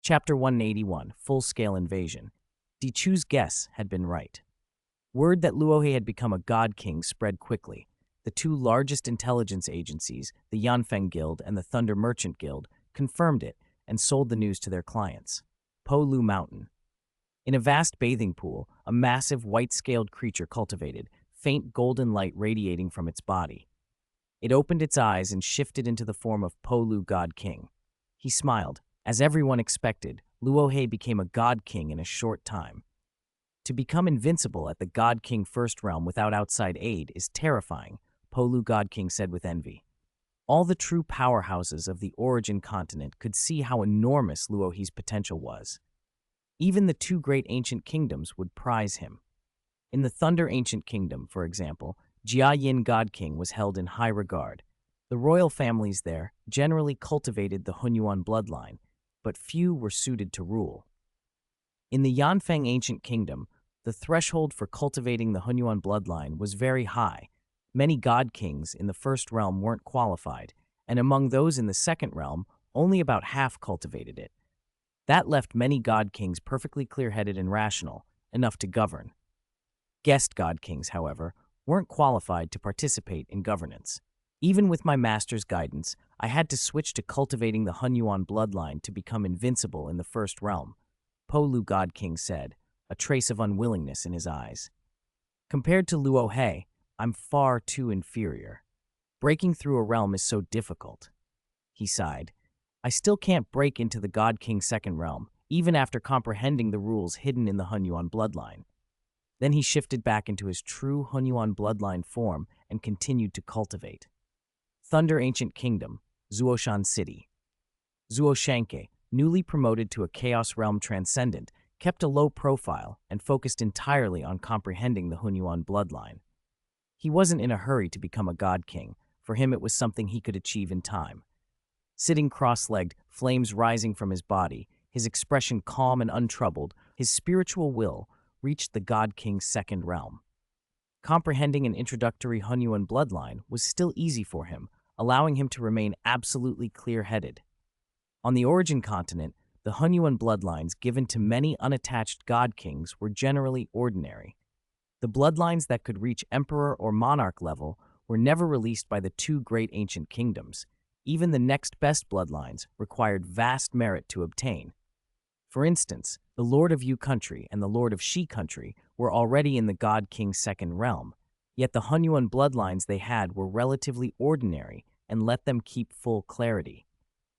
Chapter 181, Full-Scale Invasion. Dichu's guess had been right. Word that Luo had become a god king spread quickly. The two largest intelligence agencies, the Yanfeng Guild and the Thunder Merchant Guild, confirmed it and sold the news to their clients. Po Lu Mountain. In a vast bathing pool, a massive white-scaled creature cultivated, faint golden light radiating from its body. It opened its eyes and shifted into the form of Po Lu God King. He smiled. As everyone expected, Luo became a god king in a short time. To become invincible at the God King First Realm without outside aid is terrifying, Po Lu God King said with envy. All the true powerhouses of the Origin continent could see how enormous Luo's potential was. Even the two great ancient kingdoms would prize him. In the Thunder Ancient Kingdom, for example, Jia Yin God King was held in high regard. The royal families there generally cultivated the Hunyuan bloodline, but few were suited to rule. In the Yanfeng Ancient Kingdom, the threshold for cultivating the Hunyuan bloodline was very high. Many god kings in the first realm weren't qualified, and among those in the second realm, only about half cultivated it. That left many god kings perfectly clear-headed and rational, enough to govern. Guest god kings, however, weren't qualified to participate in governance. Even with my master's guidance, I had to switch to cultivating the Hunyuan bloodline to become invincible in the first realm, Po Lu God King said, a trace of unwillingness in his eyes. Compared to Luo, I'm far too inferior. Breaking through a realm is so difficult. He sighed. I still can't break into the God King second realm, even after comprehending the rules hidden in the Hunyuan bloodline. Then he shifted back into his true Hunyuan bloodline form and continued to cultivate. Thunder Ancient Kingdom, Zuoshan City. Zuo Shanke, newly promoted to a Chaos Realm Transcendent, kept a low profile and focused entirely on comprehending the Hunyuan bloodline. He wasn't in a hurry to become a god king. For him, it was something he could achieve in time. Sitting cross-legged, flames rising from his body, his expression calm and untroubled, his spiritual will reached the God King's second realm. Comprehending an introductory Hunyuan bloodline was still easy for him, allowing him to remain absolutely clear-headed. On the Origin continent, the Hunyuan bloodlines given to many unattached god kings were generally ordinary. The bloodlines that could reach emperor or monarch level were never released by the two great ancient kingdoms. Even the next best bloodlines required vast merit to obtain. For instance, the Lord of Yu country and the Lord of Shi country were already in the God King's second realm, yet the Hunyuan bloodlines they had were relatively ordinary and let them keep full clarity.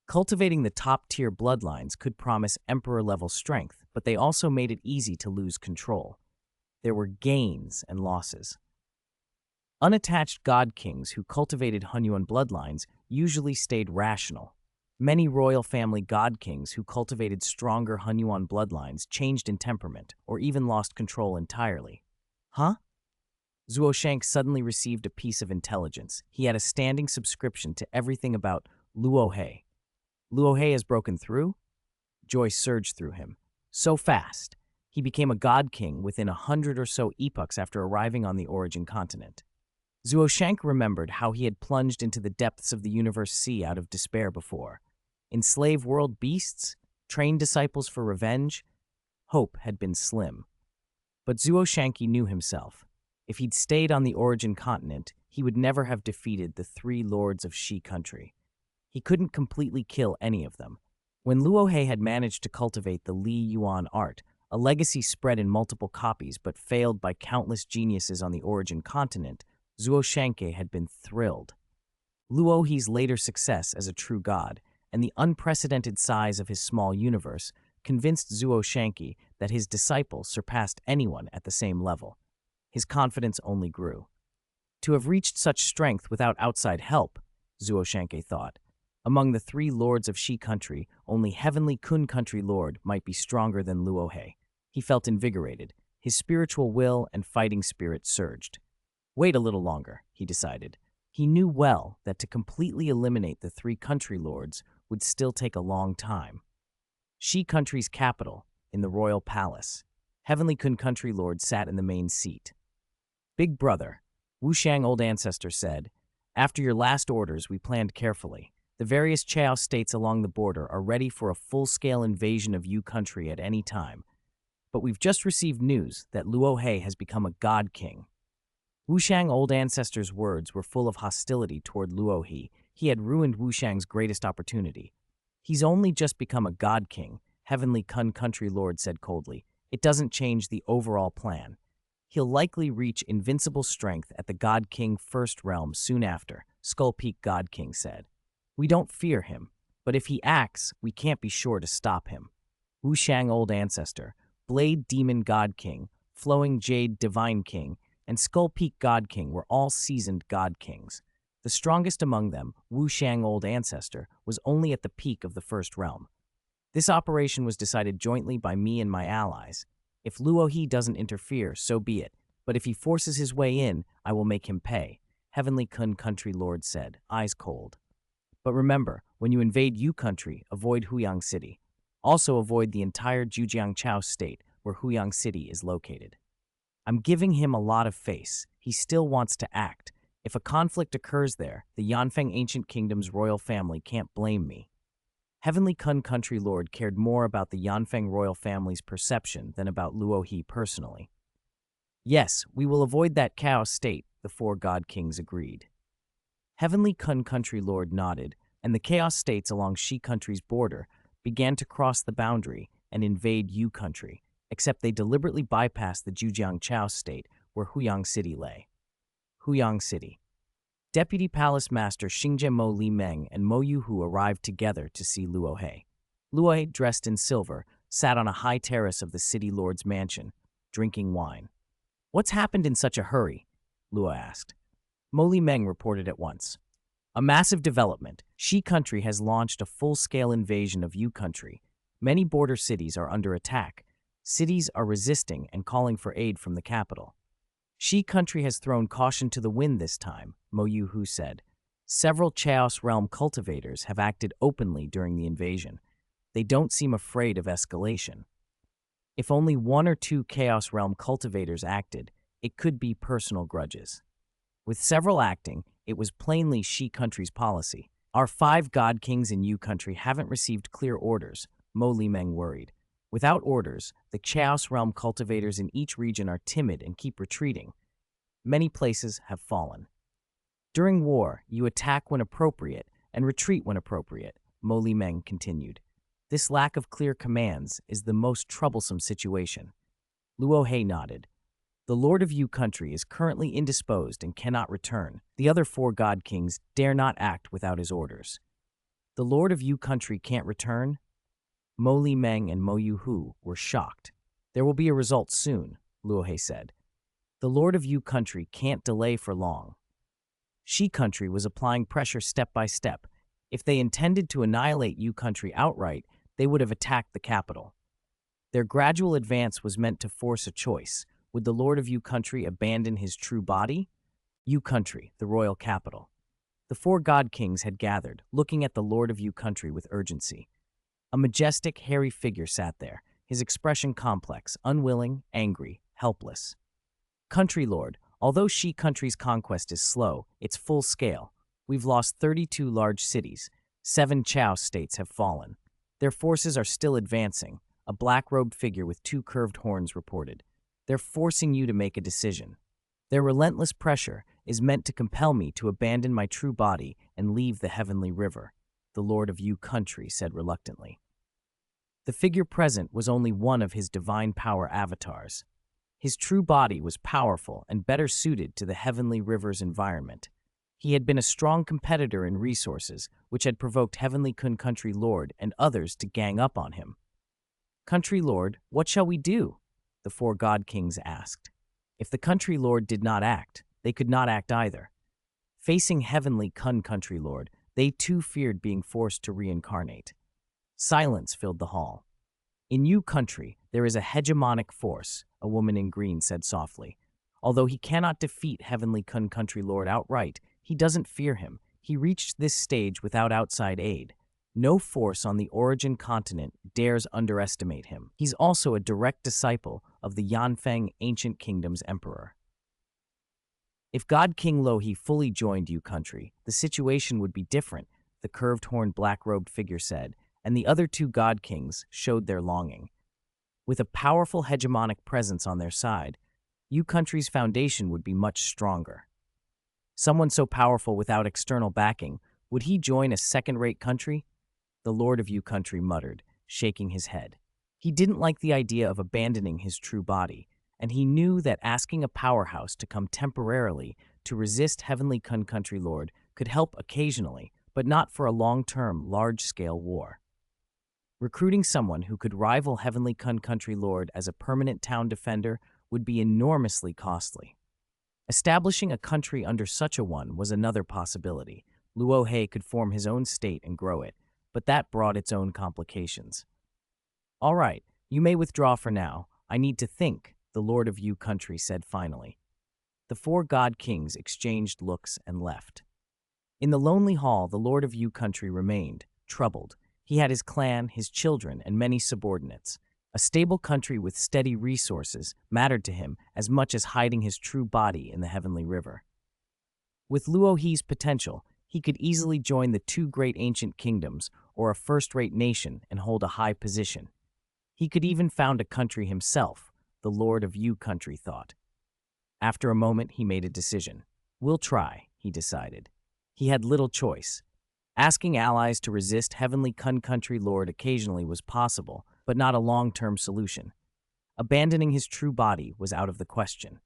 Cultivating the top-tier bloodlines could promise emperor-level strength, but they also made it easy to lose control. There were gains and losses. Unattached god kings who cultivated Hunyuan bloodlines usually stayed rational. Many royal family god kings who cultivated stronger Hunyuan bloodlines changed in temperament or even lost control entirely. Huh? Zuo Shank suddenly received a piece of intelligence. He had a standing subscription to everything about Luo. Luo has broken through? Joy surged through him. So fast. He became a god king within 100 or so epochs after arriving on the Origin continent. Zuo Shank remembered how he had plunged into the depths of the universe sea out of despair before. Enslave world beasts? Train disciples for revenge? Hope had been slim. But Zuo Shanky knew himself. If he'd stayed on the Origin continent, he would never have defeated the three lords of Shi country. He couldn't completely kill any of them. When Luo had managed to cultivate the Li Yuan art, a legacy spread in multiple copies but failed by countless geniuses on the Origin continent, Zuo Shanke had been thrilled. Luo's later success as a true god and the unprecedented size of his small universe convinced Zuo Shanke that his disciple surpassed anyone at the same level. His confidence only grew. To have reached such strength without outside help, Zuo Shanke thought. Among the three lords of Shi country, only Heavenly Kun country lord might be stronger than Luo. He felt invigorated. His spiritual will and fighting spirit surged. Wait a little longer, he decided. He knew well that to completely eliminate the three country lords would still take a long time. Shi country's capital, in the royal palace. Heavenly Kun country lord sat in the main seat. Big brother, Wushang old ancestor said, after your last orders we planned carefully. The various Chao states along the border are ready for a full-scale invasion of Yu country at any time. But we've just received news that Luo He has become a god king. Wushang old ancestors' words were full of hostility toward Luo He. He had ruined Wushang's greatest opportunity. He's only just become a god king, Heavenly Kun country lord said coldly. It doesn't change the overall plan. He'll likely reach invincible strength at the God King First Realm soon after, Skull Peak God King said. We don't fear him, but if he acts, we can't be sure to stop him. Wushang Old Ancestor, Blade Demon God King, Flowing Jade Divine King, and Skull Peak God King were all seasoned God Kings. The strongest among them, Wushang Old Ancestor, was only at the peak of the First Realm. This operation was decided jointly by me and my allies. If Luo He doesn't interfere, so be it, but if he forces his way in, I will make him pay, Heavenly Kun country lord said, eyes cold. But remember, when you invade Yu country, avoid Huyang City. Also avoid the entire Zhujiangchao state where Huyang City is located. I'm giving him a lot of face. He still wants to act. If a conflict occurs there, the Yanfeng Ancient Kingdom's royal family can't blame me. Heavenly Kun country lord cared more about the Yanfeng royal family's perception than about Luo He personally. Yes, we will avoid that chaos state, the four god kings agreed. Heavenly Kun country lord nodded, and the chaos states along Shi country's border began to cross the boundary and invade Yu country, except they deliberately bypassed the Zhujiangchao state where Huyang City lay. Huyang City. Deputy Palace Master Xingjian Mo Li Meng and Mo Yuhu arrived together to see Luo He. Luo He, dressed in silver, sat on a high terrace of the city lord's mansion, drinking wine. What's happened in such a hurry? Luo asked. Mo Li Meng reported at once. A massive development. Shi country has launched a full-scale invasion of Yu country. Many border cities are under attack. Cities are resisting and calling for aid from the capital. Shi country has thrown caution to the wind this time, Mo Yuhu said. Several Chaos Realm cultivators have acted openly during the invasion. They don't seem afraid of escalation. If only one or two Chaos Realm cultivators acted, it could be personal grudges. With several acting, it was plainly Shi country's policy. Our 5 god kings in Yu country haven't received clear orders, Mo Li Meng worried. Without orders, the Chaos Realm cultivators in each region are timid and keep retreating. Many places have fallen. During war, you attack when appropriate and retreat when appropriate, Mo Li Meng continued. This lack of clear commands is the most troublesome situation. Luo He nodded. The Lord of Yu country is currently indisposed and cannot return. The other 4 god kings dare not act without his orders. The Lord of Yu country can't return? Mo Li Meng and Mo Yuhu were shocked. There will be a result soon, Luo He said. The Lord of Yu country can't delay for long. Shi country was applying pressure step by step. If they intended to annihilate Yu country outright, they would have attacked the capital. Their gradual advance was meant to force a choice. Would the Lord of Yu country abandon his true body? Yu country, the royal capital. The 4 god kings had gathered, looking at the Lord of Yu country with urgency. A majestic, hairy figure sat there, his expression complex, unwilling, angry, helpless. Country Lord, although Shi country's conquest is slow, it's full scale. We've lost 32 large cities. 7 Chao states have fallen. Their forces are still advancing, a black-robed figure with 2 curved horns reported. They're forcing you to make a decision. Their relentless pressure is meant to compel me to abandon my true body and leave the heavenly river, the Lord of Yu country said reluctantly. The figure present was only one of his divine power avatars. His true body was powerful and better suited to the heavenly river's environment. He had been a strong competitor in resources, which had provoked Heavenly Kun country lord and others to gang up on him. Country lord, what shall we do? The 4 god kings asked. If the country lord did not act, they could not act either. Facing Heavenly Kun country lord, they too feared being forced to reincarnate. Silence filled the hall. In Yu country, there is a hegemonic force, a woman in green said softly. Although he cannot defeat Heavenly Kun country lord outright, he doesn't fear him. He reached this stage without outside aid. No force on the origin continent dares underestimate him. He's also a direct disciple of the Yanfeng Ancient Kingdom's emperor. If God King Luo He fully joined Yu country, the situation would be different. the curved-horned black-robed figure said, and the other two god kings showed their longing. With a powerful hegemonic presence on their side, Yu country's foundation would be much stronger. Someone so powerful without external backing, would he join a second-rate country? The Lord of Yu country muttered, shaking his head. He didn't like the idea of abandoning his true body, and he knew that asking a powerhouse to come temporarily to resist Heavenly Kun Country Lord could help occasionally, but not for a long-term, large-scale war. Recruiting someone who could rival Heavenly Kun Country Lord as a permanent town defender would be enormously costly. Establishing a country under such a one was another possibility. Luo He could form his own state and grow it, but that brought its own complications. All right, you may withdraw for now. I need to think, the Lord of Yu country said finally. The four god kings exchanged looks and left. In the lonely hall, the Lord of Yu country remained, troubled. He had his clan, his children, and many subordinates. A stable country with steady resources mattered to him as much as hiding his true body in the heavenly river. With Luo He's potential, he could easily join the two great ancient kingdoms or a first-rate nation and hold a high position. He could even found a country himself, the Lord of Yu country thought. After a moment, he made a decision. We'll try, he decided. He had little choice. Asking allies to resist Heavenly Kun Country Lord occasionally was possible, but not a long-term solution. Abandoning his true body was out of the question.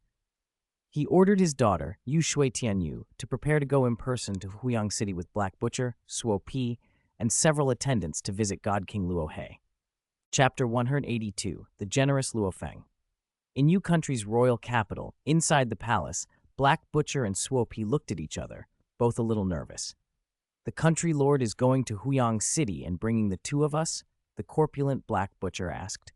He ordered his daughter, Yu Shui Tianyu, to prepare to go in person to Huyang City with Black Butcher, Suo Pi, and several attendants to visit God King Luo He. Chapter 182, The Generous Luo Feng. In Yu Country's royal capital, inside the palace, Black Butcher and Suo Pi looked at each other, both a little nervous. The country lord is going to Huyang City and bringing the two of us? The corpulent Black Butcher asked.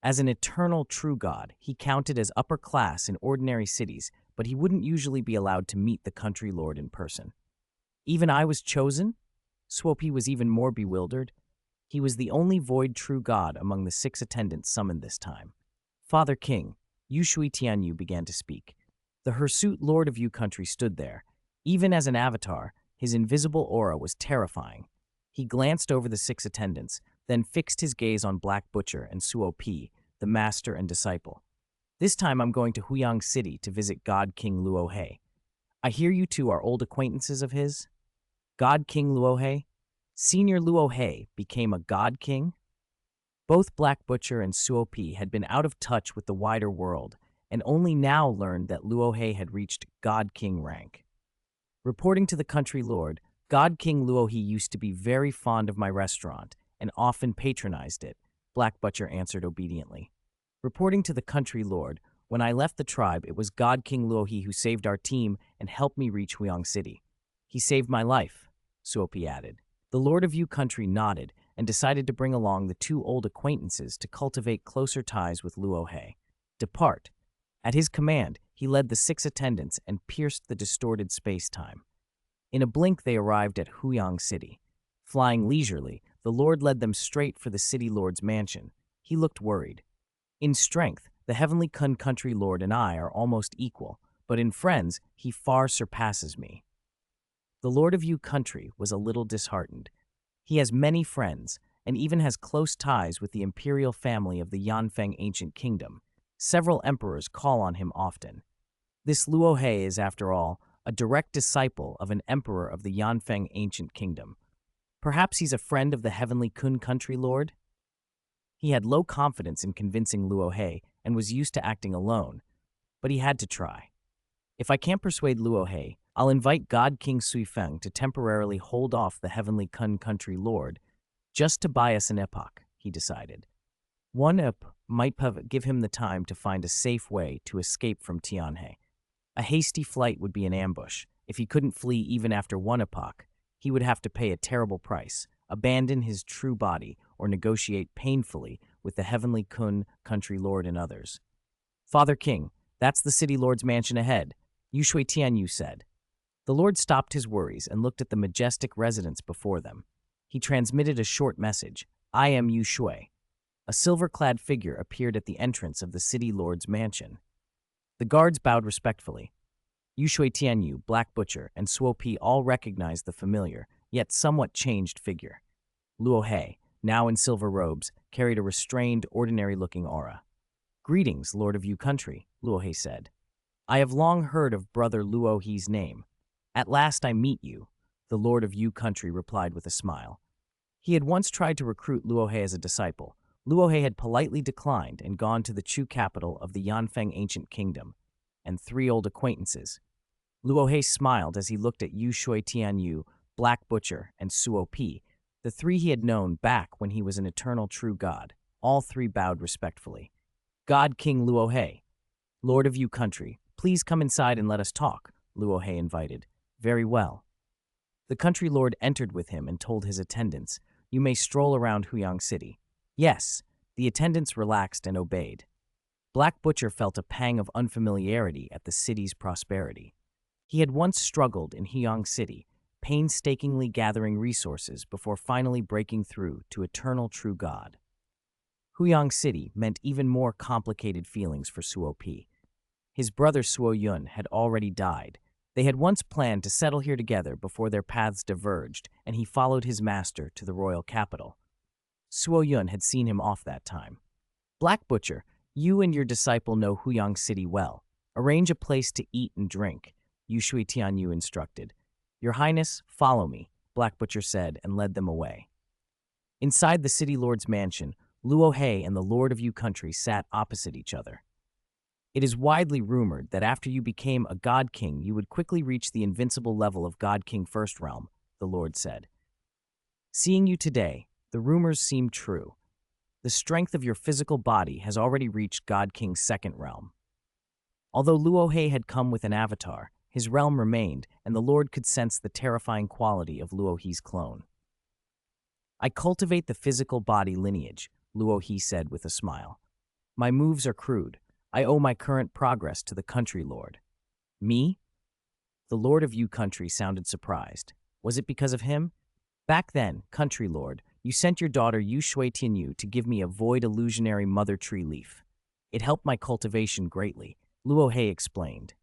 As an eternal true god, he counted as upper class in ordinary cities, but he wouldn't usually be allowed to meet the country lord in person. Even I was chosen? Suo Pi was even more bewildered. He was the only void true god among the 6 attendants summoned this time. Father King, Yu Shui Tianyu began to speak. The hirsute lord of Yu country stood there. Even as an avatar, his invisible aura was terrifying. He glanced over the 6 attendants, then fixed his gaze on Black Butcher and Suo Pi, the master and disciple. This time I'm going to Huyang City to visit God King Luo He. I hear you two are old acquaintances of his? God King Luo He? Senior Luo He became a God King? Both Black Butcher and Suo Pi had been out of touch with the wider world, and only now learned that Luo He had reached God King rank. Reporting to the country lord, God King Luo He used to be very fond of my restaurant and often patronized it, Black Butcher answered obediently. Reporting to the country lord, when I left the tribe, it was God King Luo He who saved our team and helped me reach Huyang City. He saved my life, Suo Pi added. The Lord of Yu country nodded and decided to bring along the 2 old acquaintances to cultivate closer ties with Luo He. Depart. At his command, he led the 6 attendants and pierced the distorted space-time. In a blink, they arrived at Huyang City. Flying leisurely, the Lord led them straight for the city lord's mansion. He looked worried. In strength, the Heavenly Kun Country Lord and I are almost equal, but in friends, he far surpasses me. The Lord of Yu country was a little disheartened. He has many friends, and even has close ties with the imperial family of the Yanfeng ancient kingdom. Several emperors call on him often. This Luo He is, after all, a direct disciple of an emperor of the Yanfeng ancient kingdom. Perhaps he's a friend of the Heavenly Kun Country Lord? He had low confidence in convincing Luo He and was used to acting alone, but he had to try. If I can't persuade Luo He, I'll invite God King Sui Feng to temporarily hold off the Heavenly Kun Country Lord, just to buy us an epoch, he decided. One might give him the time to find a safe way to escape from Tianhe. A hasty flight would be an ambush. If he couldn't flee even after 1 epoch, he would have to pay a terrible price, abandon his true body, or negotiate painfully with the Heavenly Kun Country Lord and others. Father King, that's the city lord's mansion ahead, Yu Shui Tianyu said. The Lord stopped his worries and looked at the majestic residence before them. He transmitted a short message. I am Yu Shui. A silver-clad figure appeared at the entrance of the city lord's mansion. The guards bowed respectfully. Yu Shui Tianyu, Black Butcher, and Suo Pi all recognized the familiar, yet somewhat changed figure. Luo He, now in silver robes, carried a restrained, ordinary-looking aura. "Greetings, Lord of Yu Country," Luo He said. "I have long heard of Brother Luo He's name. At last I meet you," the Lord of Yu Country replied with a smile. He had once tried to recruit Luo He as a disciple. Luo He had politely declined and gone to the Chu capital of the Yanfeng ancient kingdom, and 3 old acquaintances. Luo He smiled as he looked at Yu Shui Tianyu, Black Butcher, and Suo Pi, the 3 he had known back when he was an eternal true god. All 3 bowed respectfully. "God King Luo He, Lord of Yu Country, please come inside and let us talk," Luo He invited. "Very well." The country lord entered with him and told his attendants, "You may stroll around Huyang City." Yes, the attendants relaxed and obeyed. Black Butcher felt a pang of unfamiliarity at the city's prosperity. He had once struggled in Huyang City, painstakingly gathering resources before finally breaking through to eternal true God. Huyang City meant even more complicated feelings for Suo Pi. His brother Suo Yun had already died. They had once planned to settle here together before their paths diverged, and he followed his master to the royal capital. Suo Yun had seen him off that time. "Black Butcher, you and your disciple know Huyang City well. Arrange a place to eat and drink," Yu Shui Tianyu instructed. "Your Highness, follow me," Black Butcher said and led them away. Inside the city lord's mansion, Luo He and the Lord of Yu Country sat opposite each other. "It is widely rumored that after you became a God King, you would quickly reach the invincible level of God King First Realm," the Lord said. "Seeing you today, the rumors seem true. The strength of your physical body has already reached God King's Second Realm." Although Luo He had come with an avatar, his realm remained, and the Lord could sense the terrifying quality of Luo He's clone. "I cultivate the physical body lineage," Luo He said with a smile. "My moves are crude. I owe my current progress to the country lord." "Me?" The Lord of Yu Country sounded surprised. "Was it because of him?" "Back then, country lord, you sent your daughter Yu Shui Tianyu to give me a void illusionary mother tree leaf. It helped my cultivation greatly," Luo He explained.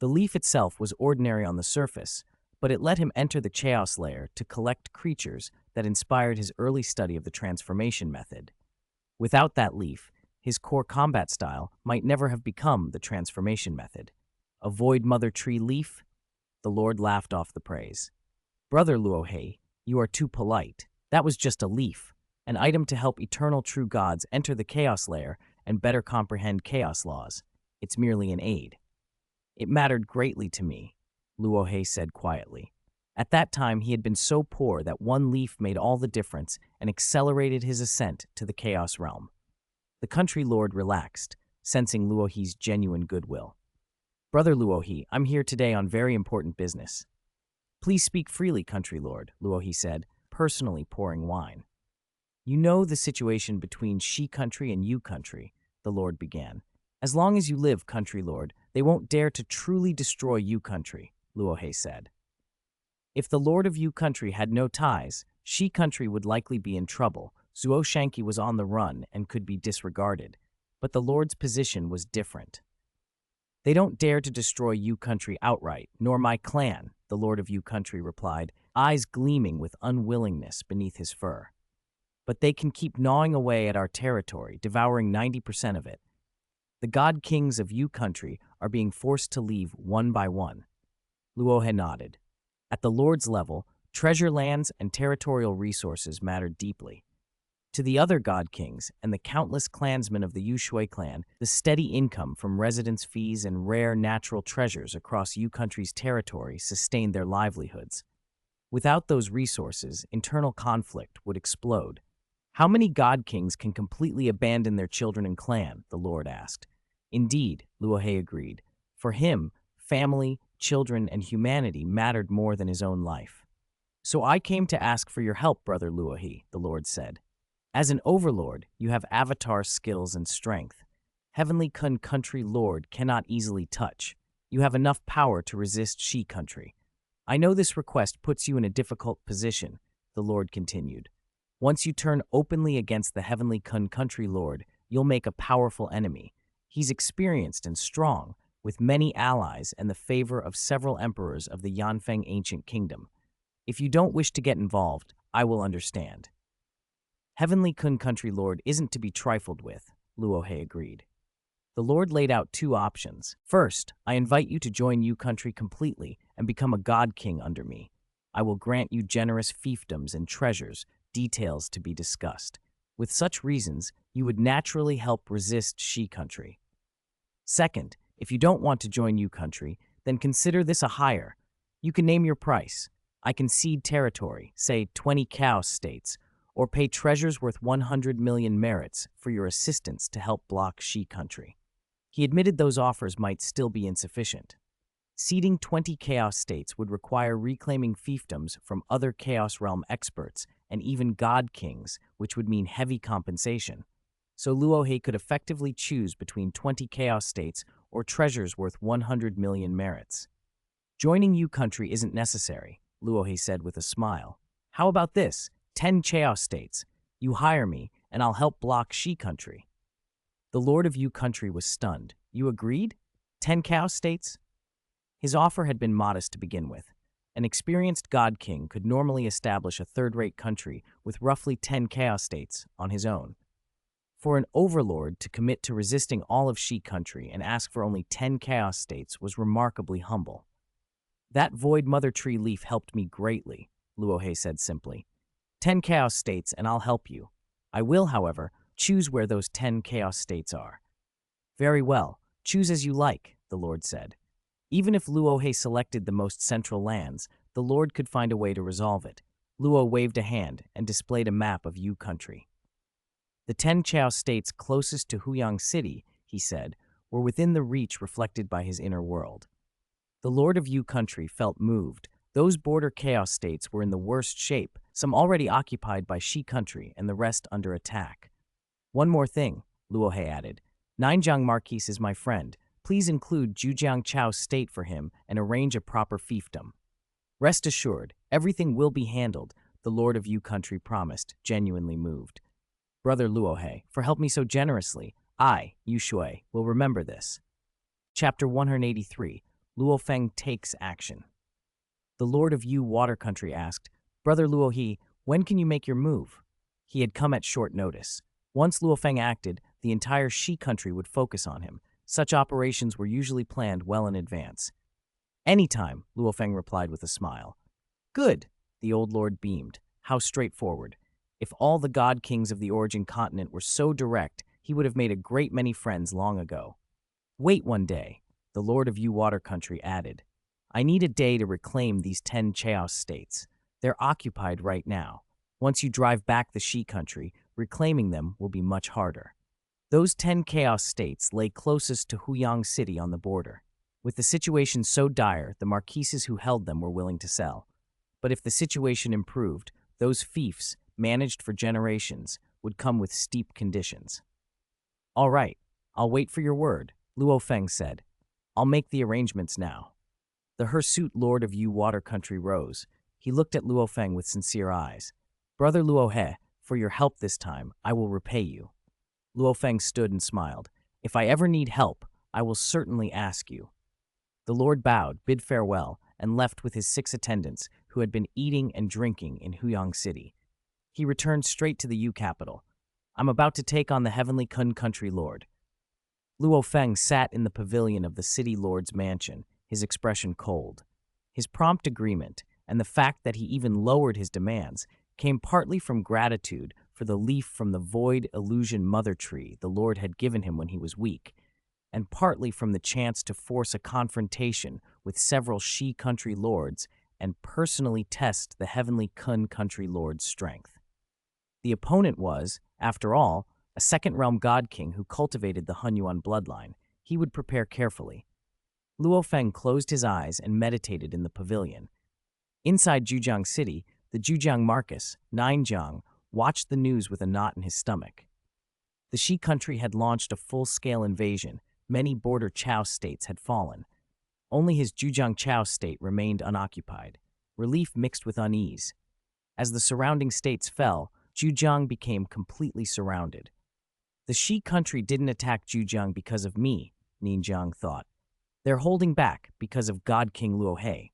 The leaf itself was ordinary on the surface, but it let him enter the chaos layer to collect creatures that inspired his early study of the transformation method. Without that leaf, his core combat style might never have become the transformation method. "A void mother tree leaf?" The Lord laughed off the praise. "Brother Luo He, you are too polite. That was just a leaf, an item to help eternal true gods enter the chaos layer and better comprehend chaos laws. It's merely an aid." "It mattered greatly to me," Luo He said quietly. At that time, he had been so poor that one leaf made all the difference and accelerated his ascent to the chaos realm. The country lord relaxed, sensing Luo He's genuine goodwill. "Brother Luo He, I'm here today on very important business." "Please speak freely, country lord," Luo He said, personally pouring wine. "You know the situation between Shi country and Yu country," the lord began. "As long as you live, country lord, they won't dare to truly destroy Yu country," Luo He said. If the Lord of Yu Country had no ties, Shi Country would likely be in trouble. Zuo Shanqi was on the run and could be disregarded, but the Lord's position was different. "They don't dare to destroy Yu Country outright, nor my clan," the Lord of Yu Country replied, eyes gleaming with unwillingness beneath his fur. "But they can keep gnawing away at our territory, devouring 90% of it. The God Kings of Yu Country are being forced to leave one by one." Luo He nodded. At the Lord's level, treasure lands and territorial resources mattered deeply. To the other God Kings and the countless clansmen of the Yu Shui clan, the steady income from residence fees and rare natural treasures across Yu Country's territory sustained their livelihoods. Without those resources, internal conflict would explode. "How many God Kings can completely abandon their children and clan?" the Lord asked. "Indeed," Luo He agreed. For him, family, children, and humanity mattered more than his own life. "So I came to ask for your help, Brother Luo He," the Lord said. "As an overlord, you have avatar skills and strength. Heavenly Kun Country Lord cannot easily touch. You have enough power to resist Shi Country. I know this request puts you in a difficult position," the Lord continued. "Once you turn openly against the Heavenly Kun Country Lord, you'll make a powerful enemy. He's experienced and strong, with many allies and the favor of several emperors of the Yanfeng ancient kingdom. If you don't wish to get involved, I will understand. Heavenly Kun Country Lord isn't to be trifled with, Luo He agreed. The Lord laid out two options. First, I invite you to join you country completely and become a god king under me. I will grant you generous fiefdoms and treasures, details to be discussed. With such reasons, you would naturally help resist she country. Second, if you don't want to join you country, then consider this a hire. You can name your price. I can cede territory, say 20 chaos states, or pay treasures worth 100 million merits for your assistance to help block she country. He admitted those offers might still be insufficient. Ceding 20 chaos states would require reclaiming fiefdoms from other chaos realm experts and even god kings, which would mean heavy compensation. So Luo He could effectively choose between 20 chaos states or treasures worth 100 million merits. Joining you country isn't necessary, Luo He said with a smile. How about this? 10 chaos states. You hire me, and I'll help block she country. The Lord of you country was stunned. You agreed? 10 chaos states? His offer had been modest to begin with. An experienced god king could normally establish a third-rate country with roughly 10 chaos states on his own. For an overlord to commit to resisting all of she country and ask for only 10 chaos states was remarkably humble. That void mother tree leaf helped me greatly, Luo He said simply. 10 chaos states and I'll help you. I will, however, choose where those 10 chaos states are. Very well, choose as you like, the Lord said. Even if Luo He selected the most central lands, the Lord could find a way to resolve it. Luo waved a hand and displayed a map of Yu country. The 10 chaos states closest to Huyang City, he said, were within the reach reflected by his inner world. The Lord of Yu country felt moved. Those border chaos states were in the worst shape, some already occupied by she country and the rest under attack. One more thing, Luo He added. Ninjiang Marquise is my friend. Please include Zhujiang Chao's state for him and arrange a proper fiefdom. Rest assured, everything will be handled, the Lord of Yu country promised, genuinely moved. Brother Luo He, for help me so generously, I, Yu Shui, will remember this. Chapter 183, Luo Feng takes action. The Lord of Yu Water Country asked, Brother Luo He, when can you make your move? He had come at short notice. Once Luo Feng acted, the entire she country would focus on him. Such operations were usually planned well in advance. Anytime, Luo Feng replied with a smile. Good, the old lord beamed. How straightforward. If all the god kings of the origin continent were so direct, he would have made a great many friends long ago. Wait one day, the Lord of Yu Water Country added. I need a day to reclaim these 10 chaos states. They're occupied right now. Once you drive back the she country, reclaiming them will be much harder. Those 10 chaos states lay closest to Huyang City on the border. With the situation so dire, the marquises who held them were willing to sell. But if the situation improved, those fiefs, managed for generations, would come with steep conditions. All right, I'll wait for your word, Luo Feng said. I'll make the arrangements now. The hirsute Lord of Yu Water Country rose. He looked at Luo Feng with sincere eyes. Brother Luo He, for your help this time, I will repay you. Luo Feng stood and smiled. If I ever need help, I will certainly ask you. The Lord bowed, bid farewell, and left with his 6 attendants, who had been eating and drinking in Huyang City. He returned straight to the Yu capital. I'm about to take on the Heavenly Kun Country Lord. Luo Feng sat in the pavilion of the city lord's mansion, his expression cold. His prompt agreement, and the fact that he even lowered his demands, came partly from gratitude for the leaf from the void illusion mother tree the Lord had given him when he was weak, and partly from the chance to force a confrontation with several she country lords and personally test the Heavenly Kun Country Lord's strength. The opponent was, after all, a second realm god king who cultivated the Hunyuan bloodline. He would prepare carefully. Luo Feng closed his eyes and meditated in the pavilion. Inside Zhujiang City, the Zhujiang Marquis, Ninjiang, watched the news with a knot in his stomach. The she country had launched a full-scale invasion. Many border Chao states had fallen. Only his Zhujiang Chao state remained unoccupied. Relief mixed with unease. As the surrounding states fell, Zhujiang became completely surrounded. The she country didn't attack Zhujiang because of me, Ninjiang thought. They're holding back because of God King Luo He.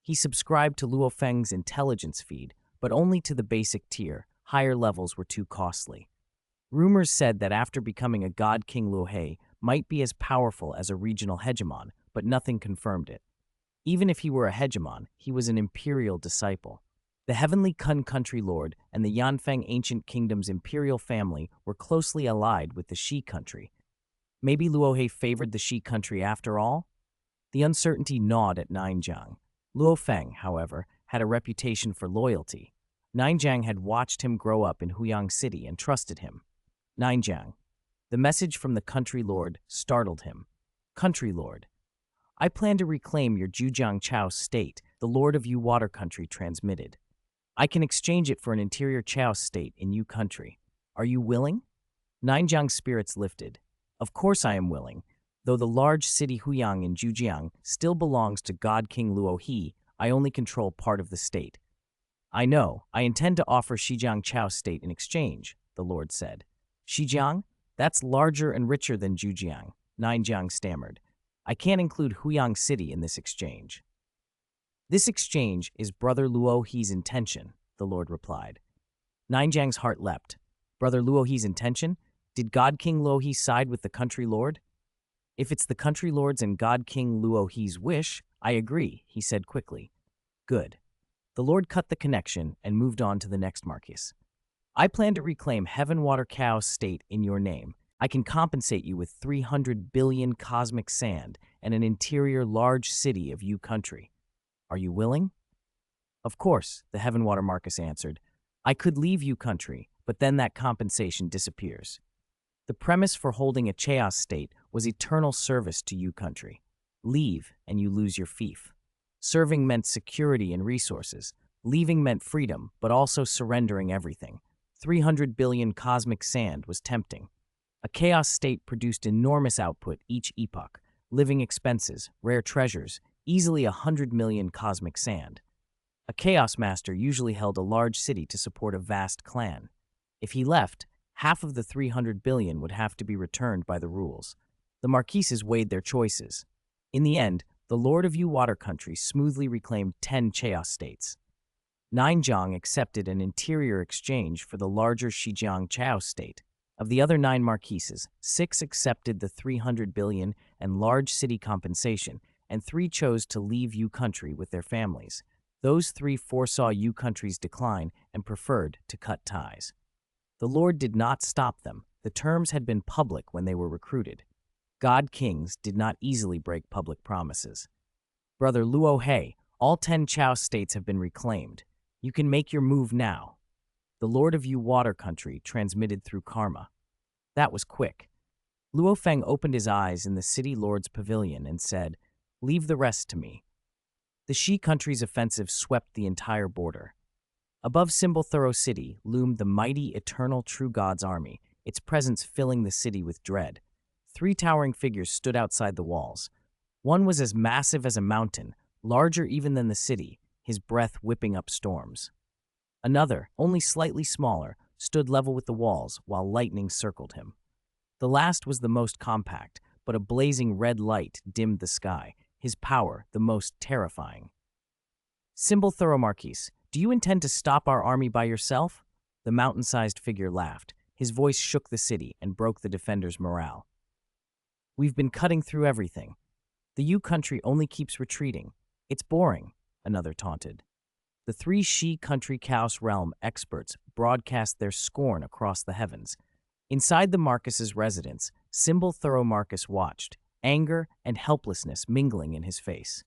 He subscribed to Luo Feng's intelligence feed, but only to the basic tier. Higher levels were too costly. Rumors said that after becoming a god, King Luo might be as powerful as a regional hegemon, but nothing confirmed it. Even if he were a hegemon, he was an imperial disciple. The heavenly Kun country lord and the Yanfeng ancient kingdom's imperial family were closely allied with the Shi country. Maybe Luo favored the Shi country after all? The uncertainty gnawed at Ninjiang. Luo Feng, however, had a reputation for loyalty. Ninjiang had watched him grow up in Huyang City and trusted him. Ninjiang. The message from the country lord startled him. Country lord. I plan to reclaim your Zhujiang Chao state, the lord of Yu Water Country transmitted. I can exchange it for an interior Chao state in Yu Country. Are you willing? Ninjiang's spirits lifted. Of course I am willing. Though the large city Huyang in Zhujiang still belongs to God King Luo He, I only control part of the state. I know. I intend to offer Shijiang Chao state in exchange, the lord said. Shijiang? That's larger and richer than Zhujiang, Ninjiang stammered. I can't include Huyang City in this exchange. This exchange is Brother Luo He's intention, the lord replied. Ninjiang's heart leapt. Brother Luo He's intention? Did God King Luo He side with the country lord? If it's the country lord's and God King Luo He's wish, I agree, he said quickly. Good. The lord cut the connection and moved on to the next Marquis. I plan to reclaim Heaven Water Cow state in your name. I can compensate you with 300 billion cosmic sand and an interior large city of Yu country. Are you willing? Of course, the Heaven Water Marquis answered. I could leave Yu country, but then that compensation disappears. The premise for holding a Chaos state was eternal service to Yu country. Leave, and you lose your fief. Serving meant security and resources. Leaving meant freedom, but also surrendering everything. 300 billion cosmic sand was tempting. A Chaos state produced enormous output each epoch, living expenses, rare treasures, easily 100 million cosmic sand. A Chaos Master usually held a large city to support a vast clan. If he left, half of the 300 billion would have to be returned by the rules. The Marquises weighed their choices. In the end, the Lord of Yu Water Country smoothly reclaimed 10 Chaos states. Ninjiang accepted an interior exchange for the larger Shijiang Chao state. Of the other 9 Marquises, 6 accepted the 300 billion and large city compensation, and 3 chose to leave Yu country with their families. Those 3 foresaw Yu country's decline and preferred to cut ties. The Lord did not stop them. The terms had been public when they were recruited. God kings did not easily break public promises. Brother Luo, all 10 Chao states have been reclaimed. You can make your move now. The Lord of Yu Water Country transmitted through karma. That was quick. Luo Feng opened his eyes in the city lord's pavilion and said, Leave the rest to me. The Shi country's offensive swept the entire border. Above Symbol Thorough City loomed the mighty Eternal True God's army, its presence filling the city with dread. 3 towering figures stood outside the walls. One was as massive as a mountain, larger even than the city, his breath whipping up storms. Another, only slightly smaller, stood level with the walls while lightning circled him. The last was the most compact, but a blazing red light dimmed the sky, his power the most terrifying. Symbol Thorough Marquis, do you intend to stop our army by yourself? The mountain-sized figure laughed. His voice shook the city and broke the defenders' morale. We've been cutting through everything. The Yu country only keeps retreating. It's boring, another taunted. The 3 Shi country Chaos realm experts broadcast their scorn across the heavens. Inside the Marquis's residence, Symbol Thorough Marquis watched, anger and helplessness mingling in his face.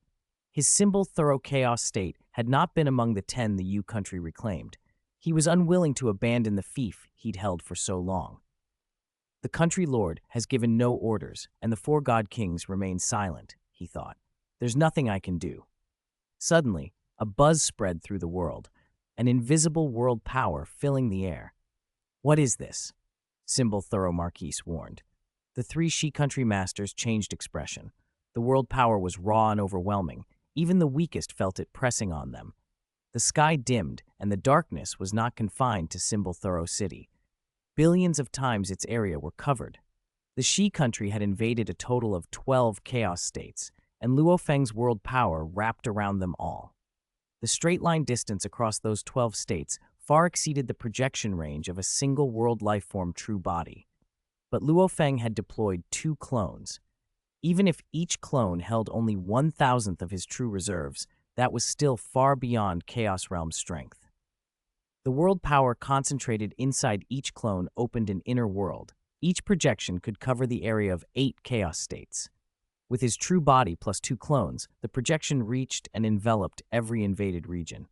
His Symbol Thorough Chaos state had not been among the 10 the Yu country reclaimed. He was unwilling to abandon the fief he'd held for so long. The country lord has given no orders, and the 4 god kings remain silent, he thought. There's nothing I can do. Suddenly, a buzz spread through the world, an invisible world power filling the air. What is this? Symbol Thorough Marquis warned. The 3 Shi country masters changed expression. The world power was raw and overwhelming. Even the weakest felt it pressing on them. The sky dimmed, and the darkness was not confined to Symbol Thorough City. Billions of times its area were covered. The Shi country had invaded a total of 12 chaos states, and Luo Feng's world power wrapped around them all. The straight-line distance across those 12 states far exceeded the projection range of a single world lifeform true body. But Luo Feng had deployed 2 clones. Even if each clone held only 1,000th of his true reserves, that was still far beyond Chaos Realm's strength. The world power concentrated inside each clone opened an inner world. Each projection could cover the area of 8 chaos states. With his true body plus 2 clones, the projection reached and enveloped every invaded region.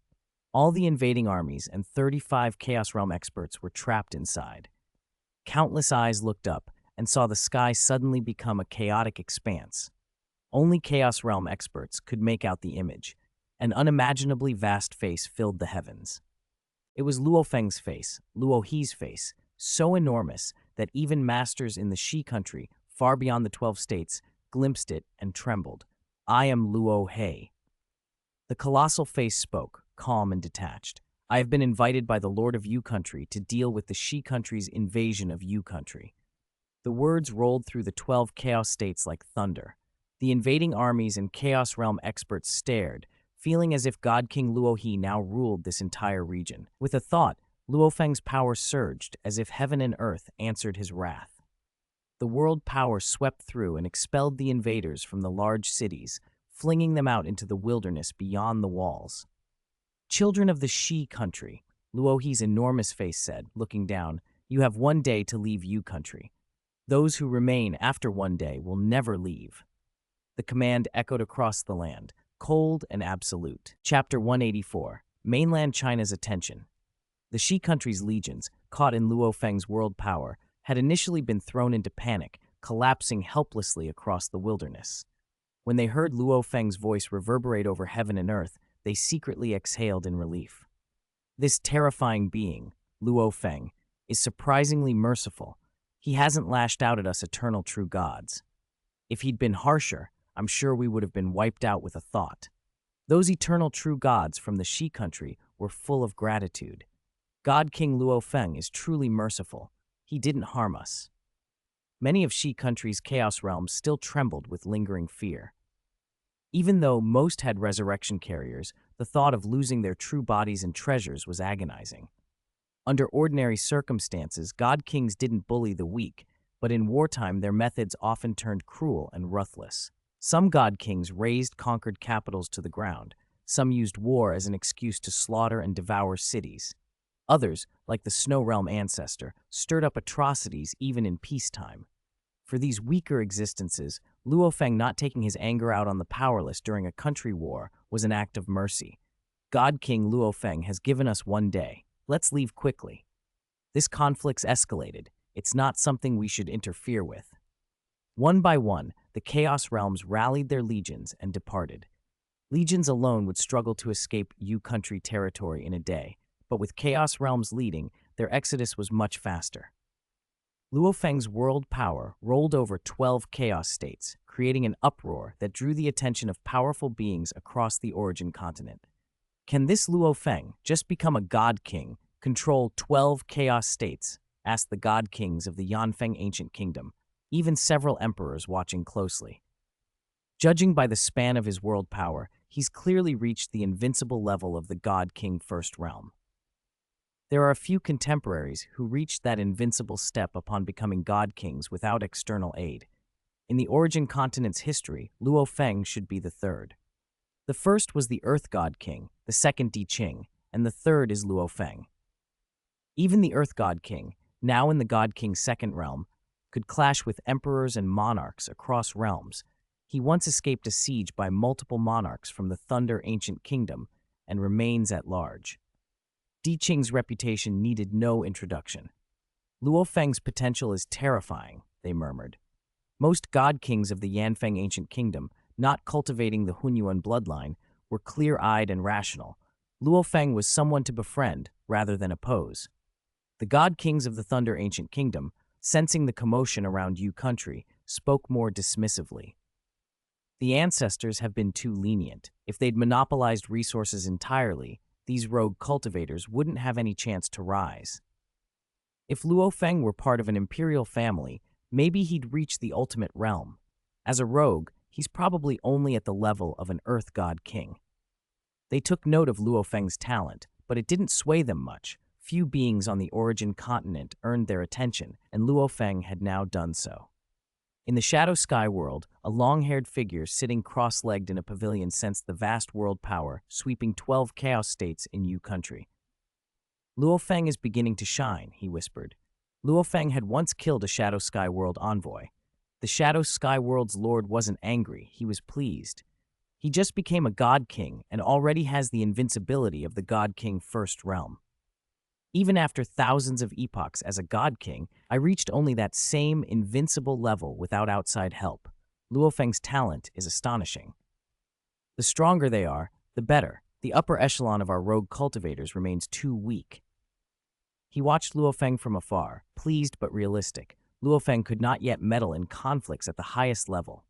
All the invading armies and 35 Chaos Realm experts were trapped inside. Countless eyes looked up and saw the sky suddenly become a chaotic expanse. Only Chaos Realm experts could make out the image. An unimaginably vast face filled the heavens. It was Luo Feng's face, Luo He's face, so enormous that even masters in the Shi country, far beyond the 12 states, glimpsed it and trembled. I am Luo He. The colossal face spoke, calm and detached. I have been invited by the Lord of Yu country to deal with the Shi country's invasion of Yu country. The words rolled through the 12 chaos states like thunder. The invading armies and Chaos Realm experts stared, feeling as if God King Luo He now ruled this entire region. With a thought, Luo Feng's power surged as if heaven and earth answered his wrath. The world power swept through and expelled the invaders from the large cities, flinging them out into the wilderness beyond the walls. Children of the Shi country, Luo He's enormous face said, looking down, you have 1 day to leave Yu country. Those who remain after 1 day will never leave. The command echoed across the land, cold and absolute. Chapter 184, Mainland China's Attention. The Shi country's legions, caught in Luo Feng's world power, had initially been thrown into panic, collapsing helplessly across the wilderness. When they heard Luo Feng's voice reverberate over heaven and earth, they secretly exhaled in relief. This terrifying being, Luo Feng, is surprisingly merciful. He hasn't lashed out at us eternal true gods. If he'd been harsher, I'm sure we would have been wiped out with a thought. Those eternal true gods from the Shi country were full of gratitude. God King Luo Feng is truly merciful. He didn't harm us. Many of Shi country's chaos realms still trembled with lingering fear. Even though most had resurrection carriers, the thought of losing their true bodies and treasures was agonizing. Under ordinary circumstances, God Kings didn't bully the weak, but in wartime their methods often turned cruel and ruthless. Some God Kings razed conquered capitals to the ground. Some used war as an excuse to slaughter and devour cities. Others, like the Snow Realm ancestor, stirred up atrocities even in peacetime. For these weaker existences, Luo Feng not taking his anger out on the powerless during a country war was an act of mercy. God King Luo Feng has given us 1 day. Let's leave quickly. This conflict's escalated. It's not something we should interfere with. One by one, the Chaos Realms rallied their legions and departed. Legions alone would struggle to escape Yu country territory in a day, but with Chaos Realms leading, their exodus was much faster. Luo Feng's world power rolled over 12 chaos states, creating an uproar that drew the attention of powerful beings across the origin continent. Can this Luo Feng, just become a god king, control 12 chaos states? Asked the god kings of the Yanfeng ancient kingdom, even several emperors watching closely. Judging by the span of his world power, he's clearly reached the invincible level of the god king first realm. There are a few contemporaries who reached that invincible step upon becoming god kings without external aid. In the origin continent's history, Luo Feng should be the third. The first was the Earth God King, the second Di Qing, and the third is Luo Feng. Even the Earth God King, now in the God King's second realm, could clash with emperors and monarchs across realms. He once escaped a siege by multiple monarchs from the Thunder Ancient Kingdom and remains at large. Di Qing's reputation needed no introduction. Luo Feng's potential is terrifying, they murmured. Most god kings of the Yanfeng Ancient Kingdom, not cultivating the Hunyuan bloodline, were clear-eyed and rational. Luo Feng was someone to befriend rather than oppose. The god kings of the Thunder Ancient Kingdom, sensing the commotion around Yu country, spoke more dismissively. The ancestors have been too lenient. If they'd monopolized resources entirely, these rogue cultivators wouldn't have any chance to rise. If Luo Feng were part of an imperial family, maybe he'd reach the ultimate realm. As a rogue, he's probably only at the level of an Earth God King. They took note of Luo Feng's talent, but it didn't sway them much. Few beings on the origin continent earned their attention, and Luo Feng had now done so. In the Shadow Sky world, a long-haired figure sitting cross-legged in a pavilion sensed the vast world power sweeping 12 chaos states in Yu country. Luo Feng is beginning to shine, he whispered. Luo Feng had once killed a Shadow Sky world envoy. The Shadow Sky world's lord wasn't angry, he was pleased. He just became a God King and already has the invincibility of the God King First Realm. Even after thousands of epochs as a God King, I reached only that same invincible level without outside help. Luo Feng's talent is astonishing. The stronger they are, the better. The upper echelon of our rogue cultivators remains too weak. He watched Luo Feng from afar, pleased but realistic. Luo Feng could not yet meddle in conflicts at the highest level.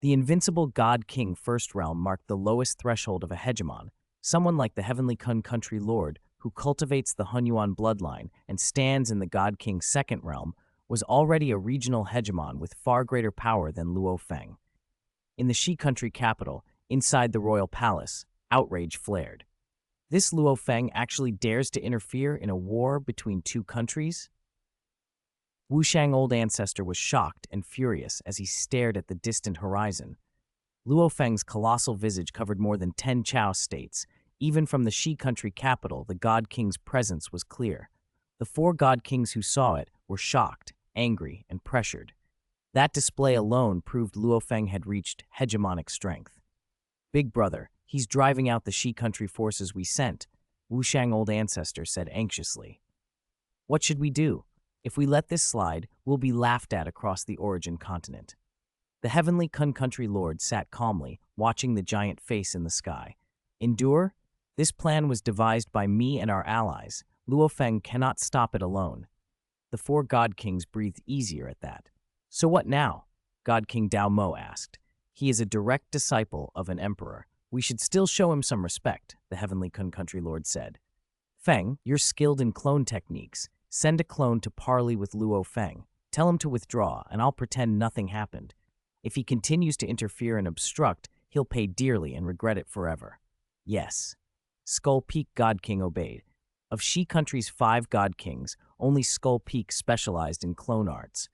The invincible God King First Realm marked the lowest threshold of a hegemon, someone like the Heavenly Kun Country Lord, who cultivates the Hunyuan bloodline and stands in the God King Second Realm, was already a regional hegemon with far greater power than Luo Feng. In the Shi Country capital, inside the royal palace, outrage flared. This Luo Feng actually dares to interfere in a war between two countries? Wushang Old Ancestor was shocked and furious as he stared at the distant horizon. Luo Feng's colossal visage covered more than 10 Chao states. Even from the Shi Country capital, the God King's presence was clear. The 4 God Kings who saw it were shocked, angry, and pressured. That display alone proved Luo Feng had reached hegemonic strength. Big brother, he's driving out the Shi Country forces we sent, Wushang Old Ancestor said anxiously. What should we do? If we let this slide, we'll be laughed at across the origin continent. The Heavenly Kun Country Lord sat calmly, watching the giant face in the sky. Endure? This plan was devised by me and our allies. Luo Feng cannot stop it alone. The 4 God Kings breathed easier at that. So what now? God King Dao Mo asked. He is a direct disciple of an emperor. We should still show him some respect, the Heavenly Kun Country Lord said. Feng, you're skilled in clone techniques. Send a clone to parley with Luo Feng. Tell him to withdraw, and I'll pretend nothing happened. If he continues to interfere and obstruct, he'll pay dearly and regret it forever. Yes. Skull Peak God King obeyed. Of Shi Country's 5 God Kings, only Skull Peak specialized in clone arts.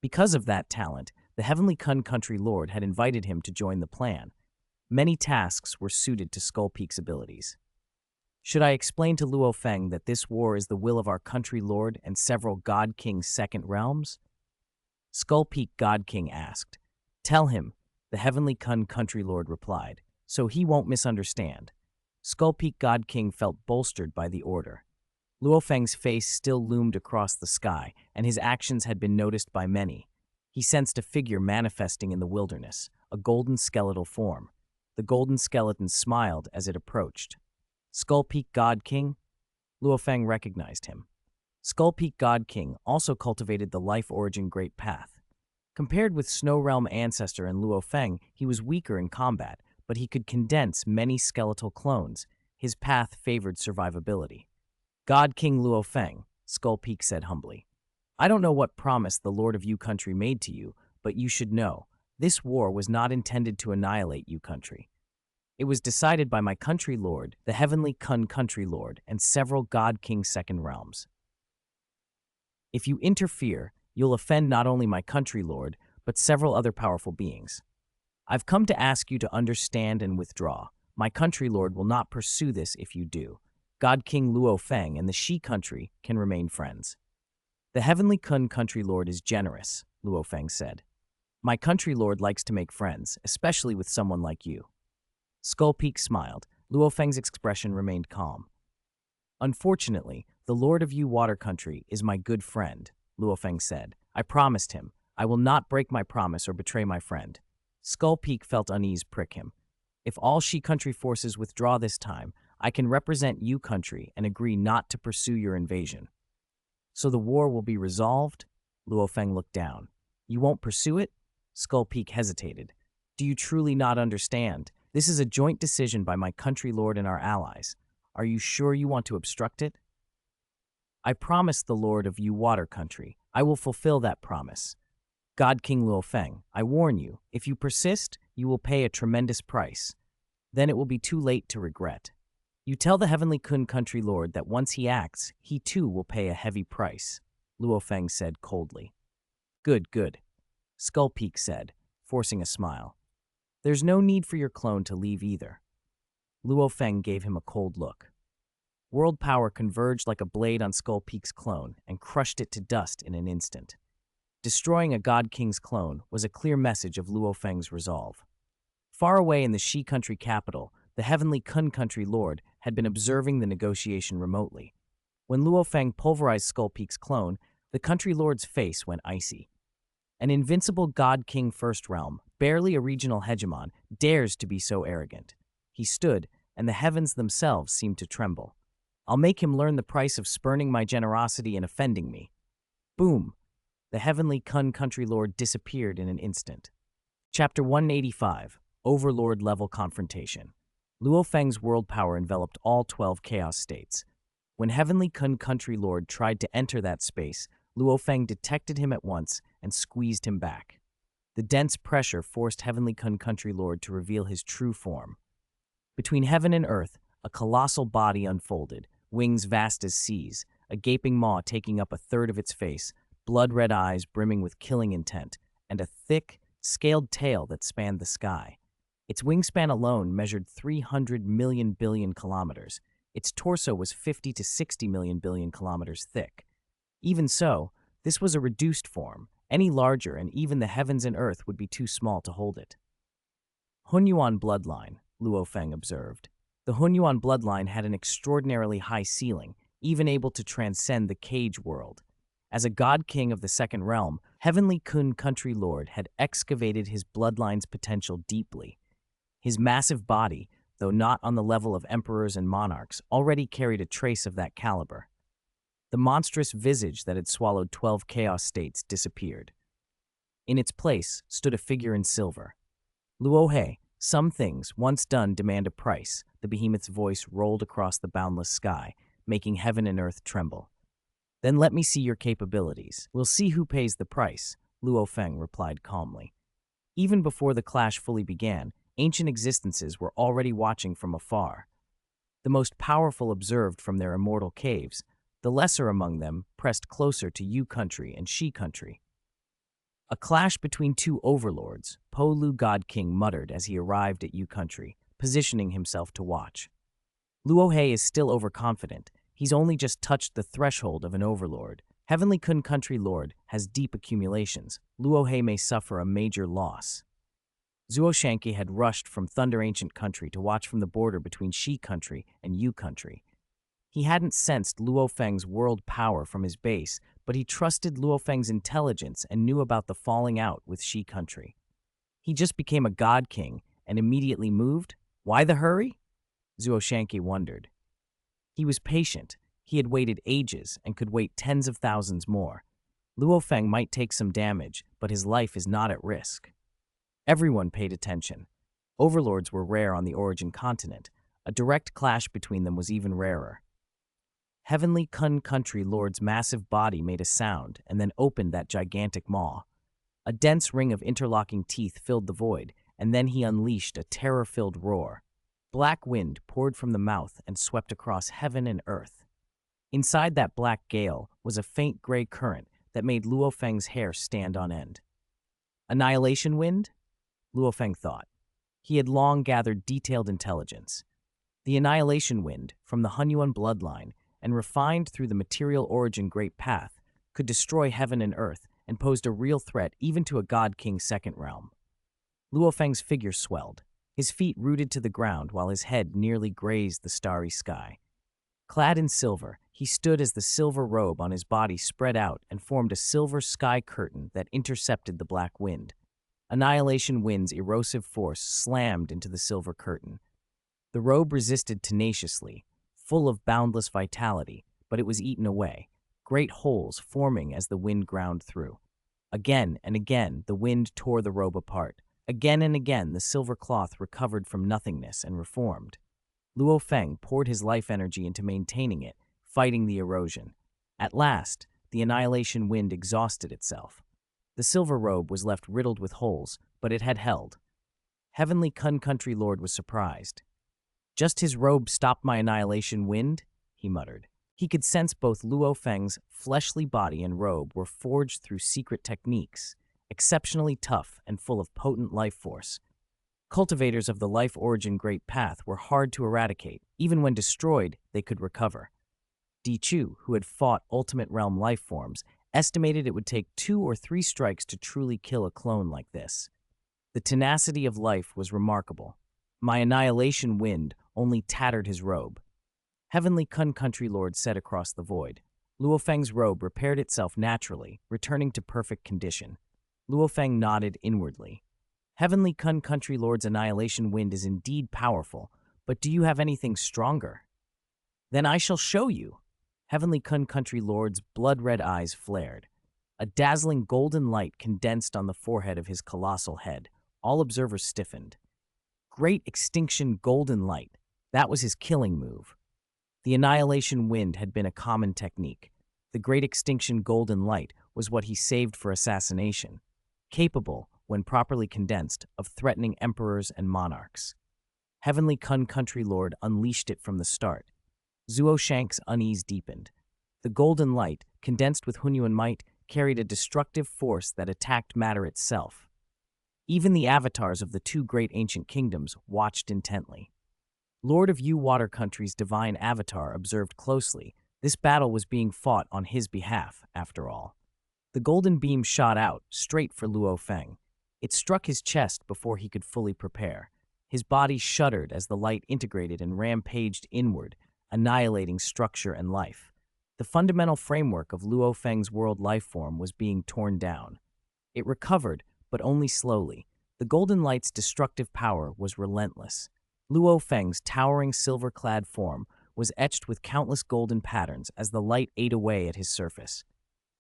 Because of that talent, the Heavenly Kun Country Lord had invited him to join the plan. Many tasks were suited to Skull Peak's abilities. Should I explain to Luo Feng that this war is the will of our country lord and several God King's second realms? Skull Peak God King asked. Tell him, the Heavenly Kun Country Lord replied, so he won't misunderstand. Skull Peak God King felt bolstered by the order. Luo Feng's face still loomed across the sky, and his actions had been noticed by many. He sensed a figure manifesting in the wilderness, a golden skeletal form. The golden skeleton smiled as it approached. Skull Peak God King? Luo Feng recognized him. Skull Peak God King also cultivated the Life Origin Great Path. Compared with Snow Realm Ancestor and Luo Feng, he was weaker in combat, but he could condense many skeletal clones. His path favored survivability. God King Luo Feng, Skull Peak said humbly. I don't know what promise the Lord of Yu Country made to you, but you should know, this war was not intended to annihilate Yu Country. It was decided by my country lord, the Heavenly Kun Country Lord, and several God King Second Realms. If you interfere, you'll offend not only my country lord, but several other powerful beings. I've come to ask you to understand and withdraw. My country lord will not pursue this if you do. God King Luo Feng and the Shi Country can remain friends. The Heavenly Kun Country Lord is generous, Luo Feng said. My country lord likes to make friends, especially with someone like you. Skull Peak smiled. Luo Feng's expression remained calm. Unfortunately, the Lord of Yu Water Country is my good friend, Luo Feng said. I promised him. I will not break my promise or betray my friend. Skull Peak felt unease prick him. If all Shi Country forces withdraw this time, I can represent Yu Country and agree not to pursue your invasion. So the war will be resolved? Luo Feng looked down. You won't pursue it? Skull Peak hesitated. Do you truly not understand? This is a joint decision by my country lord and our allies. Are you sure you want to obstruct it? I promised the Lord of Yu Water Country. I will fulfill that promise. God King Luo Feng, I warn you, if you persist, you will pay a tremendous price. Then it will be too late to regret. You tell the Heavenly Kun Country Lord that once he acts, he too will pay a heavy price, Luo Feng said coldly. Good, good, Skull Peak said, forcing a smile. There's no need for your clone to leave either. Luo Feng gave him a cold look. World power converged like a blade on Skull Peak's clone and crushed it to dust in an instant. Destroying a God King's clone was a clear message of Luo Feng's resolve. Far away in the Shi Country capital, the Heavenly Kun Country Lord had been observing the negotiation remotely. When Luo Feng pulverized Skull Peak's clone, the Country Lord's face went icy. An invincible God King First Realm, barely a regional hegemon, dares to be so arrogant. He stood, and the heavens themselves seemed to tremble. I'll make him learn the price of spurning my generosity and offending me. Boom! The Heavenly Kun Country Lord disappeared in an instant. Chapter 185, Overlord-Level Confrontation. Luo Feng's world power enveloped all 12 chaos states. When Heavenly Kun Country Lord tried to enter that space, Luo Feng detected him at once and squeezed him back. The dense pressure forced Heavenly Kun Country Lord to reveal his true form. Between heaven and earth, a colossal body unfolded, wings vast as seas, a gaping maw taking up a third of its face, blood-red eyes brimming with killing intent, and a thick, scaled tail that spanned the sky. Its wingspan alone measured 300 million billion kilometers. Its torso was 50 to 60 million billion kilometers thick. Even so, this was a reduced form. Any larger, and even the heavens and earth would be too small to hold it. Hunyuan bloodline, Luo Feng observed. The Hunyuan bloodline had an extraordinarily high ceiling, even able to transcend the cage world. As a god king of the second realm, Heavenly Kun Country Lord had excavated his bloodline's potential deeply. His massive body, though not on the level of emperors and monarchs, already carried a trace of that caliber. The monstrous visage that had swallowed 12 chaos states disappeared. In its place stood a figure in silver. Luohe, some things, once done, demand a price. The behemoth's voice rolled across the boundless sky, making heaven and earth tremble. Then let me see your capabilities. We'll see who pays the price, Luo Feng replied calmly. Even before the clash fully began, ancient existences were already watching from afar. The most powerful observed from their immortal caves. The lesser among them pressed closer to Yu Country and Shi Country. A clash between two overlords, Po Lu God King muttered as he arrived at Yu Country, positioning himself to watch. Luohe is still overconfident. He's only just touched the threshold of an overlord. Heavenly Kun Country Lord has deep accumulations. Luohe may suffer a major loss. Zuo Shanke had rushed from Thunder Ancient Country to watch from the border between Shi Country and Yu Country. He hadn't sensed Luo Feng's world power from his base, but he trusted Luo Feng's intelligence and knew about the falling out with Shi Country. He just became a god king and immediately moved? Why the hurry? Zuo Shanke wondered. He was patient. He had waited ages and could wait tens of thousands more. Luo Feng might take some damage, but his life is not at risk. Everyone paid attention. Overlords were rare on the Origin continent. A direct clash between them was even rarer. Heavenly Kun Country Lord's massive body made a sound and then opened that gigantic maw. A dense ring of interlocking teeth filled the void, and then he unleashed a terror-filled roar. Black wind poured from the mouth and swept across heaven and earth. Inside that black gale was a faint gray current that made Luo Feng's hair stand on end. Annihilation wind? Luo Feng thought. He had long gathered detailed intelligence. The annihilation wind, from the Hunyuan bloodline, and refined through the material origin great path, could destroy heaven and earth and posed a real threat even to a god king's second realm. Luo Feng's figure swelled, his feet rooted to the ground while his head nearly grazed the starry sky. Clad in silver, he stood as the silver robe on his body spread out and formed a silver sky curtain that intercepted the black wind. Annihilation wind's erosive force slammed into the silver curtain. The robe resisted tenaciously, full of boundless vitality, but it was eaten away, great holes forming as the wind ground through. Again and again, the wind tore the robe apart. Again and again, the silver cloth recovered from nothingness and reformed. Luo Feng poured his life energy into maintaining it, fighting the erosion. At last, the annihilation wind exhausted itself. The silver robe was left riddled with holes, but it had held. Heavenly Kun Country Lord was surprised. Just his robe stopped my annihilation wind, he muttered. He could sense both Luo Feng's fleshly body and robe were forged through secret techniques, exceptionally tough and full of potent life force. Cultivators of the life origin great path were hard to eradicate. Even when destroyed, they could recover. Di Chu, who had fought ultimate realm life forms, estimated it would take 2 or 3 strikes to truly kill a clone like this. The tenacity of life was remarkable. My annihilation wind only tattered his robe. Heavenly Kun Country Lord said across the void. Luo Feng's robe repaired itself naturally, returning to perfect condition. Luo Feng nodded inwardly. Heavenly Kun Country Lord's annihilation wind is indeed powerful, but do you have anything stronger? Then I shall show you. Heavenly Kun Country Lord's blood-red eyes flared. A dazzling golden light condensed on the forehead of his colossal head. All observers stiffened. Great Extinction Golden Light. That was his killing move. The annihilation wind had been a common technique. The Great Extinction Golden Light was what he saved for assassination, capable, when properly condensed, of threatening emperors and monarchs. Heavenly Kun Country Lord unleashed it from the start. Zuo Shank's unease deepened. The golden light, condensed with Hunyuan might, carried a destructive force that attacked matter itself. Even the avatars of the 2 great ancient kingdoms watched intently. Lord of Yu Water Country's divine avatar observed closely. This battle was being fought on his behalf, after all. The golden beam shot out, straight for Luo Feng. It struck his chest before he could fully prepare. His body shuddered as the light integrated and rampaged inward, annihilating structure and life. The fundamental framework of Luo Feng's world life form was being torn down. It recovered, but only slowly. The golden light's destructive power was relentless. Luo Feng's towering silver-clad form was etched with countless golden patterns as the light ate away at his surface.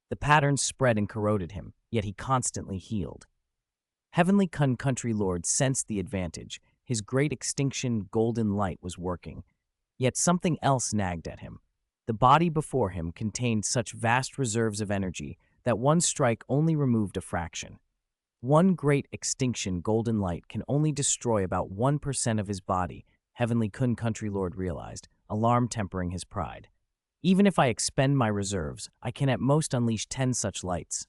The patterns spread and corroded him, yet he constantly healed. Heavenly Kun Country Lord sensed the advantage. His Great Extinction Golden Light was working. Yet something else nagged at him. The body before him contained such vast reserves of energy that one strike only removed a fraction. One Great Extinction Golden Light can only destroy about 1% of his body, Heavenly Kun Country Lord realized, alarm tempering his pride. Even if I expend my reserves, I can at most unleash 10 such lights.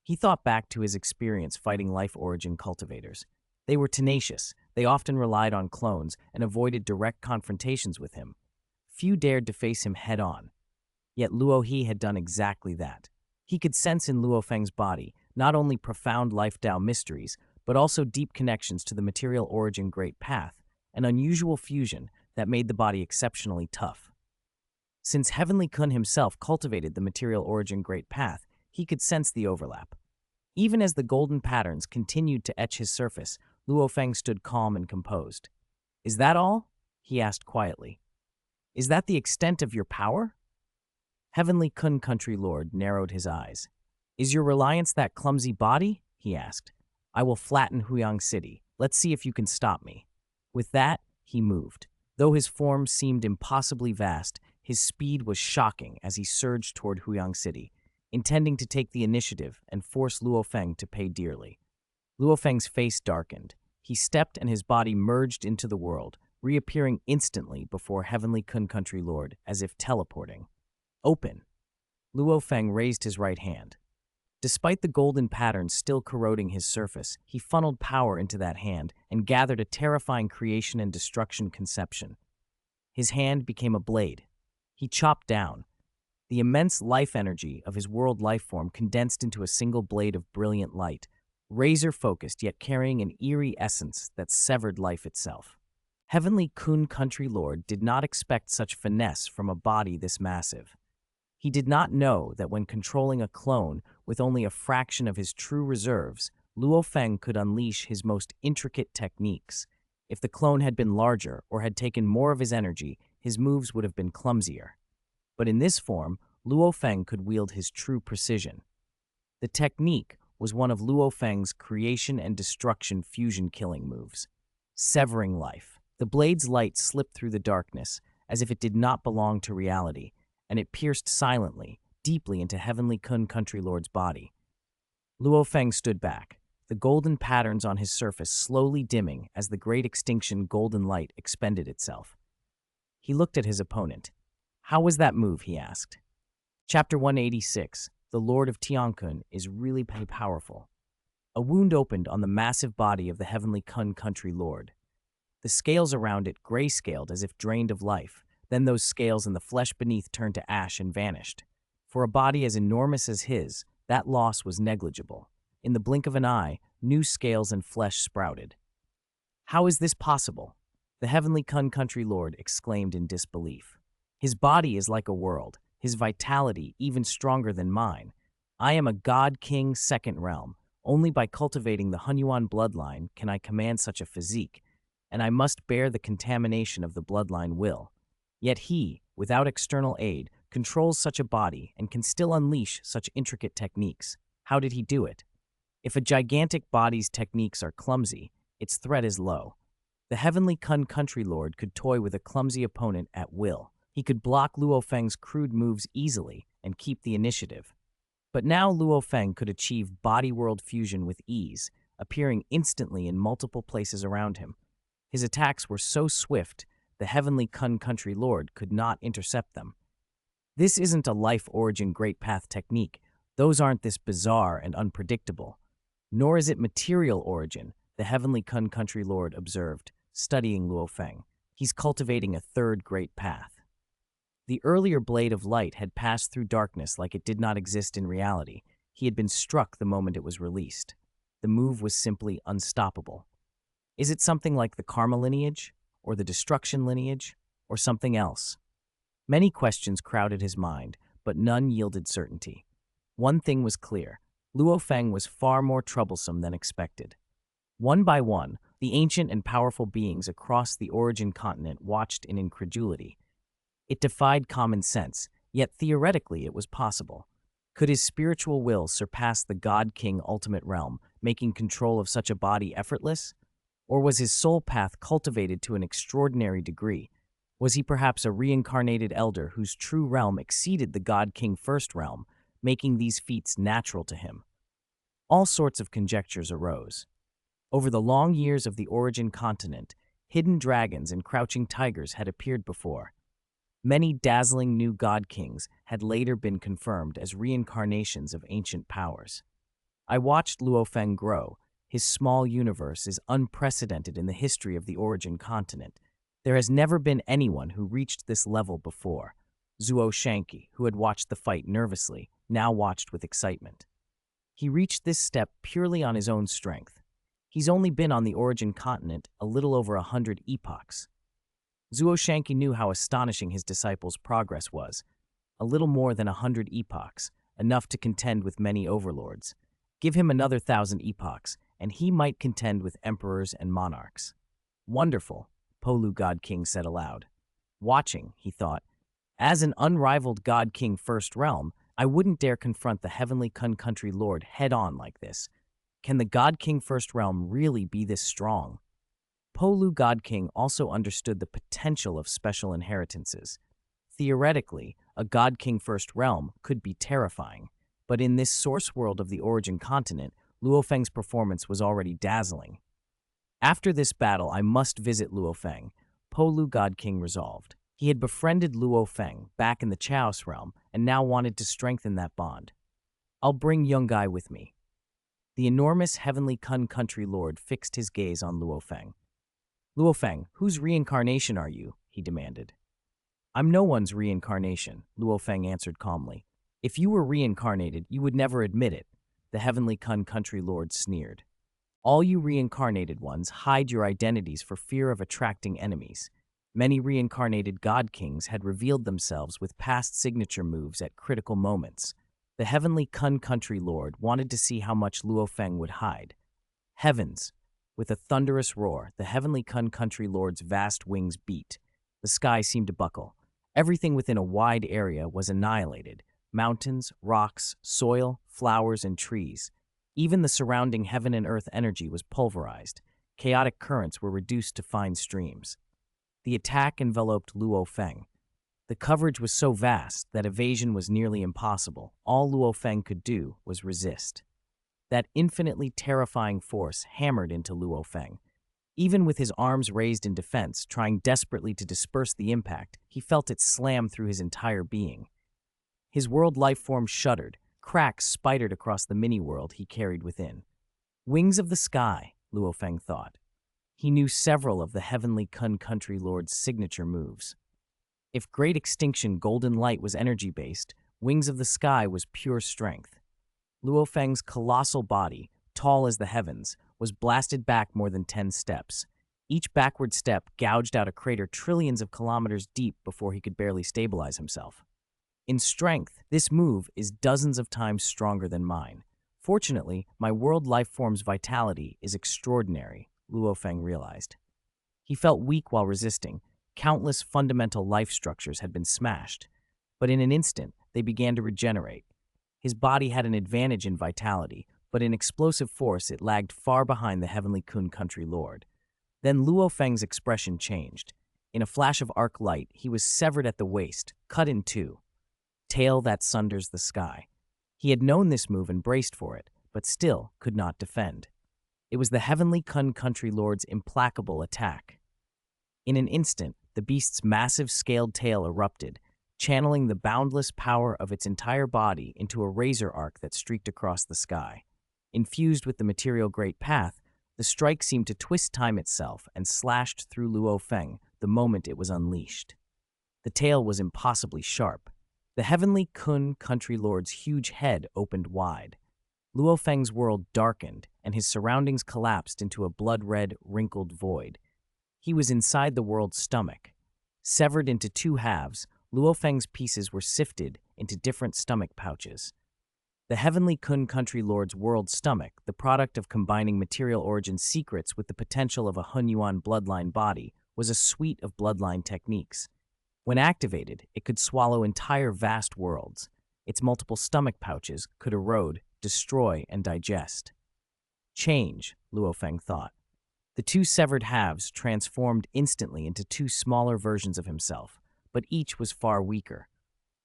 He thought back to his experience fighting life origin cultivators. They were tenacious, they often relied on clones and avoided direct confrontations with him. Few dared to face him head-on. Yet Luo He had done exactly that. He could sense in Luo Feng's body not only profound life Tao mysteries, but also deep connections to the material origin Great Path, an unusual fusion that made the body exceptionally tough. Since Heavenly Kun himself cultivated the material origin Great Path, he could sense the overlap. Even as the golden patterns continued to etch his surface, Luo Feng stood calm and composed. "Is that all?" he asked quietly. "Is that the extent of your power?" Heavenly Kun Country Lord narrowed his eyes. "Is your reliance that clumsy body?" he asked. "I will flatten Huyang City. Let's see if you can stop me." With that, he moved. Though his form seemed impossibly vast, his speed was shocking as he surged toward Huyang City, intending to take the initiative and force Luo Feng to pay dearly. Luo Feng's face darkened. He stepped and his body merged into the world, reappearing instantly before Heavenly Kun Country Lord, as if teleporting. "Open." Luo Feng raised his right hand. Despite the golden patterns still corroding his surface, he funneled power into that hand and gathered a terrifying creation and destruction conception. His hand became a blade. He chopped down. The immense life energy of his world life form condensed into a single blade of brilliant light, razor-focused yet carrying an eerie essence that severed life itself. Heavenly Kun Country Lord did not expect such finesse from a body this massive. He did not know that when controlling a clone with only a fraction of his true reserves, Luo Feng could unleash his most intricate techniques. If the clone had been larger or had taken more of his energy, his moves would have been clumsier. But in this form, Luo Feng could wield his true precision. The technique was one of Luo Feng's creation and destruction fusion killing moves. Severing life. The blade's light slipped through the darkness, as if it did not belong to reality, and it pierced silently, deeply into Heavenly Kun Country Lord's body. Luo Feng stood back. the golden patterns on his surface slowly dimming as the great extinction golden light expended itself. He looked at his opponent. "How was that move?" he asked. Chapter 186, The Lord of Tiankun is really powerful. A wound opened on the massive body of the heavenly Kun country lord. The scales around it grayscaled as if drained of life. Then those scales and the flesh beneath turned to ash and vanished. For a body as enormous as his, that loss was negligible. In the blink of an eye, new scales and flesh sprouted. "How is this possible?" the heavenly Kun country lord exclaimed in disbelief. "His body is like a world, his vitality even stronger than mine. I am a god king second realm. Only by cultivating the Hunyuan bloodline can I command such a physique, and I must bear the contamination of the bloodline will. Yet he, without external aid, controls such a body and can still unleash such intricate techniques. How did he do it? If a gigantic body's techniques are clumsy, its threat is low. The heavenly Kun country lord could toy with a clumsy opponent at will. He could block Luo Feng's crude moves easily and keep the initiative. But now Luo Feng could achieve body-world fusion with ease, appearing instantly in multiple places around him. His attacks were so swift, the heavenly Kun country lord could not intercept them. This isn't a life origin great path technique. Those aren't this bizarre and unpredictable. Nor is it material origin, the heavenly Kun country lord observed, studying Luo Feng. He's cultivating a third great path. The earlier blade of light had passed through darkness like it did not exist in reality. He had been struck the moment it was released. The move was simply unstoppable. Is it something like the Karma lineage, or the Destruction lineage, or something else? Many questions crowded his mind, but none yielded certainty. One thing was clear. Luo Feng was far more troublesome than expected. One by one, the ancient and powerful beings across the origin continent watched in incredulity. It defied common sense, yet theoretically it was possible. Could his spiritual will surpass the God-King ultimate realm, making control of such a body effortless? Or was his soul path cultivated to an extraordinary degree? Was he perhaps a reincarnated elder whose true realm exceeded the God-King first realm, making these feats natural to him? All sorts of conjectures arose. Over the long years of the origin continent, hidden dragons and crouching tigers had appeared before. Many dazzling new god kings had later been confirmed as reincarnations of ancient powers. I watched Luo Feng grow. His small universe is unprecedented in the history of the origin continent. There has never been anyone who reached this level before. Zuo Shanqi, who had watched the fight nervously, now watched with excitement. He reached this step purely on his own strength. He's only been on the origin continent a little over 100 epochs. Zuo Shanqi knew how astonishing his disciples' progress was. A little more than 100 epochs, enough to contend with many overlords. Give him another 1,000 epochs, and he might contend with emperors and monarchs. Wonderful, Polu God King said aloud. Watching, he thought, as an unrivaled God King First Realm, I wouldn't dare confront the heavenly Kun country lord head-on like this. Can the God King First Realm really be this strong? Polu God King also understood the potential of special inheritances. Theoretically, a God King First Realm could be terrifying, but in this source world of the origin continent, Luo Feng's performance was already dazzling. After this battle, I must visit Luo Feng, Polu God King resolved. He had befriended Luo Feng back in the Chaos realm and now wanted to strengthen that bond. I'll bring Yungai with me. The enormous heavenly Kun country lord fixed his gaze on Luo Feng. Luo Feng, whose reincarnation are you? He demanded. I'm no one's reincarnation, Luo Feng answered calmly. If you were reincarnated, you would never admit it, the heavenly Kun country lord sneered. All you reincarnated ones hide your identities for fear of attracting enemies. Many reincarnated god kings had revealed themselves with past signature moves at critical moments. The heavenly Kun country lord wanted to see how much Luo Feng would hide. Heavens! With a thunderous roar, the heavenly Kun country lord's vast wings beat. The sky seemed to buckle. Everything within a wide area was annihilated. Mountains, rocks, soil, flowers, and trees. Even the surrounding heaven and earth energy was pulverized. Chaotic currents were reduced to fine streams. The attack enveloped Luo Feng. The coverage was so vast that evasion was nearly impossible. All Luo Feng could do was resist. That infinitely terrifying force hammered into Luo Feng. Even with his arms raised in defense, trying desperately to disperse the impact, he felt it slam through his entire being. His world life form shuddered, cracks spidered across the mini-world he carried within. Wings of the sky, Luo Feng thought. He knew several of the heavenly Kun Country Lord's signature moves. If Great Extinction Golden Light was energy-based, Wings of the Sky was pure strength. Luo Feng's colossal body, tall as the heavens, was blasted back more than 10 steps. Each backward step gouged out a crater trillions of kilometers deep before he could barely stabilize himself. In strength, this move is dozens of times stronger than mine. Fortunately, my world life form's vitality is extraordinary, Luo Feng realized. He felt weak while resisting. Countless fundamental life structures had been smashed, but in an instant, they began to regenerate. His body had an advantage in vitality, but in explosive force it lagged far behind the heavenly Kun Country Lord. Then Luo Feng's expression changed. In a flash of arc light, he was severed at the waist, cut in two. Tail that sunders the sky. He had known this move and braced for it, but still could not defend. It was the heavenly Kun Country Lord's implacable attack. In an instant, the beast's massive scaled tail erupted, channeling the boundless power of its entire body into a razor arc that streaked across the sky. Infused with the material Great Path, the strike seemed to twist time itself and slashed through Luo Feng the moment it was unleashed. The tail was impossibly sharp. The heavenly Kun Country Lord's huge head opened wide. Luo Feng's world darkened, and his surroundings collapsed into a blood-red, wrinkled void. He was inside the world's stomach. Severed into two halves, Luo Feng's pieces were sifted into different stomach pouches. The heavenly Kun Country Lord's world stomach, the product of combining material origin secrets with the potential of a Hunyuan bloodline body, was a suite of bloodline techniques. When activated, it could swallow entire vast worlds. Its multiple stomach pouches could erode, destroy, and digest. Change, Luo Feng thought. The two severed halves transformed instantly into two smaller versions of himself, but each was far weaker.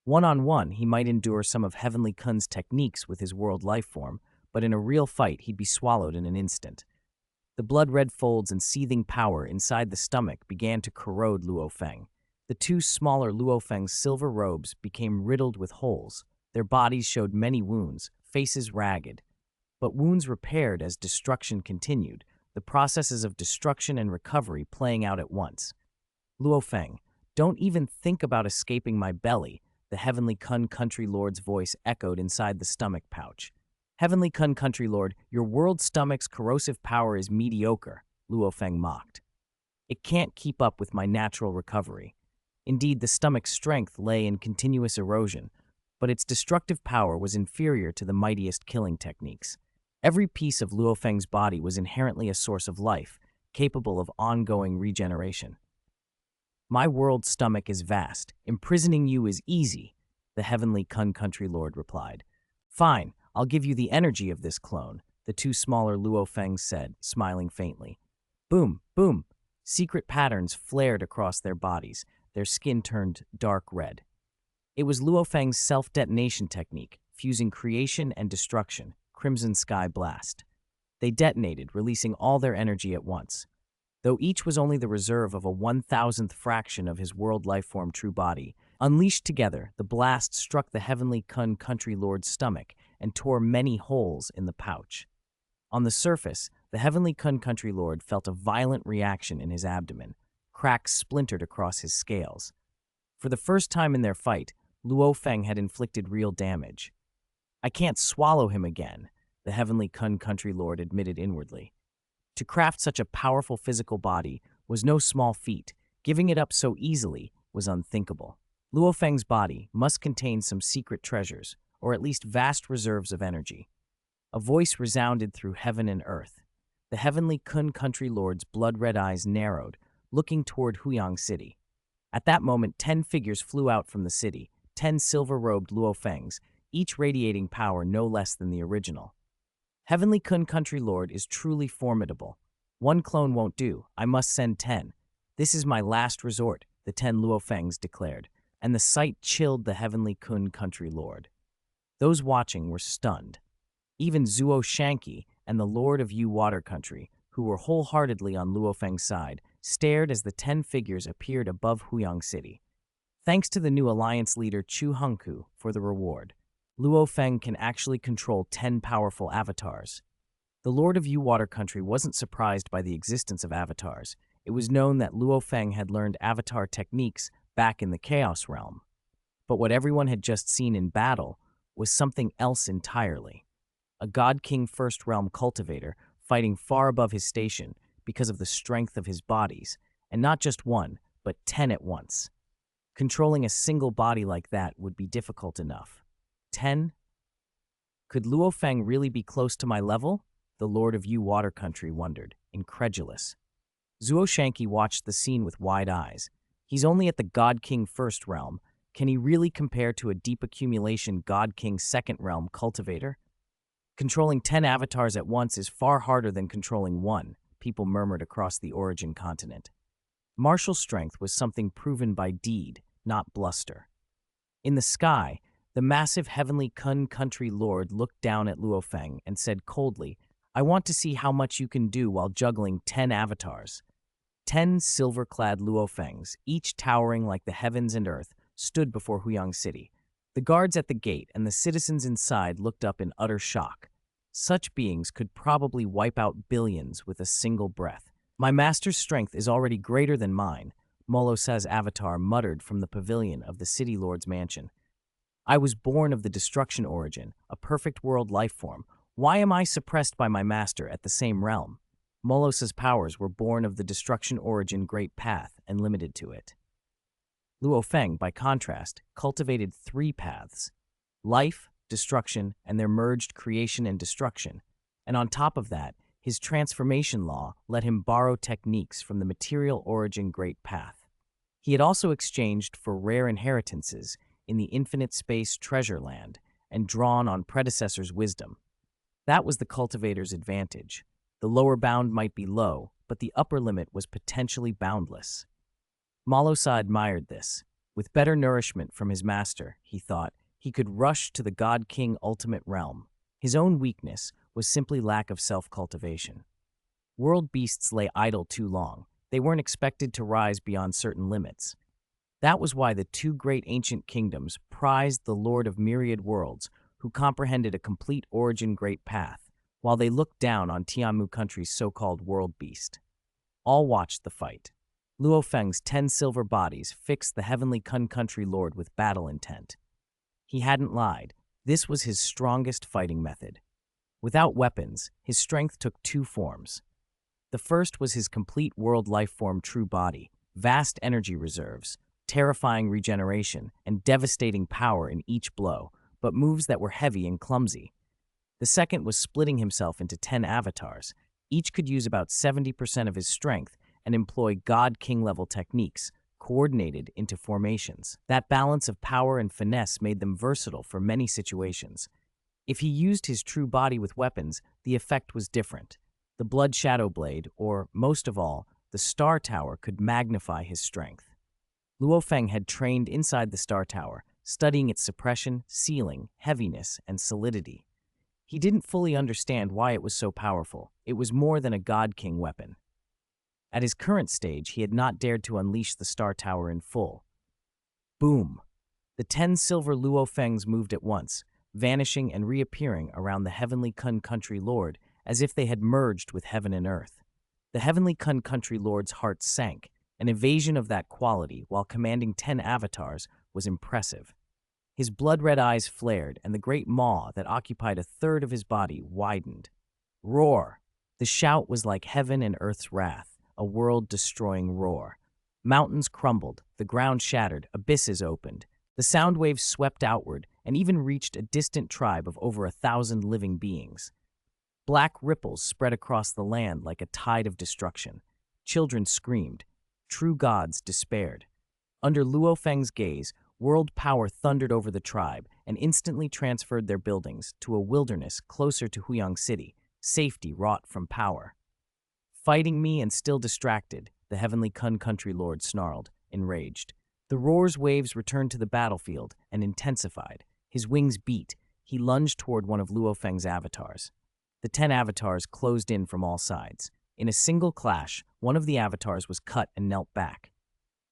One-on-one, he might endure some of Heavenly Kun's techniques with his world life form, but in a real fight, he'd be swallowed in an instant. The blood-red folds and seething power inside the stomach began to corrode Luo Feng. The two smaller Luo Feng's silver robes became riddled with holes. Their bodies showed many wounds, faces ragged. But wounds repaired as destruction continued, the processes of destruction and recovery playing out at once. Luo Feng, don't even think about escaping my belly, the Heavenly Kun Country Lord's voice echoed inside the stomach pouch. Heavenly Kun Country Lord, your world stomach's corrosive power is mediocre, Luo Feng mocked. It can't keep up with my natural recovery. Indeed, the stomach's strength lay in continuous erosion, but its destructive power was inferior to the mightiest killing techniques. Every piece of Luo Feng's body was inherently a source of life, capable of ongoing regeneration. My world stomach is vast. Imprisoning you is easy, the Heavenly Kun Country Lord replied. Fine, I'll give you the energy of this clone, the two smaller Luo Fengs said, smiling faintly. Boom, boom. Secret patterns flared across their bodies. Their skin turned dark red. It was Luo Feng's self-detonation technique, fusing creation and destruction, Crimson Sky Blast. They detonated, releasing all their energy at once. Though each was only the reserve of a 1,000th fraction of his world lifeform true body, unleashed together, the blast struck the Heavenly Kun Country Lord's stomach and tore many holes in the pouch. On the surface, the Heavenly Kun Country Lord felt a violent reaction in his abdomen. Cracks splintered across his scales. For the first time in their fight, Luo Feng had inflicted real damage. I can't swallow him again, the Heavenly Kun Country Lord admitted inwardly. To craft such a powerful physical body was no small feat. Giving it up so easily was unthinkable. Luo Feng's body must contain some secret treasures, or at least vast reserves of energy. A voice resounded through heaven and earth. The Heavenly Kun Country Lord's blood-red eyes narrowed, looking toward Huyang City. At that moment, 10 figures flew out from the city, 10 silver-robed Luo Fengs, each radiating power no less than the original. Heavenly Kun Country Lord is truly formidable. One clone won't do. I must send 10. This is my last resort, the 10 Luo Fengs declared, and the sight chilled the Heavenly Kun Country Lord. Those watching were stunned. Even Zuo Shanqi and the Lord of Yu Water Country, who were wholeheartedly on Luo Feng's side, stared as the 10 figures appeared above Huyang City. Thanks to the new alliance leader Chu Hengku for the reward, Luo Feng can actually control 10 powerful avatars. The Lord of Yu Water Country wasn't surprised by the existence of avatars. It was known that Luo Feng had learned avatar techniques back in the Chaos Realm. But what everyone had just seen in battle was something else entirely. A God King First Realm cultivator fighting far above his station because of the strength of his bodies, and not just one, but 10 at once. Controlling a single body like that would be difficult enough. 10? Could Luo Feng really be close to my level? The Lord of Yu Water Country wondered, incredulous. Zuo Shanqi watched the scene with wide eyes. He's only at the God King First Realm. Can he really compare to a deep accumulation God King Second Realm cultivator? Controlling 10 avatars at once is far harder than controlling one, people murmured across the origin continent. Martial strength was something proven by deed, not bluster. In the sky, the massive heavenly Kun country lord looked down at Luo Feng and said coldly, "I want to see how much you can do while juggling 10 avatars." 10 silver-clad Luo Fengs, each towering like the heavens and earth, stood before Huyang City. The guards at the gate and the citizens inside looked up in utter shock. Such beings could probably wipe out billions with a single breath. "My master's strength is already greater than mine," Morosa's avatar muttered from the pavilion of the city lord's mansion. "I was born of the destruction origin, a perfect world life form. Why am I suppressed by my master at the same realm?" Morosa's powers were born of the destruction origin great path and limited to it. Luo Feng, by contrast, cultivated 3 paths: life, destruction, and their merged creation and destruction. And on top of that, his transformation law let him borrow techniques from the material origin great path. He had also exchanged for rare inheritances in the infinite space treasure land and drawn on predecessors' wisdom. That was the cultivator's advantage. The lower bound might be low, but the upper limit was potentially boundless. Morosa admired this. With better nourishment from his master, he thought, he could rush to the God King ultimate realm. His own weakness was simply lack of self-cultivation. World beasts lay idle too long. They weren't expected to rise beyond certain limits. That was why the 2 great ancient kingdoms prized the Lord of Myriad Worlds, who comprehended a complete origin great path, while they looked down on Tianmu Country's so-called world beast. All watched the fight. Luo Feng's 10 silver bodies fixed the heavenly Kun country lord with battle intent. He hadn't lied. This was his strongest fighting method. Without weapons, his strength took 2 forms. The first was his complete world life form true body, vast energy reserves, terrifying regeneration, and devastating power in each blow, but moves that were heavy and clumsy. The second was splitting himself into 10 avatars. Each could use about 70% of his strength and employ God King level techniques, coordinated into formations. That balance of power and finesse made them versatile for many situations. If he used his true body with weapons, the effect was different. The Blood Shadow Blade, or, most of all, the Star Tower, could magnify his strength. Luo Feng had trained inside the Star Tower, studying its suppression, sealing, heaviness, and solidity. He didn't fully understand why it was so powerful. It was more than a God King weapon. At his current stage, he had not dared to unleash the Star Tower in full. Boom! The 10 silver Luo Fengs moved at once, vanishing and reappearing around the heavenly Kun country lord as if they had merged with heaven and earth. The heavenly Kun country lord's heart sank. An evasion of that quality while commanding 10 avatars was impressive. His blood-red eyes flared, and the great maw that occupied a third of his body widened. Roar! The shout was like heaven and earth's wrath, a world-destroying roar. Mountains crumbled, the ground shattered, abysses opened. The sound waves swept outward and even reached a distant tribe of over 1,000 living beings. Black ripples spread across the land like a tide of destruction. Children screamed. True gods despaired. Under Luo Feng's gaze, world power thundered over the tribe and instantly transferred their buildings to a wilderness closer to Huyang City, safety wrought from power. "Fighting me and still distracted," the heavenly Kun country lord snarled, enraged. The roar's waves returned to the battlefield and intensified. His wings beat. he lunged toward one of Luo Feng's avatars. The 10 avatars closed in from all sides. In a single clash, one of the avatars was cut and knelt back.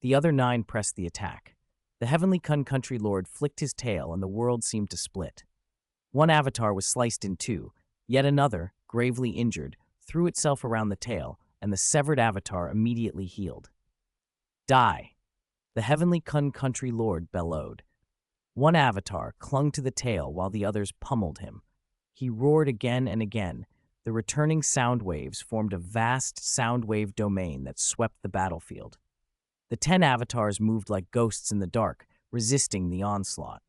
The other 9 pressed the attack. The Heavenly Kun Country Lord flicked his tail and the world seemed to split. One avatar was sliced in 2, yet another, gravely injured, threw itself around the tail, and the severed avatar immediately healed. Die! The Heavenly Kun Country Lord bellowed. One avatar clung to the tail while the others pummeled him. He roared again and again. The returning sound waves formed a vast sound wave domain that swept the battlefield. The 10 avatars moved like ghosts in the dark, resisting the onslaught.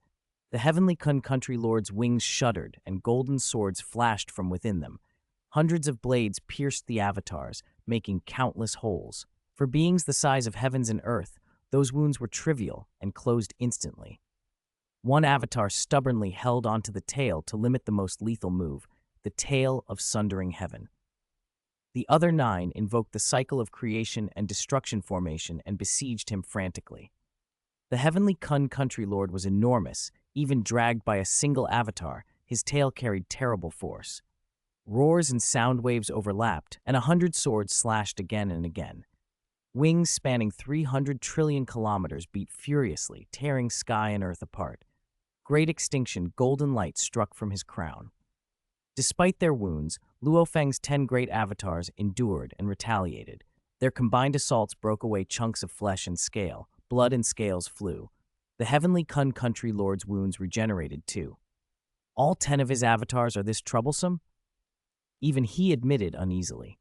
The Heavenly Kun Country Lord's wings shuddered and golden swords flashed from within them. Hundreds of blades pierced the avatars, making countless holes. For beings the size of heavens and earth, those wounds were trivial and closed instantly. One avatar stubbornly held onto the tail to limit the most lethal move, the Tail of Sundering Heaven. The other 9 invoked the cycle of creation and destruction formation and besieged him frantically. The Heavenly Kun Country Lord was enormous, even dragged by a single avatar. His tail carried terrible force. Roars and sound waves overlapped, and 100 swords slashed again and again. Wings spanning 300 trillion kilometers beat furiously, tearing sky and earth apart. Great extinction, golden light struck from his crown. Despite their wounds, Luo Feng's 10 great avatars endured and retaliated. Their combined assaults broke away chunks of flesh and scale. Blood and scales flew. The Heavenly Kun Country Lord's wounds regenerated too. All 10 of his avatars are this troublesome? Even he admitted uneasily.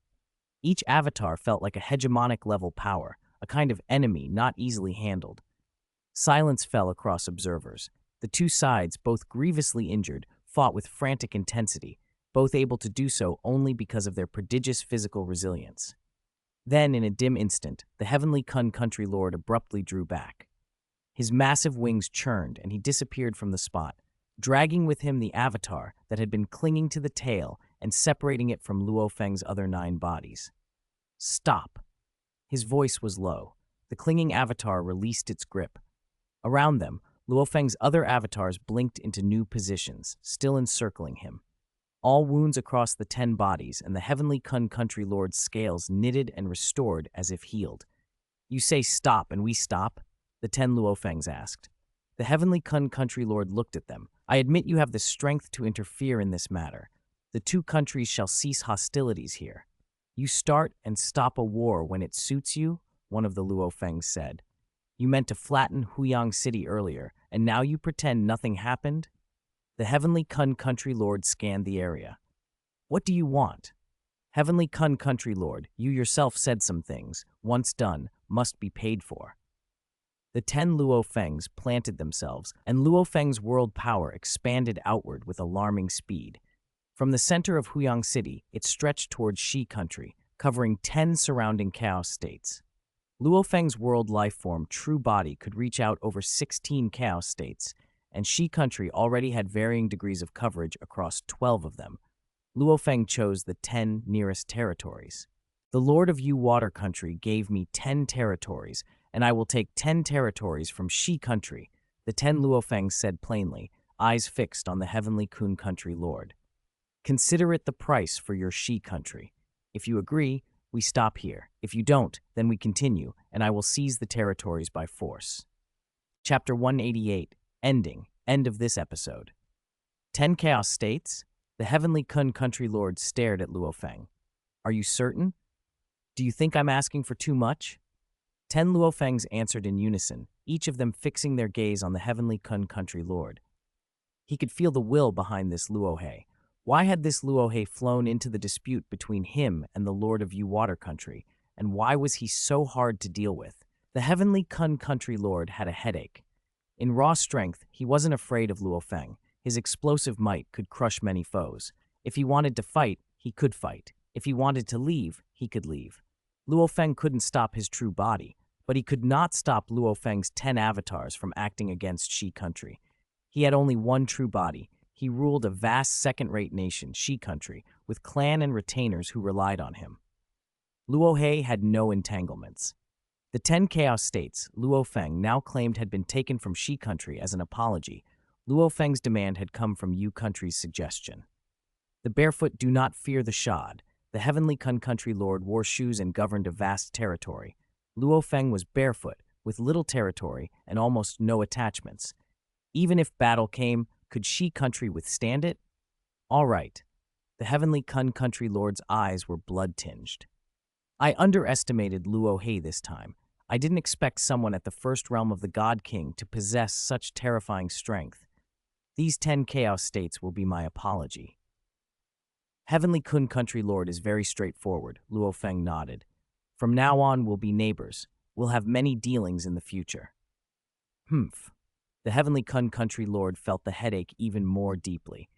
Each avatar felt like a hegemonic level power, a kind of enemy not easily handled. Silence fell across observers. The 2 sides, both grievously injured, fought with frantic intensity, both able to do so only because of their prodigious physical resilience. Then, in a dim instant, the Heavenly Kun Country Lord abruptly drew back. His massive wings churned, and he disappeared from the spot, dragging with him the avatar that had been clinging to the tail and separating it from Luo Feng's other 9 bodies. Stop! His voice was low. The clinging avatar released its grip. Around them, Luo Feng's other avatars blinked into new positions, still encircling him. All wounds across the 10 bodies, and the Heavenly Kun Country Lord's scales knitted and restored as if healed. You say stop, and we stop? The 10 Luo Fengs asked. The Heavenly Kun Country Lord looked at them. I admit you have the strength to interfere in this matter. The 2 countries shall cease hostilities here. You start and stop a war when it suits you, one of the Luo Fengs said. You meant to flatten Huyang City earlier, and now you pretend nothing happened? The Heavenly Kun Country Lord scanned the area. What do you want? Heavenly Kun Country Lord, you yourself said some things, once done, must be paid for. The 10 Luo Fengs planted themselves, and Luo Feng's world power expanded outward with alarming speed. From the center of Huyang City, it stretched towards Shi Country, covering 10 surrounding chaos states. Luo Feng's world lifeform true body could reach out over 16 chaos states, and Shi Country already had varying degrees of coverage across 12 of them. Luo Feng chose the 10 nearest territories. The Lord of Yu Water Country gave me 10 territories, and I will take 10 territories from Shi Country, the 10 Luo Fengs said plainly, eyes fixed on the Heavenly Kun Country Lord. Consider it the price for your Shi Country. If you agree, we stop here. If you don't, then we continue, and I will seize the territories by force. Chapter 188, Ending. End of this episode. 10 Chaos States? The Heavenly Kun Country Lord stared at Luo Feng. Are you certain? Do you think I'm asking for too much? 10 Luo Fengs answered in unison, each of them fixing their gaze on the Heavenly Kun Country Lord. He could feel the will behind this Luo He. Why had this Luo He flown into the dispute between him and the Lord of Yu Water Country, and why was he so hard to deal with? The Heavenly Kun Country Lord had a headache. In raw strength, he wasn't afraid of Luo Feng. His explosive might could crush many foes. If he wanted to fight, he could fight. If he wanted to leave, he could leave. Luo Feng couldn't stop his true body, but he could not stop Luo Feng's 10 avatars from acting against Shi Country. He had only one true body. He ruled a vast second-rate nation, Shi Country, with clan and retainers who relied on him. Luo He had no entanglements. The 10 chaos states Luo Feng now claimed had been taken from Shi Country as an apology, Luo Feng's demand had come from Yu Country's suggestion. The barefoot do not fear the shod. The heavenly Kun country lord wore shoes and governed a vast territory. Luo Feng was barefoot, with little territory and almost no attachments. Even if battle came, could Shi country withstand it? All right. The heavenly Kun country lord's eyes were blood-tinged. I underestimated Luo He this time. I didn't expect someone at the first realm of the God King to possess such terrifying strength. These 10 chaos states will be my apology. Heavenly Kun country lord is very straightforward, Luo Feng nodded. From now on, we'll be neighbors. We'll have many dealings in the future. Humph. The heavenly Kun country lord felt the headache even more deeply.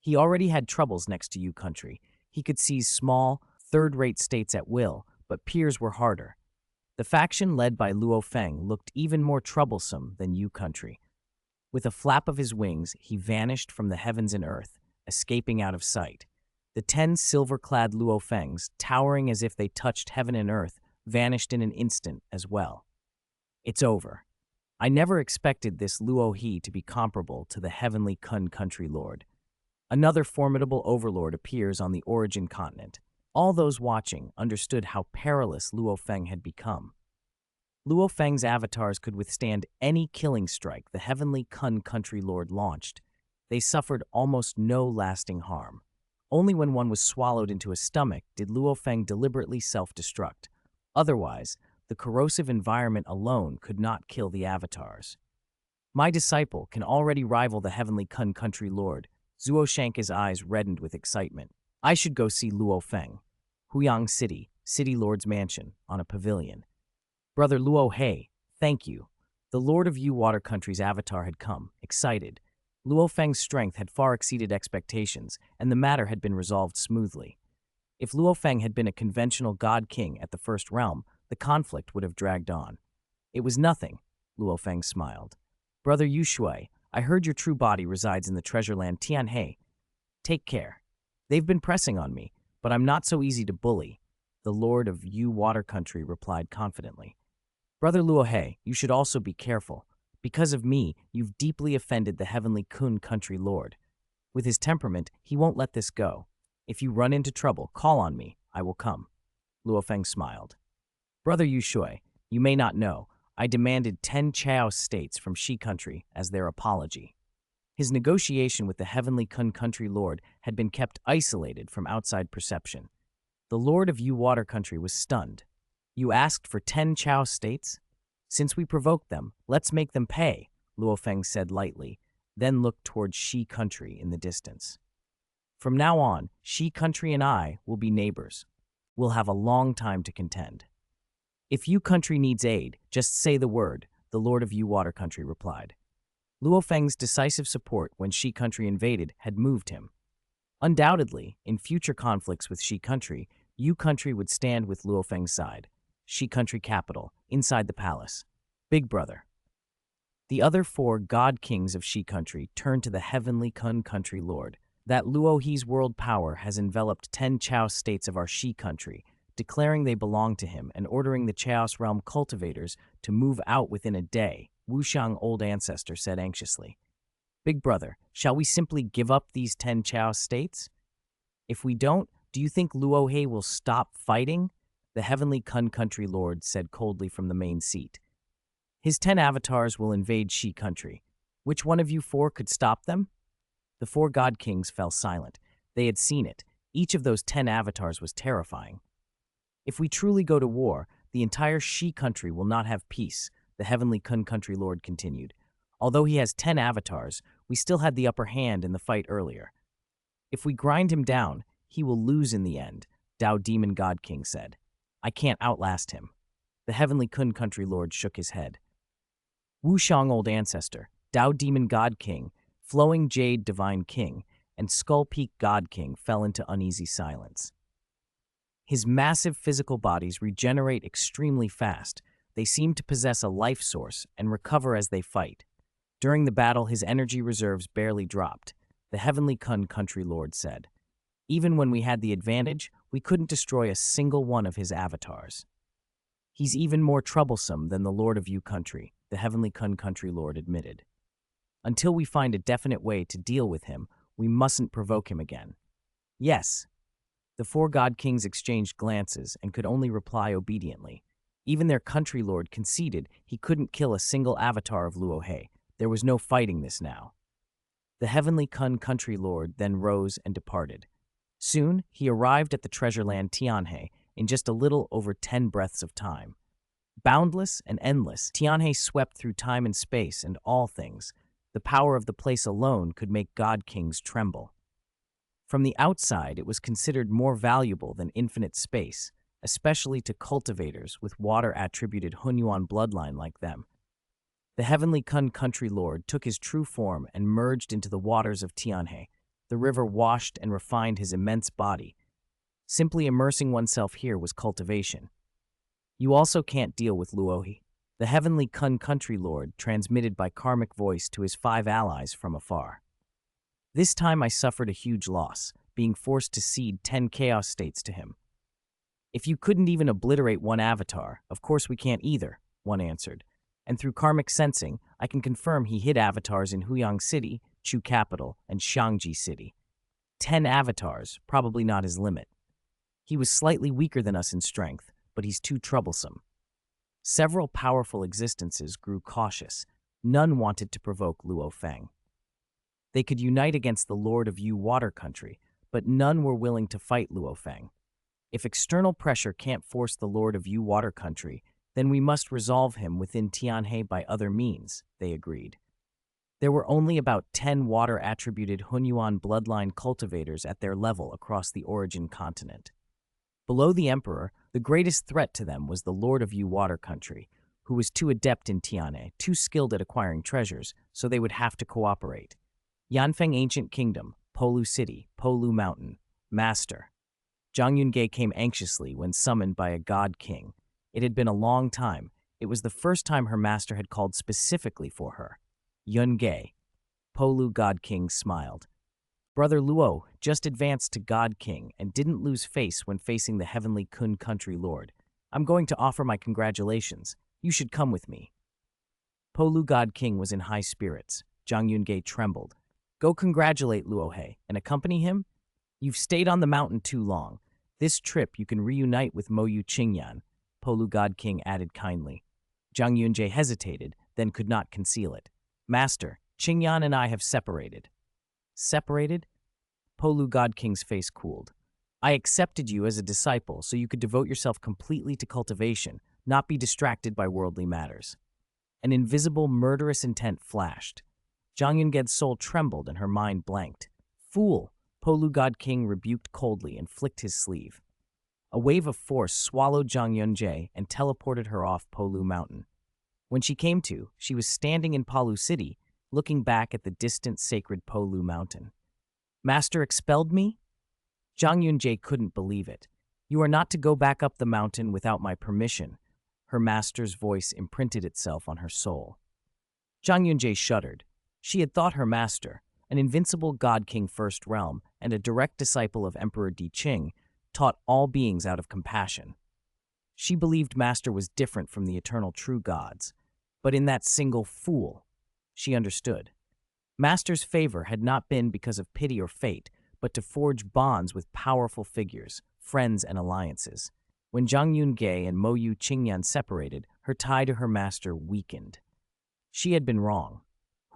He already had troubles next to Yu country. He could seize small, third-rate states at will, but peers were harder. The faction led by Luo Feng looked even more troublesome than Yu country. With a flap of his wings, he vanished from the heavens and earth, escaping out of sight. The 10 silver-clad Luo Fengs, towering as if they touched heaven and earth, vanished in an instant as well. It's over. I never expected this Luo He to be comparable to the heavenly Kun country lord. Another formidable overlord appears on the origin continent. All those watching understood how perilous Luo Feng had become. Luo Feng's avatars could withstand any killing strike the heavenly Kun country lord launched. They suffered almost no lasting harm. Only when one was swallowed into a stomach did Luo Feng deliberately self-destruct. Otherwise, the corrosive environment alone could not kill the avatars. My disciple can already rival the heavenly Kun country lord. Zuo Shanka's eyes reddened with excitement. I should go see Luo Feng. Huyang City, City Lord's Mansion, on a pavilion. Brother Luo He, thank you. The Lord of Yu Water Country's avatar had come, excited. Luo Feng's strength had far exceeded expectations, and the matter had been resolved smoothly. If Luo Feng had been a conventional god king at the first realm, the conflict would have dragged on. It was nothing, Luo Feng smiled. Brother Yu Shui, I heard your true body resides in the treasure land Tianhe. Take care. They've been pressing on me, but I'm not so easy to bully, the Lord of Yu Water Country replied confidently. Brother Luo He, you should also be careful. Because of me, you've deeply offended the heavenly Kun country lord. With his temperament, he won't let this go. If you run into trouble, call on me. I will come. Luo Feng smiled. Brother Yu Shui, you may not know, I demanded 10 Chaos states from Shi country as their apology. His negotiation with the heavenly Kun country lord had been kept isolated from outside perception. The Lord of Yu Water Country was stunned. You asked for 10 Chaos states? Since we provoked them, let's make them pay, Luo Feng said lightly, then looked toward Shi country in the distance. From now on, Shi country and I will be neighbors. We'll have a long time to contend. If Yu country needs aid, just say the word, the Lord of Yu Water Country replied. Luo Feng's decisive support when Shi country invaded had moved him. Undoubtedly, in future conflicts with Shi country, Yu country would stand with Luo Feng's side. Shi country capital, inside the palace. Big brother. The other 4 god kings of Shi country turned to the heavenly Kun country lord. That Luo He's world power has enveloped 10 Chaos states of our Shi country, declaring they belong to him and ordering the Chaos realm cultivators to move out within a day, Wuxiang old ancestor said anxiously. Big brother, shall we simply give up these 10 Chaos states? If we don't, do you think Luo He will stop fighting? The heavenly Kun country lord said coldly from the main seat. His 10 avatars will invade Shi country. Which one of you 4 could stop them? The 4 god kings fell silent. They had seen it. Each of those 10 avatars was terrifying. If we truly go to war, the entire Shi country will not have peace, the heavenly Kun country lord continued. Although he has 10 avatars, we still had the upper hand in the fight earlier. If we grind him down, he will lose in the end, Dao Demon God King said. I can't outlast him. The heavenly Kun country lord shook his head. Wuxiang old ancestor, Dao Demon God King, Flowing Jade Divine King, and Skull Peak God King fell into uneasy silence. His massive physical bodies regenerate extremely fast. They seem to possess a life source and recover as they fight. During the battle, his energy reserves barely dropped, the heavenly Kun country lord said. Even when we had the advantage, we couldn't destroy a single one of his avatars. He's even more troublesome than the Lord of Yu country, the heavenly Kun country lord admitted. Until we find a definite way to deal with him, we mustn't provoke him again." "Yes." The four god kings exchanged glances and could only reply obediently. Even their country lord conceded he couldn't kill a single avatar of Luo He. There was no fighting this now. The heavenly Kun country lord then rose and departed. Soon, he arrived at the treasure land Tianhe in just a little over 10 breaths of time. Boundless and endless, Tianhe swept through time and space and all things. The power of the place alone could make god kings tremble. From the outside, it was considered more valuable than infinite space, especially to cultivators with water-attributed Hunyuan bloodline like them. The heavenly Kun country lord took his true form and merged into the waters of Tianhe. The river washed and refined his immense body. Simply immersing oneself here was cultivation. "You also can't deal with Luohi," the heavenly Kun country lord transmitted by karmic voice to his 5 allies from afar. "This time I suffered a huge loss, being forced to cede 10 chaos states to him." "If you couldn't even obliterate one avatar, of course we can't either," one answered. "And through karmic sensing, I can confirm he hid avatars in Huyang City, Chu Capital, and Xiangji City. 10 avatars, probably not his limit. He was slightly weaker than us in strength, but he's too troublesome." Several powerful existences grew cautious. None wanted to provoke Luo Feng. They could unite against the Lord of Yu Water Country, but none were willing to fight Luo Feng. If external pressure can't force the Lord of Yu Water Country, then we must resolve him within Tianhe by other means, they agreed. There were only about 10 water-attributed Hunyuan bloodline cultivators at their level across the origin continent. Below the Emperor, the greatest threat to them was the Lord of Yu Water Country, who was too adept in Tianhe, too skilled at acquiring treasures, so they would have to cooperate. Yanfeng Ancient Kingdom, Polu City, Polu Mountain, Master. Zhang Yunge came anxiously when summoned by a god king. It had been a long time. It was the first time her master had called specifically for her. "Yunge." Polu god king smiled. "Brother Luo just advanced to god king and didn't lose face when facing the heavenly Kun country lord. I'm going to offer my congratulations. You should come with me." Polu god king was in high spirits. Zhang Yunge trembled. "Go congratulate Luo He and accompany him? You've stayed on the mountain too long. This trip you can reunite with Moyu Qingyan," Polu god king added kindly. Zhang Yunje hesitated, then could not conceal it. "Master, Qingyan and I have separated." "Separated?" Polu god king's face cooled. "I accepted you as a disciple so you could devote yourself completely to cultivation, not be distracted by worldly matters." An invisible, murderous intent flashed. Zhang Yunge's soul trembled and her mind blanked. "Fool!" Polu god king rebuked coldly and flicked his sleeve. A wave of force swallowed Zhang Yunje and teleported her off Polu Mountain. When she came to, she was standing in Palu City, looking back at the distant sacred Polu Mountain. "Master expelled me?" Zhang Yunje couldn't believe it. "You are not to go back up the mountain without my permission." Her master's voice imprinted itself on her soul. Zhang Yunje shuddered. She had thought her master, an invincible god king first realm and a direct disciple of Emperor Di Qing, taught all beings out of compassion. She believed master was different from the eternal true gods, but in that single fool, she understood. Master's favor had not been because of pity or fate, but to forge bonds with powerful figures, friends and alliances. When Zhang Yunge and Moyu Qingyan separated, her tie to her master weakened. She had been wrong.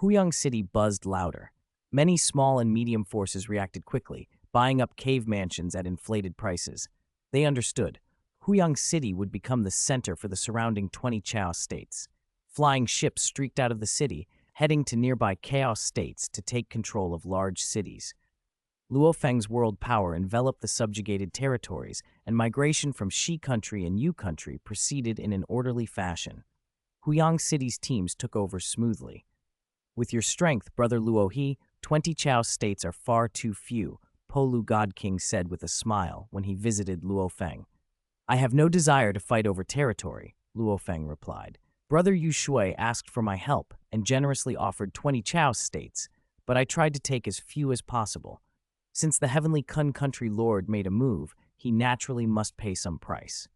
Huyang City buzzed louder. Many small and medium forces reacted quickly, buying up cave mansions at inflated prices. They understood. Huyang City would become the center for the surrounding 20 Chaos states. Flying ships streaked out of the city, heading to nearby Chaos states to take control of large cities. Luo Feng's world power enveloped the subjugated territories, and migration from Shi country and Yu country proceeded in an orderly fashion. Huyang City's teams took over smoothly. "With your strength, Brother Luo He, 20 Chaos states are far too few," Polu God King said with a smile when he visited Luo Feng. "I have no desire to fight over territory," Luo Feng replied. "Brother Yu Shui asked for my help and generously offered 20 Chaos states, but I tried to take as few as possible. Since the heavenly Kun country lord made a move, he naturally must pay some price."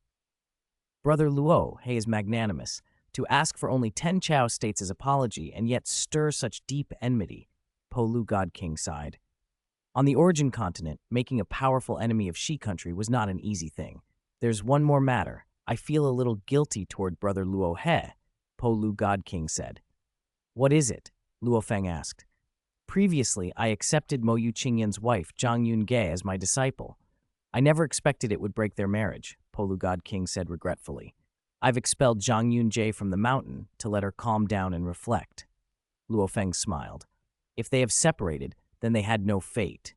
Brother Luo He is magnanimous. To ask for only 10 Chao states as apology and yet stir such deep enmity, Po Lu God King sighed. On the origin continent, making a powerful enemy of Shi country was not an easy thing. There's one more matter. I feel a little guilty toward brother Luo He, Po Lu God King said. What is it? Luo Feng asked. Previously, I accepted Mo Yu Qingyan's wife, Zhang Yunge, as my disciple. I never expected it would break their marriage, Po Lu God King said regretfully. I've expelled Zhang Yunje from the mountain to let her calm down and reflect. Luo Feng smiled. If they have separated, then they had no fate.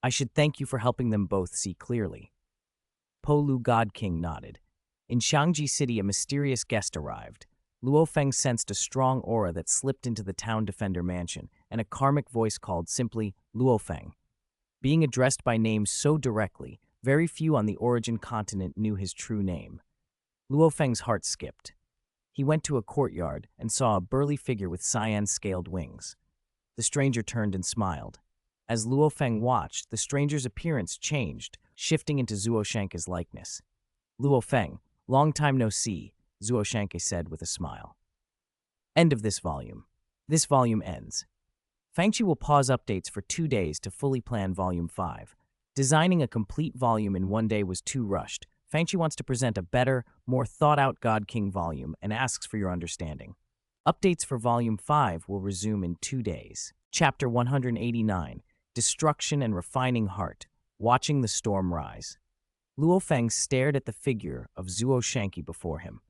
I should thank you for helping them both see clearly. Po Lu God King nodded. In Xiangji City, a mysterious guest arrived. Luo Feng sensed a strong aura that slipped into the town defender mansion, and a karmic voice called simply Luo Feng. Being addressed by name so directly, very few on the origin continent knew his true name. Luo Feng's heart skipped. He went to a courtyard and saw a burly figure with cyan-scaled wings. The stranger turned and smiled. As Luo Feng watched, the stranger's appearance changed, shifting into Zuo Shanke's likeness. Luo Feng, long time no see, Zuo Shanke said with a smile. End of this volume. This volume ends. Fangchi will pause updates for 2 days to fully plan Volume 5. Designing a complete volume in 1 day was too rushed. Fangchi wants to present a better, more thought-out God King volume and asks for your understanding. Updates for Volume 5 will resume in 2 days. Chapter 189, Destruction and Refining Heart, Watching the Storm Rise. Luo Feng stared at the figure of Zuo Shanke before him.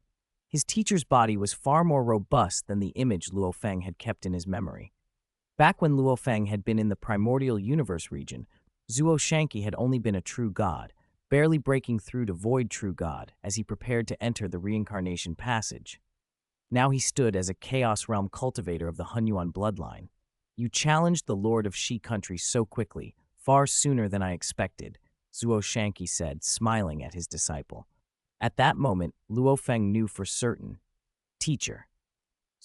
His teacher's body was far more robust than the image Luo Feng had kept in his memory. Back when Luo Feng had been in the primordial universe region, Zuo Shanke had only been a true god, barely breaking through to void true god as he prepared to enter the Reincarnation passage. Now he stood as a Chaos Realm cultivator of the Hunyuan bloodline. You challenged the Lord of Shi country so quickly, far sooner than I expected, Zuo Shanke said, smiling at his disciple. At that moment, Luo Feng knew for certain. Teacher.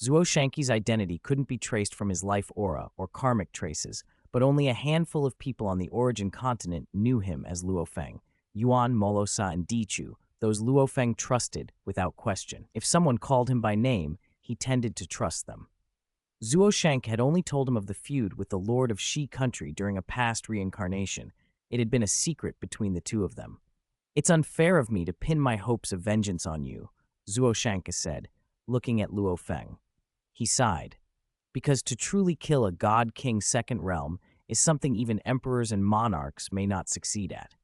Zuo Shanke's identity couldn't be traced from his life aura or karmic traces, but only a handful of people on the origin continent knew him as Luo Feng. Yuan, Morosa, and Dichu, those Luo Feng trusted without question. If someone called him by name, he tended to trust them. Zuo Shanke had only told him of the feud with the Lord of Shi country during a past reincarnation. It had been a secret between the two of them. It's unfair of me to pin my hopes of vengeance on you, Zuo Shanke said, looking at Luo Feng. He sighed. Because to truly kill a God King second realm is something even emperors and monarchs may not succeed at.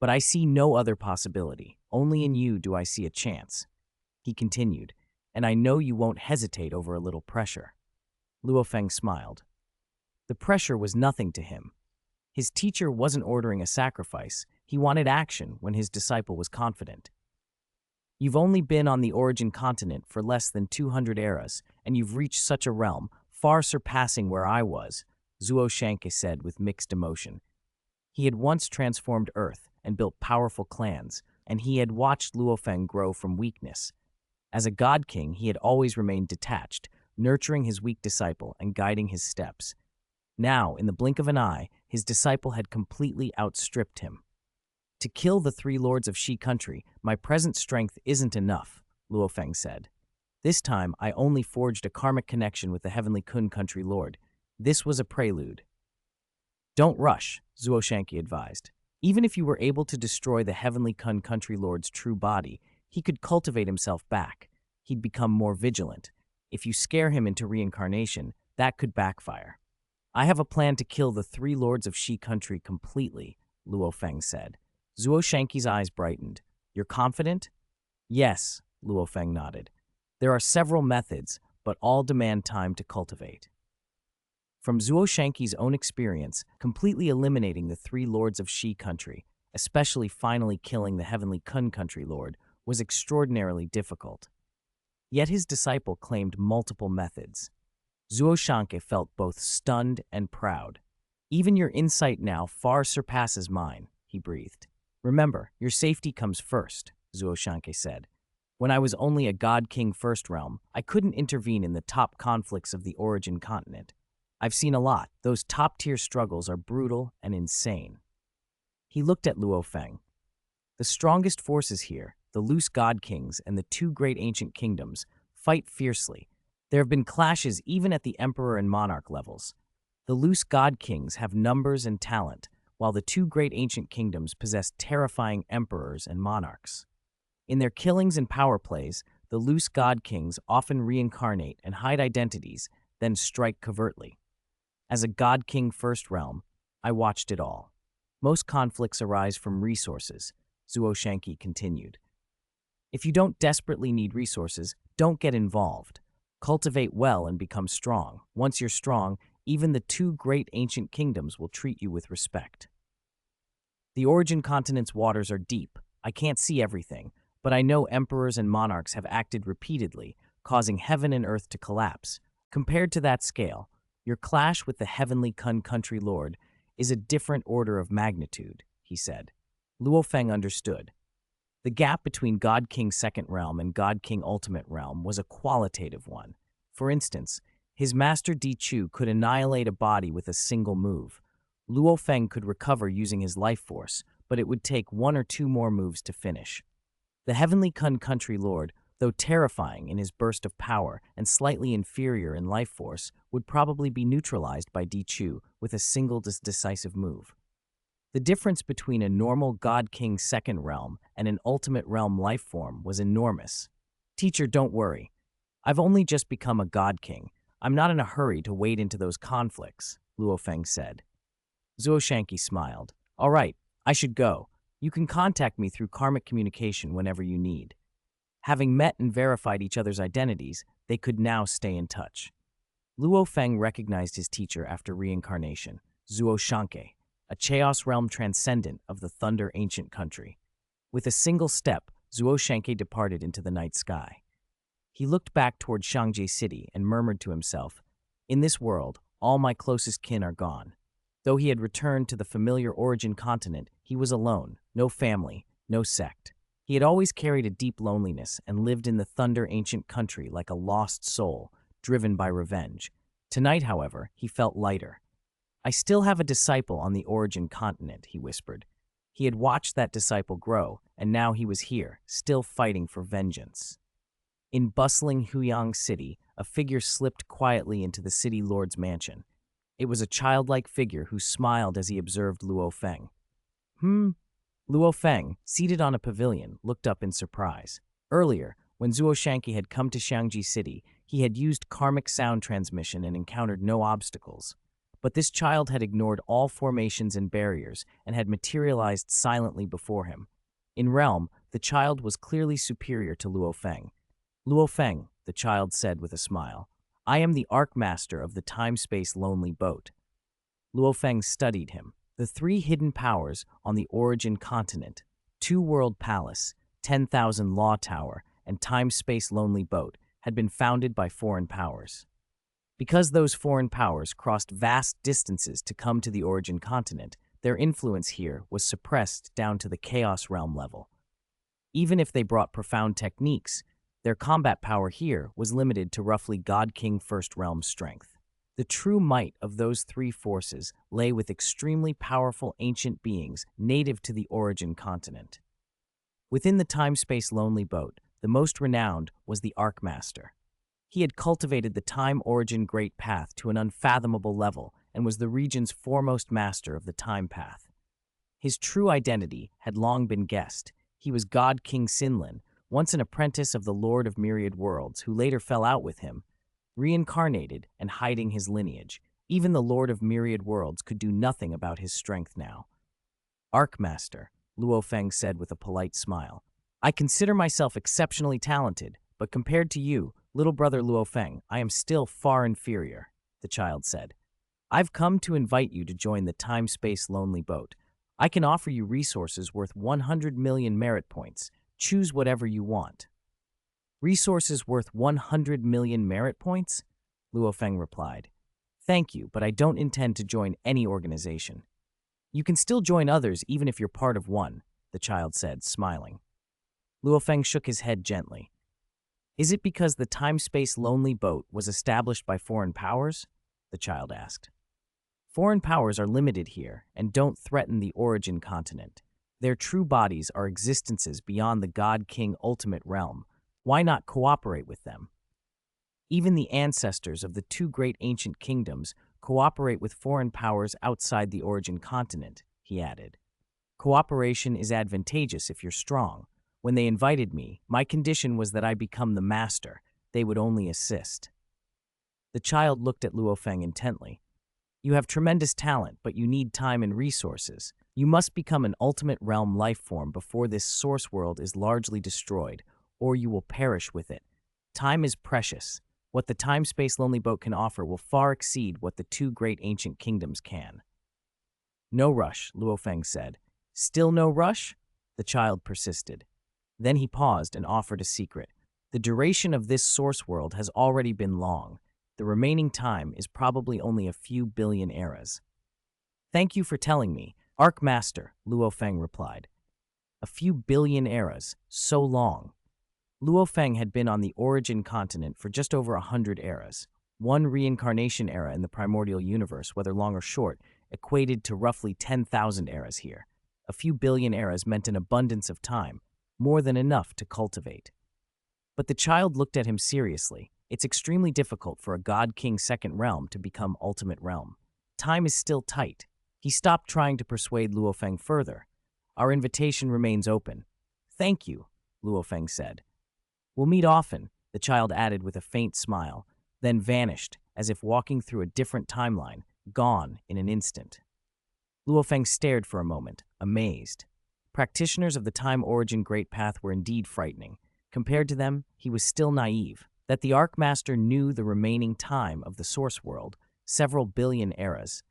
But I see no other possibility. Only in you do I see a chance. He continued, and I know you won't hesitate over a little pressure. Luo Feng smiled. The pressure was nothing to him. His teacher wasn't ordering a sacrifice. He wanted action when his disciple was confident. You've only been on the origin continent for less than 200 eras, and you've reached such a realm, far surpassing where I was, Zuo Shanke said with mixed emotion. He had once transformed Earth and built powerful clans, and he had watched Luo Feng grow from weakness. As a God King, he had always remained detached, nurturing his weak disciple and guiding his steps. Now, in the blink of an eye, his disciple had completely outstripped him. To kill the 3 lords of Shi country, my present strength isn't enough, Luo Feng said. This time, I only forged a karmic connection with the heavenly Kun country lord. This was a prelude. Don't rush, Zuo Shanke advised. Even if you were able to destroy the heavenly Kun country lord's true body, he could cultivate himself back. He'd become more vigilant. If you scare him into reincarnation, that could backfire. I have a plan to kill the 3 lords of Shi country completely, Luo Feng said. Zuo Shanke's eyes brightened. You're confident? Yes, Luo Feng nodded. There are several methods, but all demand time to cultivate. From Zuo Shanke's own experience, completely eliminating the 3 lords of Shi country, especially finally killing the heavenly Kun country lord, was extraordinarily difficult. Yet his disciple claimed multiple methods. Zuo Shanke felt both stunned and proud. Even your insight now far surpasses mine, he breathed. Remember, your safety comes first, Zuo Shanke said. When I was only a God King First Realm, I couldn't intervene in the top conflicts of the origin continent. I've seen a lot. Those top-tier struggles are brutal and insane. He looked at Luo Feng. The strongest forces here, the loose God Kings and the 2 great ancient kingdoms, fight fiercely. There have been clashes even at the emperor and monarch levels. The loose god kings have numbers and talent, while the two great ancient kingdoms possess terrifying emperors and monarchs. In their killings and power plays, the loose god kings often reincarnate and hide identities, then strike covertly. As a god king first realm, I watched it all. Most conflicts arise from resources, Zuo Shanqi continued. If you don't desperately need resources, don't get involved. Cultivate well and become strong. Once you're strong, even the two great ancient kingdoms will treat you with respect. The origin continent's waters are deep. I can't see everything, but I know emperors and monarchs have acted repeatedly, causing heaven and earth to collapse. Compared to that scale, your clash with the heavenly Kun country lord is a different order of magnitude, he said. Luo Feng understood. The gap between God King Second Realm and God King Ultimate Realm was a qualitative one. For instance, his master Di Chu could annihilate a body with a single move. Luo Feng could recover using his life force, but it would take one or two more moves to finish. The Heavenly Kun Country Lord, though terrifying in his burst of power and slightly inferior in life force, would probably be neutralized by Di Chu with a single decisive move. The difference between a normal God King Second Realm and an Ultimate Realm life form was enormous. Teacher, don't worry. I've only just become a God King. I'm not in a hurry to wade into those conflicts, Luo Feng said. Zuo Shanqi smiled. All right, I should go. You can contact me through karmic communication whenever you need. Having met and verified each other's identities, they could now stay in touch. Luo Feng recognized his teacher after reincarnation, Zuo Shanqi, a Chaos Realm transcendent of the Thunder Ancient Country. With a single step, Zuo Shanqi departed into the night sky. He looked back toward Shangji City and murmured to himself, in this world, all my closest kin are gone. Though he had returned to the familiar origin continent, he was alone, no family, no sect. He had always carried a deep loneliness and lived in the Thunder Ancient Country like a lost soul, driven by revenge. Tonight, however, he felt lighter. I still have a disciple on the origin continent, he whispered. He had watched that disciple grow, and now he was here, still fighting for vengeance. In bustling Huyang City, a figure slipped quietly into the city lord's mansion. It was a childlike figure who smiled as he observed Luo Feng. Luo Feng, seated on a pavilion, looked up in surprise. Earlier, when Zuo Shanqi had come to Shangji City, he had used karmic sound transmission and encountered no obstacles. But this child had ignored all formations and barriers and had materialized silently before him. In realm, the child was clearly superior to Luo Feng. Luo Feng, the child said with a smile, I am the Archmaster of the time-space lonely boat. Luo Feng studied him. The three hidden powers on the origin continent, Two-World Palace, 10,000 Law Tower, and time-space lonely boat, had been founded by foreign powers. Because those foreign powers crossed vast distances to come to the origin continent, their influence here was suppressed down to the Chaos Realm level. Even if they brought profound techniques, their combat power here was limited to roughly God King First Realm strength. The true might of those three forces lay with extremely powerful ancient beings native to the origin continent. Within the time-space lonely boat, the most renowned was the Archmaster. He had cultivated the time-origin great path to an unfathomable level and was the region's foremost master of the time path. His true identity had long been guessed. He was God King Sinlin, once an apprentice of the Lord of Myriad Worlds who later fell out with him, reincarnated and hiding his lineage. Even the Lord of Myriad Worlds could do nothing about his strength now. Archmaster, Luo Feng said with a polite smile. I consider myself exceptionally talented, but compared to you, little brother Luo Feng, I am still far inferior, the child said. I've come to invite you to join the time-space lonely boat. I can offer you resources worth 100 million merit points. Choose whatever you want. Resources worth 100 million merit points? Luo Feng replied. Thank you, but I don't intend to join any organization. You can still join others even if you're part of one, the child said, smiling. Luo Feng shook his head gently. Is it because the time-space lonely boat was established by foreign powers? The child asked. Foreign powers are limited here and don't threaten the origin continent. Their true bodies are existences beyond the God King Ultimate Realm. Why not cooperate with them? Even the ancestors of the two great ancient kingdoms cooperate with foreign powers outside the origin continent, he added. Cooperation is advantageous if you're strong. When they invited me, my condition was that I become the master. They would only assist. The child looked at Luo Feng intently. You have tremendous talent, but you need time and resources. You must become an ultimate realm life form before this source world is largely destroyed, or you will perish with it. Time is precious. What the time-space lonely boat can offer will far exceed what the two great ancient kingdoms can. No rush, Luo Feng said. Still no rush? The child persisted. Then he paused and offered a secret. The duration of this source world has already been long. The remaining time is probably only a few billion eras. Thank you for telling me, Arc Master, Luo Feng replied. A few billion eras, so long. Luo Feng had been on the origin continent for just over 100 eras. One reincarnation era in the primordial universe, whether long or short, equated to roughly 10,000 eras here. A few billion eras meant an abundance of time, more than enough to cultivate. But the child looked at him seriously. It's extremely difficult for a God-King second realm to become ultimate realm. Time is still tight. He stopped trying to persuade Luo Feng further. Our invitation remains open. Thank you, Luo Feng said. We'll meet often, the child added with a faint smile, then vanished, as if walking through a different timeline, gone in an instant. Luo Feng stared for a moment, amazed. Practitioners of the time origin great path were indeed frightening. Compared to them, he was still naive. That the Archmaster knew the remaining time of the source world, several billion eras,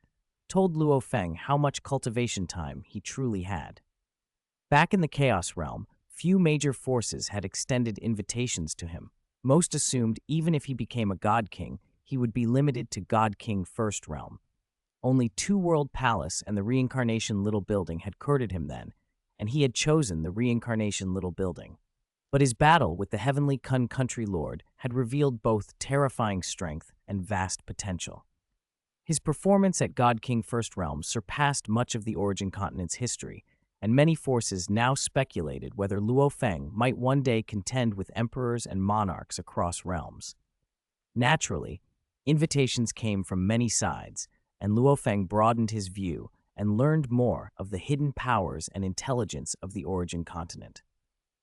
told Luo Feng how much cultivation time he truly had. Back in the Chaos Realm, few major forces had extended invitations to him. Most assumed even if he became a God King, he would be limited to God King First Realm. Only Two World Palace and the Reincarnation Little Building had courted him then, and he had chosen the Reincarnation Little Building. But his battle with the Heavenly Kun Country Lord had revealed both terrifying strength and vast potential. His performance at God King First Realm surpassed much of the origin continent's history, and many forces now speculated whether Luo Feng might one day contend with emperors and monarchs across realms. Naturally, invitations came from many sides, and Luo Feng broadened his view and learned more of the hidden powers and intelligence of the origin continent.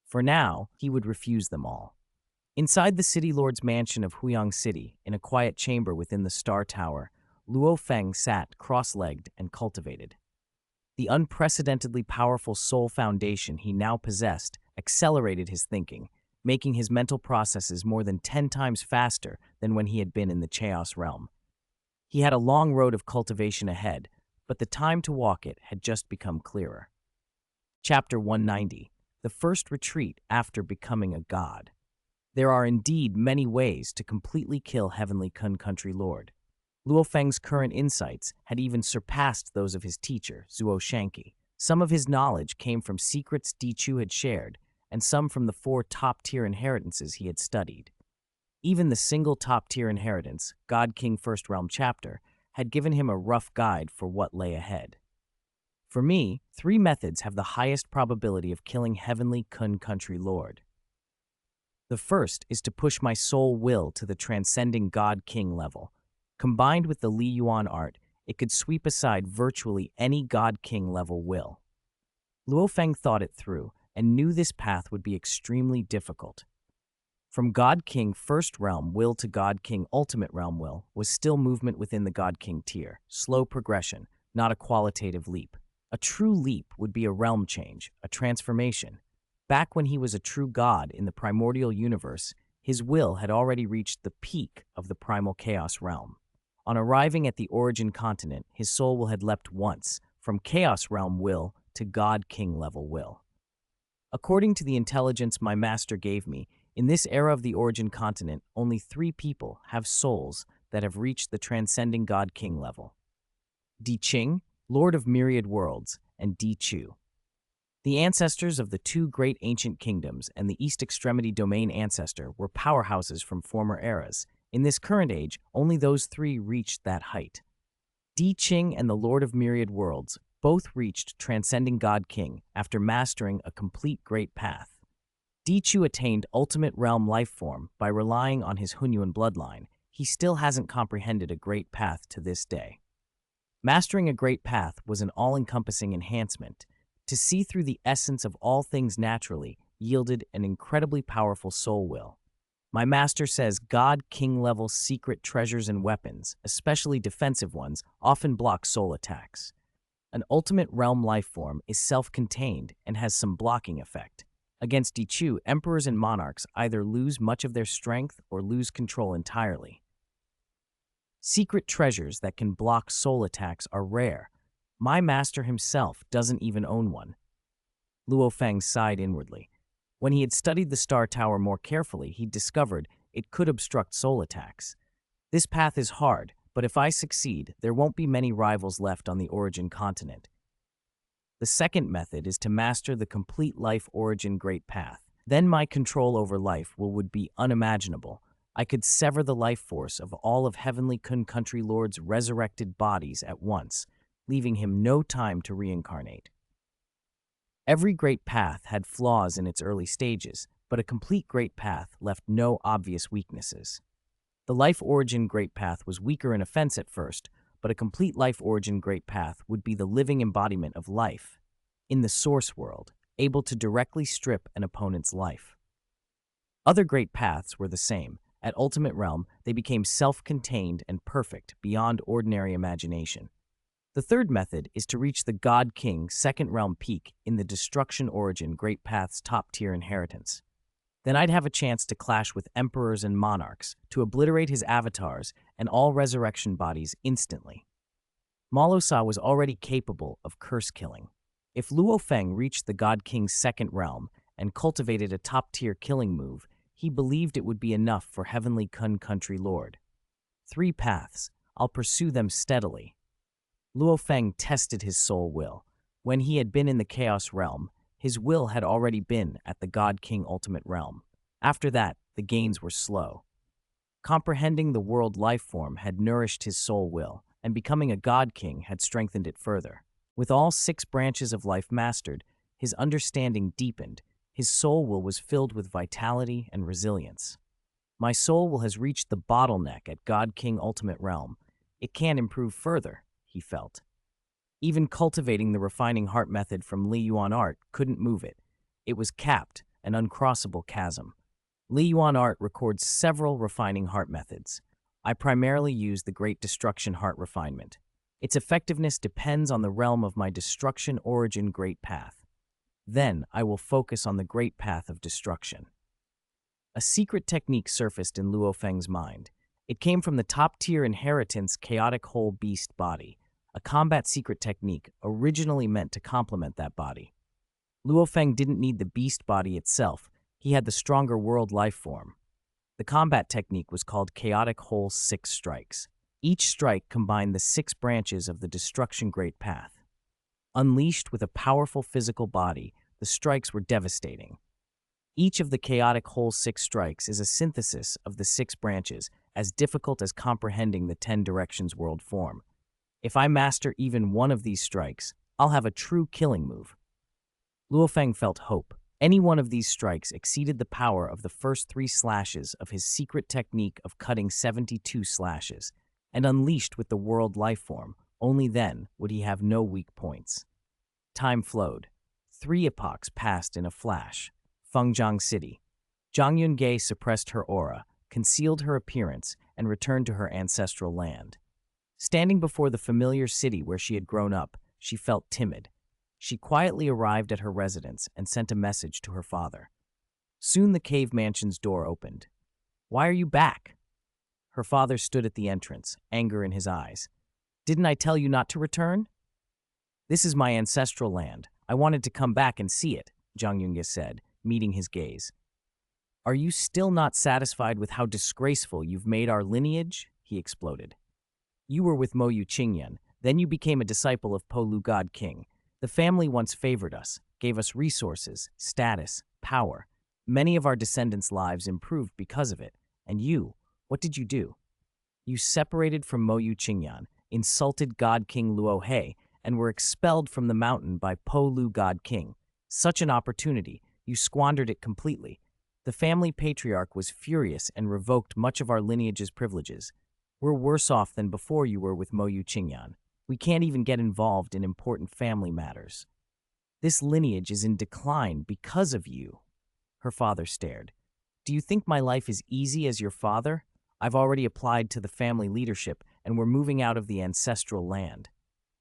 For now, he would refuse them all. Inside the City Lord's mansion of Huyang City, in a quiet chamber within the Star Tower, Luo Feng sat cross-legged and cultivated. The unprecedentedly powerful soul foundation he now possessed accelerated his thinking, making his mental processes more than 10 times faster than when he had been in the Chaos Realm. He had a long road of cultivation ahead, but the time to walk it had just become clearer. Chapter 190. The First Retreat After Becoming a God. There are indeed many ways to completely kill Heavenly Kun Country Lord. Luo Feng's current insights had even surpassed those of his teacher, Zuo Shanqi. Some of his knowledge came from secrets Di Chu had shared, and some from the 4 top-tier inheritances he had studied. Even the single top-tier inheritance, God King First Realm Chapter, had given him a rough guide for what lay ahead. For me, 3 methods have the highest probability of killing Heavenly Kun Country Lord. The first is to push my soul will to the transcending God King level. Combined with the Li Yuan art, it could sweep aside virtually any God King level will. Luo Feng thought it through and knew this path would be extremely difficult. From God King First Realm will to God King Ultimate Realm will was still movement within the God King tier, slow progression, not a qualitative leap. A true leap would be a realm change, a transformation. Back when he was a true god in the primordial universe, his will had already reached the peak of the primal chaos realm. On arriving at the origin continent, his soul will had leapt once, from Chaos Realm will to God King level will. According to the intelligence my master gave me, in this era of the origin continent, only 3 people have souls that have reached the transcending God King level. Di Qing, Lord of Myriad Worlds, and Di Chu. The ancestors of the 2 great ancient kingdoms and the East Extremity Domain ancestor were powerhouses from former eras. In this current age, only those 3 reached that height. Di Qing and the Lord of Myriad Worlds both reached Transcending God King after mastering a complete great path. Dichu attained ultimate realm life form by relying on his Hunyuan bloodline. He still hasn't comprehended a great path to this day. Mastering a great path was an all-encompassing enhancement. To see through the essence of all things naturally yielded an incredibly powerful soul will. My master says God King-level secret treasures and weapons, especially defensive ones, often block soul attacks. An ultimate realm life form is self-contained and has some blocking effect. Against Dichu, emperors and monarchs either lose much of their strength or lose control entirely. Secret treasures that can block soul attacks are rare. My master himself doesn't even own one. Luo Feng sighed inwardly. When he had studied the Star Tower more carefully, he discovered it could obstruct soul attacks. This path is hard, but if I succeed, there won't be many rivals left on the Origin continent. The second method is to master the complete life origin great path. Then my control over life would be unimaginable. I could sever the life force of all of Heavenly Kun Country Lord's resurrected bodies at once, leaving him no time to reincarnate. Every great path had flaws in its early stages, but a complete great path left no obvious weaknesses. The life origin great path was weaker in offense at first, but a complete life origin great path would be the living embodiment of life in the source world, able to directly strip an opponent's life. Other great paths were the same. At Ultimate Realm, they became self-contained and perfect beyond ordinary imagination. The third method is to reach the God King Second Realm peak in the Destruction Origin Great Path's top-tier inheritance. Then I'd have a chance to clash with emperors and monarchs, to obliterate his avatars and all resurrection bodies instantly. Morosa was already capable of curse killing. If Luo Feng reached the God King's Second Realm and cultivated a top-tier killing move, he believed it would be enough for Heavenly Kun Country Lord. 3 paths. I'll pursue them steadily. Luo Feng tested his soul will. When he had been in the Chaos Realm, his will had already been at the God King Ultimate Realm. After that, the gains were slow. Comprehending the world life form had nourished his soul will, and becoming a God King had strengthened it further. With all 6 branches of life mastered, his understanding deepened. His soul will was filled with vitality and resilience. My soul will has reached the bottleneck at God King Ultimate Realm. It can improve further, he felt. Even cultivating the refining heart method from Li Yuan art couldn't move it. It was capped, an uncrossable chasm. Li Yuan art records several refining heart methods. I primarily use the Great Destruction Heart Refinement. Its effectiveness depends on the realm of my Destruction Origin Great Path. Then I will focus on the Great Path of Destruction. A secret technique surfaced in Luo Feng's mind. It came from the top-tier inheritance Chaotic Whole Beast body, a combat secret technique originally meant to complement that body. Luo Feng didn't need the beast body itself, he had the stronger world life form. The combat technique was called Chaotic Whole 6 Strikes. Each strike combined the 6 branches of the Destruction Great Path. Unleashed with a powerful physical body, the strikes were devastating. Each of the Chaotic Whole 6 Strikes is a synthesis of the 6 branches, as difficult as comprehending the 10 Directions world form. If I master even one of these strikes, I'll have a true killing move. Luo Feng felt hope. Any one of these strikes exceeded the power of the first 3 slashes of his secret technique of cutting 72 slashes, and unleashed with the world life form, only then would he have no weak points. Time flowed. 3 epochs passed in a flash. Fengjiang City. Zhang Yunge suppressed her aura, concealed her appearance, and returned to her ancestral land. Standing before the familiar city where she had grown up, she felt timid. She quietly arrived at her residence and sent a message to her father. Soon the cave mansion's door opened. "Why are you back?" Her father stood at the entrance, anger in his eyes. "Didn't I tell you not to return?" "This is my ancestral land. I wanted to come back and see it," Zhang Yunge said, meeting his gaze. "Are you still not satisfied with how disgraceful you've made our lineage?" he exploded. "You were with Mo Yu Qingyan, then you became a disciple of Po Lu God King. The family once favored us, gave us resources, status, power. Many of our descendants' lives improved because of it. And you, what did you do? You separated from Mo Yu Qingyan, insulted God King Luo He, and were expelled from the mountain by Po Lu God King. Such an opportunity. You squandered it completely. The family patriarch was furious and revoked much of our lineage's privileges. We're worse off than before you were with Mo Yu Qingyan. We can't even get involved in important family matters. This lineage is in decline because of you." Her father stared. "Do you think my life is easy as your father? I've already applied to the family leadership, and we're moving out of the ancestral land."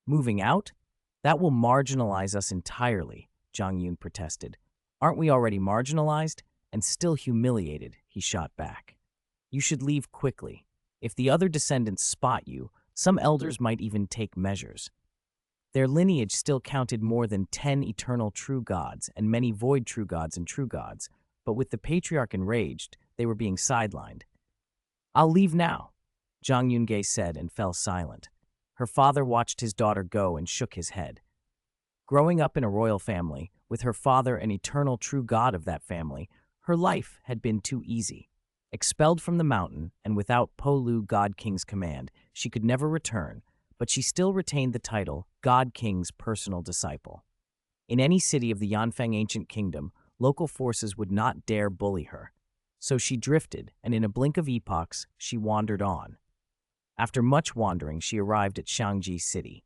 "Moving out? That will marginalize us entirely," Zhang Yun protested. "Aren't we already marginalized? And still humiliated," he shot back. "You should leave quickly. If the other descendants spot you, some elders might even take measures." Their lineage still counted more than 10 eternal true gods and many void true gods and true gods, but with the patriarch enraged, they were being sidelined. "I'll leave now," Zhang Yunge said and fell silent. Her father watched his daughter go and shook his head. Growing up in a royal family, with her father an eternal true god of that family, her life had been too easy. Expelled from the mountain and without Po Lu God King's command, she could never return, but she still retained the title God King's personal disciple. In any city of the Yanfeng ancient kingdom, local forces would not dare bully her. So she drifted, and in a blink of epochs, she wandered on. After much wandering, she arrived at Shangji City.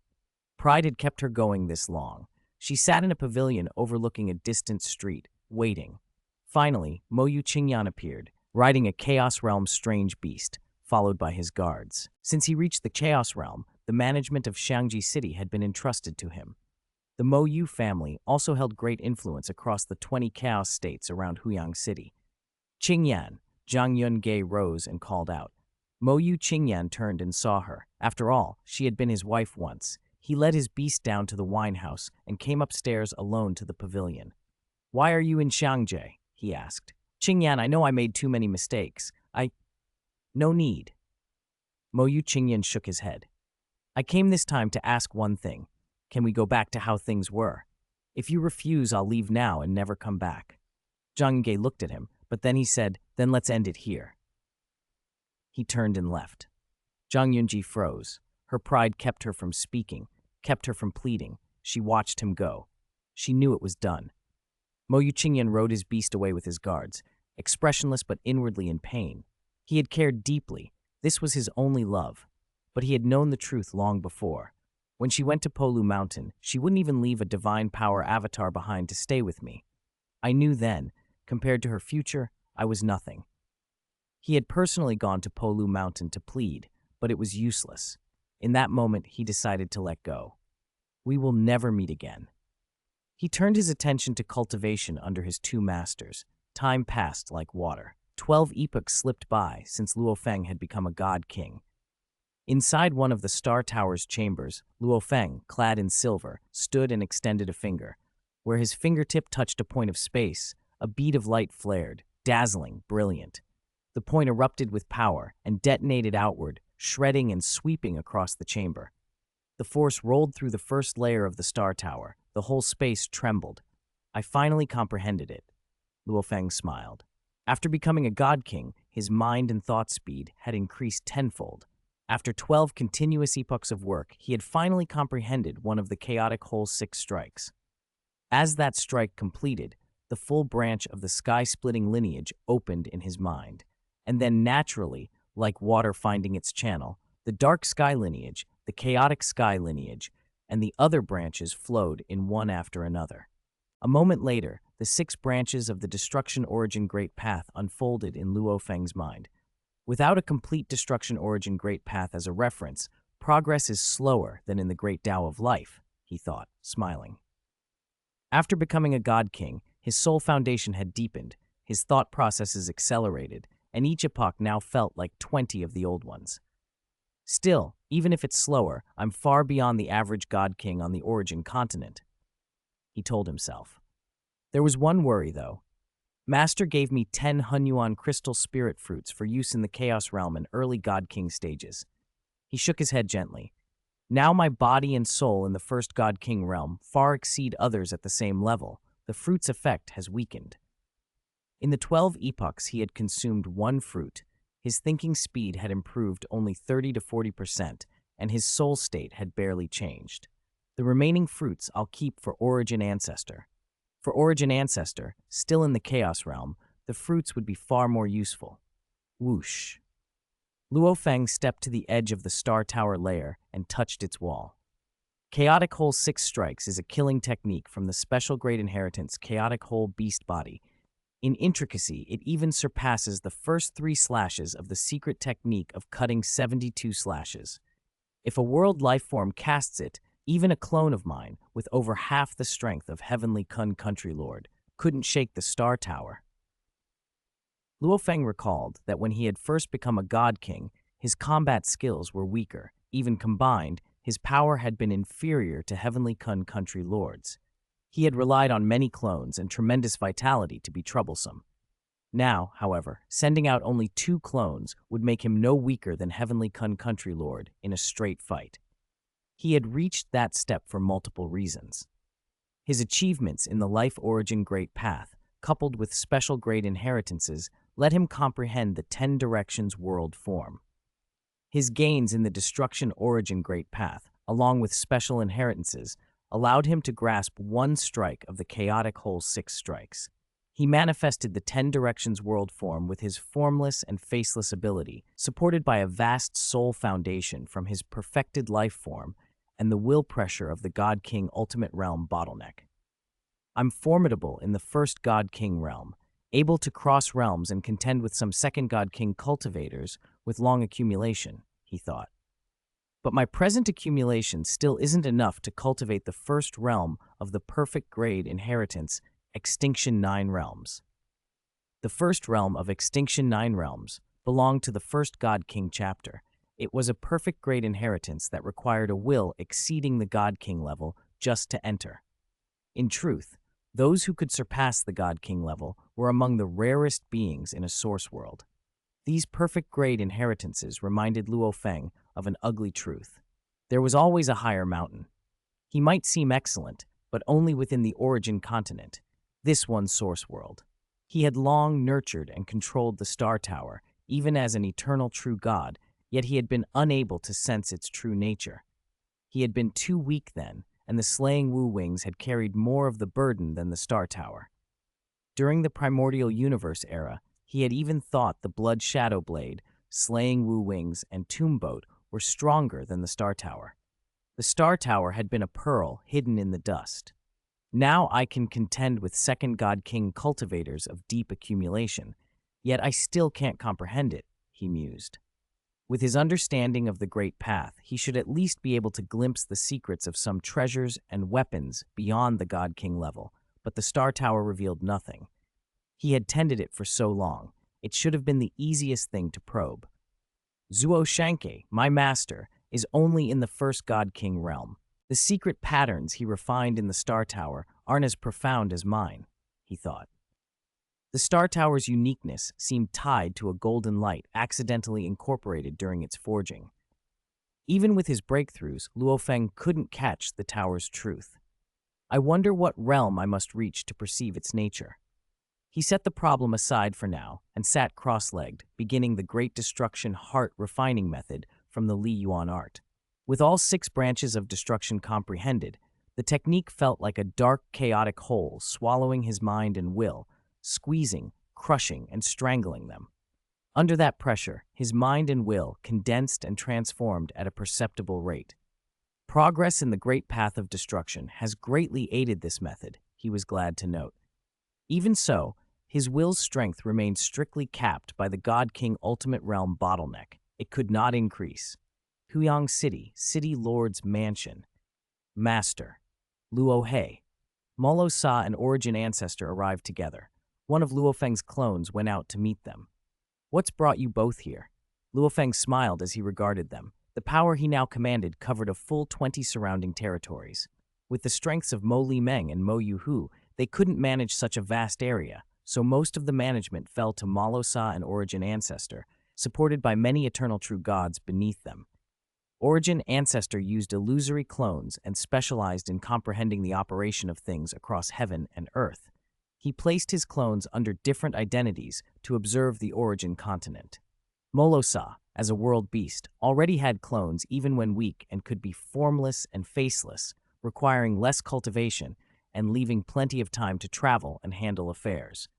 Pride had kept her going this long. She sat in a pavilion overlooking a distant street, waiting. Finally, Mo Yu Qingyan appeared, riding a Chaos Realm strange beast, followed by his guards. Since he reached the Chaos Realm, the management of Shangji City had been entrusted to him. The Mo Yu family also held great influence across the 20 chaos states around Huyang City. "Qingyan," Zhang Yunge rose and called out. Mo Yu Qingyan turned and saw her. After all, she had been his wife once. He led his beast down to the wine house and came upstairs alone to the pavilion. "Why are you in Shangji?" he asked. "Qingyan, I know I made too many mistakes. No need." Mo Yu Qingyan shook his head. "I came this time to ask one thing. Can we go back to how things were? If you refuse, I'll leave now and never come back." Zhang Ge looked at him, but then he said, "Then let's end it here." He turned and left. Zhang Yunji froze. Her pride kept her from speaking, kept her from pleading. She watched him go. She knew it was done. Mo Yu Qingyan rode his beast away with his guards, expressionless but inwardly in pain. He had cared deeply. This was his only love. But he had known the truth long before. When she went to Polu Mountain, she wouldn't even leave a divine power avatar behind to stay with me. I knew then, compared to her future, I was nothing. He had personally gone to Polu Mountain to plead, but it was useless. In that moment, he decided to let go. We will never meet again. He turned his attention to cultivation under his two masters. Time passed like water. 12 epochs slipped by since Luo Feng had become a god king. Inside one of the Star Tower's chambers, Luo Feng, clad in silver, stood and extended a finger. Where his fingertip touched a point of space, a bead of light flared, dazzling, brilliant. The point erupted with power and detonated outward, shredding and sweeping across the chamber. The force rolled through the first layer of the Star Tower. The whole space trembled. I finally comprehended it. Luo Feng smiled. After becoming a god king, his mind and thought speed had increased tenfold. After 12 continuous epochs of work, he had finally comprehended one of the chaotic whole 6 strikes. As that strike completed, the full branch of the sky-splitting lineage opened in his mind. And then naturally, like water finding its channel, the dark sky lineage, the chaotic sky lineage, and the other branches flowed in one after another. A moment later, the 6 branches of the Destruction Origin Great Path unfolded in Luo Feng's mind. Without a complete Destruction Origin Great Path as a reference, progress is slower than in the Great Tao of Life, he thought, smiling. After becoming a god king, his soul foundation had deepened, his thought processes accelerated, and each epoch now felt like 20 of the old ones. Still, even if it's slower, I'm far beyond the average god king on the Origin continent, he told himself. There was one worry, though. Master gave me 10 Hunyuan crystal spirit fruits for use in the Chaos Realm and early God King stages. He shook his head gently. Now my body and soul in the first God King realm far exceed others at the same level. The fruit's effect has weakened. In the 12 epochs he had consumed 1 fruit. His thinking speed had improved only 30 to 40%, and his soul state had barely changed. The remaining fruits I'll keep for Origin Ancestor. For Origin Ancestor, still in the Chaos realm, the fruits would be far more useful. Whoosh. Luo Feng stepped to the edge of the Star Tower layer and touched its wall. Chaotic Hole 6 Strikes is a killing technique from the special grade inheritance Chaotic Hole Beast Body. In intricacy, it even surpasses the first 3 slashes of the secret technique of cutting 72 slashes. If a world lifeform casts it, even a clone of mine, with over half the strength of Heavenly Kun Country Lord, couldn't shake the Star Tower. Luo Feng recalled that when he had first become a God King, his combat skills were weaker. Even combined, his power had been inferior to Heavenly Kun Country Lord's. He had relied on many clones and tremendous vitality to be troublesome. Now, however, sending out only 2 clones would make him no weaker than Heavenly Kun Country Lord in a straight fight. He had reached that step for multiple reasons. His achievements in the Life Origin Great Path, coupled with special grade inheritances, let him comprehend the 10 Directions world form. His gains in the Destruction Origin Great Path, along with special inheritances, allowed him to grasp 1 strike of the Chaotic Hole 6 strikes. He manifested the 10 Directions world form with his formless and faceless ability, supported by a vast soul foundation from his perfected life form and the will pressure of the God King Ultimate Realm bottleneck. I'm formidable in the first God King realm, able to cross realms and contend with some second God King cultivators with long accumulation, he thought. But my present accumulation still isn't enough to cultivate the first realm of the perfect grade inheritance, Extinction 9 Realms. The first realm of Extinction 9 Realms belonged to the first God King chapter. It was a perfect grade inheritance that required a will exceeding the God King level just to enter. In truth, those who could surpass the God King level were among the rarest beings in a source world. These perfect grade inheritances reminded Luo Feng of an ugly truth. There was always a higher mountain. He might seem excellent, but only within the origin continent, this one source world. He had long nurtured and controlled the Star Tower, even as an eternal true god, yet he had been unable to sense its true nature. He had been too weak then, and the slaying Wu Wings had carried more of the burden than the Star Tower. During the Primordial Universe era, he had even thought the Blood Shadow Blade, Slaying Wu Wings, and Tomb Boat were stronger than the Star Tower. The Star Tower had been a pearl hidden in the dust. Now I can contend with Second God King cultivators of deep accumulation, yet I still can't comprehend it, he mused. With his understanding of the Great Path, he should at least be able to glimpse the secrets of some treasures and weapons beyond the God King level, but the Star Tower revealed nothing. He had tended it for so long, it should have been the easiest thing to probe. Zuo Shanke, my master, is only in the first God King realm. The secret patterns he refined in the Star Tower aren't as profound as mine, he thought. The Star Tower's uniqueness seemed tied to a golden light accidentally incorporated during its forging. Even with his breakthroughs, Luo Feng couldn't catch the tower's truth. I wonder what realm I must reach to perceive its nature. He set the problem aside for now and sat cross-legged, beginning the Great Destruction Heart refining method from the Li Yuan art. With all 6 branches of destruction comprehended, the technique felt like a dark, chaotic hole swallowing his mind and will, squeezing, crushing, and strangling them. Under that pressure, his mind and will condensed and transformed at a perceptible rate. Progress in the Great Path of Destruction has greatly aided this method, he was glad to note. Even so, his will's strength remained strictly capped by the God King Ultimate Realm bottleneck. It could not increase. Huyang City, City Lord's Mansion. Master. Luo He. Morosa and Origin Ancestor arrived together. One of Luo Feng's clones went out to meet them. What's brought you both here? Luo Feng smiled as he regarded them. The power he now commanded covered a full 20 surrounding territories. With the strengths of Mo Li Meng and Mo Yu Hu, they couldn't manage such a vast area, so most of the management fell to Morosa and Origin Ancestor, supported by many eternal true gods beneath them. Origin Ancestor used illusory clones and specialized in comprehending the operation of things across heaven and earth. He placed his clones under different identities to observe the origin continent. Morosa, as a world beast, already had clones even when weak and could be formless and faceless, requiring less cultivation, and leaving plenty of time to travel and handle affairs.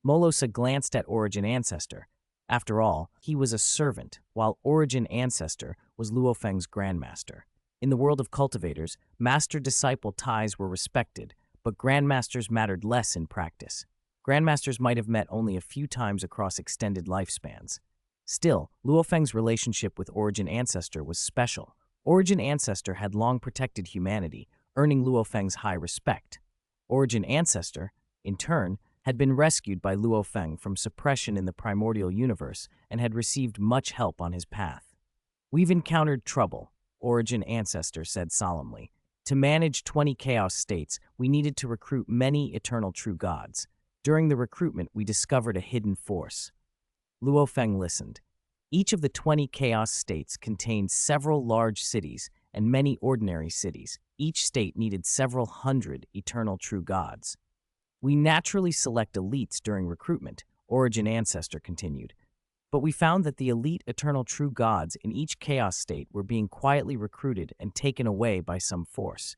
Morosa glanced at Origin Ancestor. After all, he was a servant, while Origin Ancestor was Luo Feng's grandmaster. In the world of cultivators, master-disciple ties were respected, but grandmasters mattered less in practice. Grandmasters might have met only a few times across extended lifespans. Still, Luo Feng's relationship with Origin Ancestor was special. Origin Ancestor had long protected humanity, earning Luo Feng's high respect. Origin Ancestor, in turn, had been rescued by Luo Feng from suppression in the primordial universe and had received much help on his path. "We've encountered trouble," Origin Ancestor said solemnly. "To manage 20 chaos states, we needed to recruit many eternal true gods. During the recruitment, we discovered a hidden force." Luo Feng listened. Each of the 20 chaos states contained several large cities and many ordinary cities. Each state needed several hundred eternal true gods. "We naturally select elites during recruitment," Origin Ancestor continued. "But we found that the elite eternal true gods in each chaos state were being quietly recruited and taken away by some force."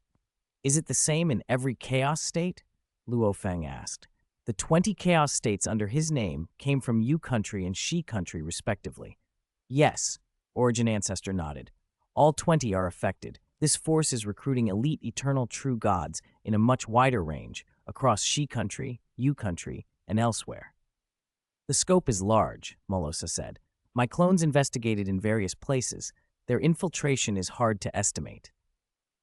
"Is it the same in every chaos state?" Luo Feng asked. The 20 chaos states under his name came from Yu country and Shi country respectively. "Yes," Origin Ancestor nodded. "All 20 are affected. This force is recruiting elite eternal true gods in a much wider range, across Shi country, Yu country, and elsewhere." "The scope is large," Morosa said. "My clones investigated in various places. Their infiltration is hard to estimate."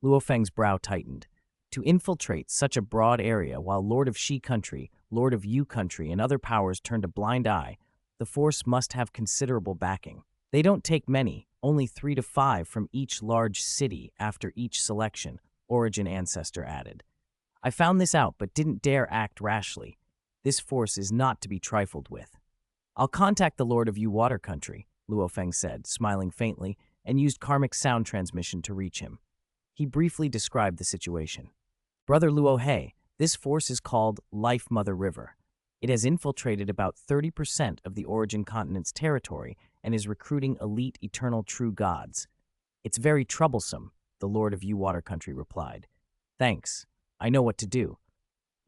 Luo Feng's brow tightened. To infiltrate such a broad area while Lord of Shi country, Lord of Yu country, and other powers turned a blind eye, the force must have considerable backing. "They don't take many, only 3 to 5 from each large city after each selection," Origin Ancestor added. "I found this out but didn't dare act rashly. This force is not to be trifled with." "I'll contact the Lord of Yu Water Country," Luo Feng said, smiling faintly, and used karmic sound transmission to reach him. He briefly described the situation. "Brother Luo He, this force is called Life Mother River. It has infiltrated about 30% of the Origin Continent's territory and is recruiting elite eternal true gods. It's very troublesome," the Lord of Yu Water Country replied. "Thanks. I know what to do."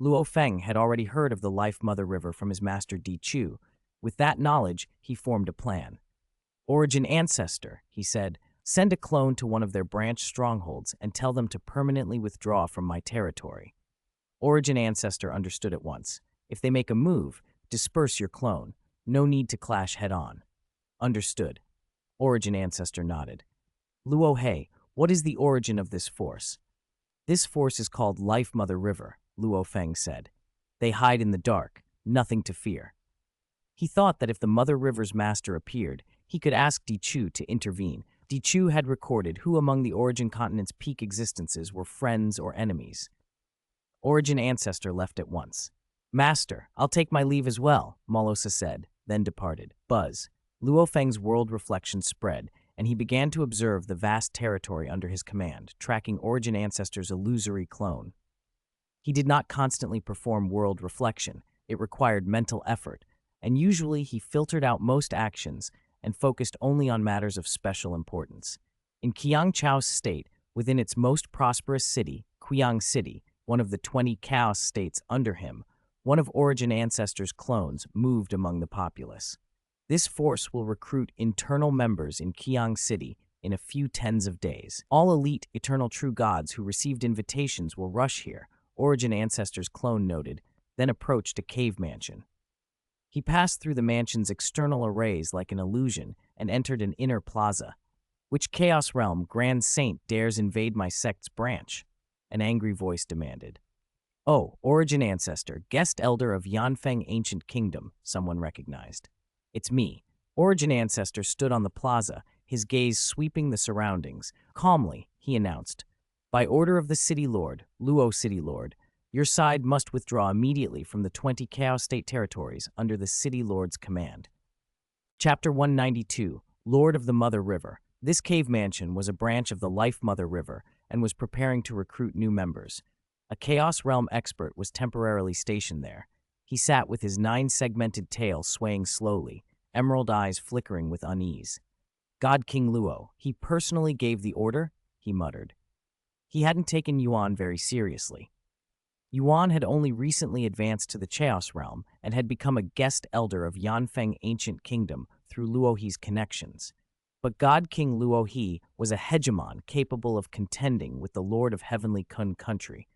Luo Feng had already heard of the Life Mother River from his master Di Chu. With that knowledge, he formed a plan. "Origin Ancestor," he said, "send a clone to one of their branch strongholds and tell them to permanently withdraw from my territory." Origin Ancestor understood at once. "If they make a move, disperse your clone. No need to clash head-on." "Understood." Origin Ancestor nodded. "Luo He, what is the origin of this force?" "This force is called Life Mother River," Luo Feng said. "They hide in the dark, nothing to fear." He thought that if the Mother River's master appeared, he could ask Di Chu to intervene. Di Chu had recorded who among the Origin Continent's peak existences were friends or enemies. Origin Ancestor left at once. "Master, I'll take my leave as well," Morosa said, then departed. Buzz. Luo Feng's world reflection spread, and he began to observe the vast territory under his command, tracking Origin Ancestor's illusory clone. He did not constantly perform world reflection. It required mental effort, and usually he filtered out most actions and focused only on matters of special importance. In Qiang Chao's state, within its most prosperous city, Qiang City, one of the 20 chaos states under him, one of Origin Ancestor's clones moved among the populace. This force will recruit internal members in Qiang City in a few tens of days. All elite eternal true gods who received invitations will rush here, Origin Ancestor's clone noted, then approached a cave mansion. He passed through the mansion's external arrays like an illusion and entered an inner plaza. "Which chaos realm, Grand Saint, dares invade my sect's branch?" an angry voice demanded. "Oh, Origin Ancestor, guest elder of Yanfeng Ancient Kingdom," someone recognized. "It's me." Origin Ancestor stood on the plaza, his gaze sweeping the surroundings. Calmly, he announced, "By order of the City Lord, Luo City Lord, your side must withdraw immediately from the 20 Chaos State territories under the City Lord's command." Chapter 192, Lord of the Mother River. This cave mansion was a branch of the Life Mother River and was preparing to recruit new members. A Chaos Realm expert was temporarily stationed there. He sat with his 9-segmented tail swaying slowly, emerald eyes flickering with unease. "God King Luo, he personally gave the order?" he muttered. He hadn't taken Yuan very seriously. Yuan had only recently advanced to the Chaos Realm and had become a guest elder of Yanfeng Ancient Kingdom through Luohe's connections. But God King Luohe was a hegemon capable of contending with the Lord of Heavenly Kun country.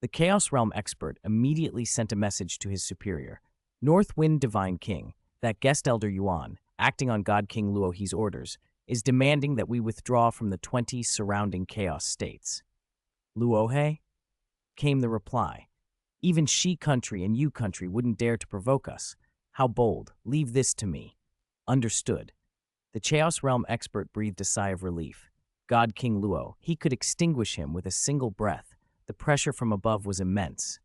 The Chaos Realm expert immediately sent a message to his superior, North Wind Divine King, that guest elder Yuan, acting on God King Luohe's orders, is demanding that we withdraw from the 20 surrounding chaos states. Luohe? Came the reply. Even she country and you country wouldn't dare to provoke us. How bold. Leave this to me. Understood. The Chaos Realm expert breathed a sigh of relief. God King Luo, he could extinguish him with a single breath. The pressure from above was immense.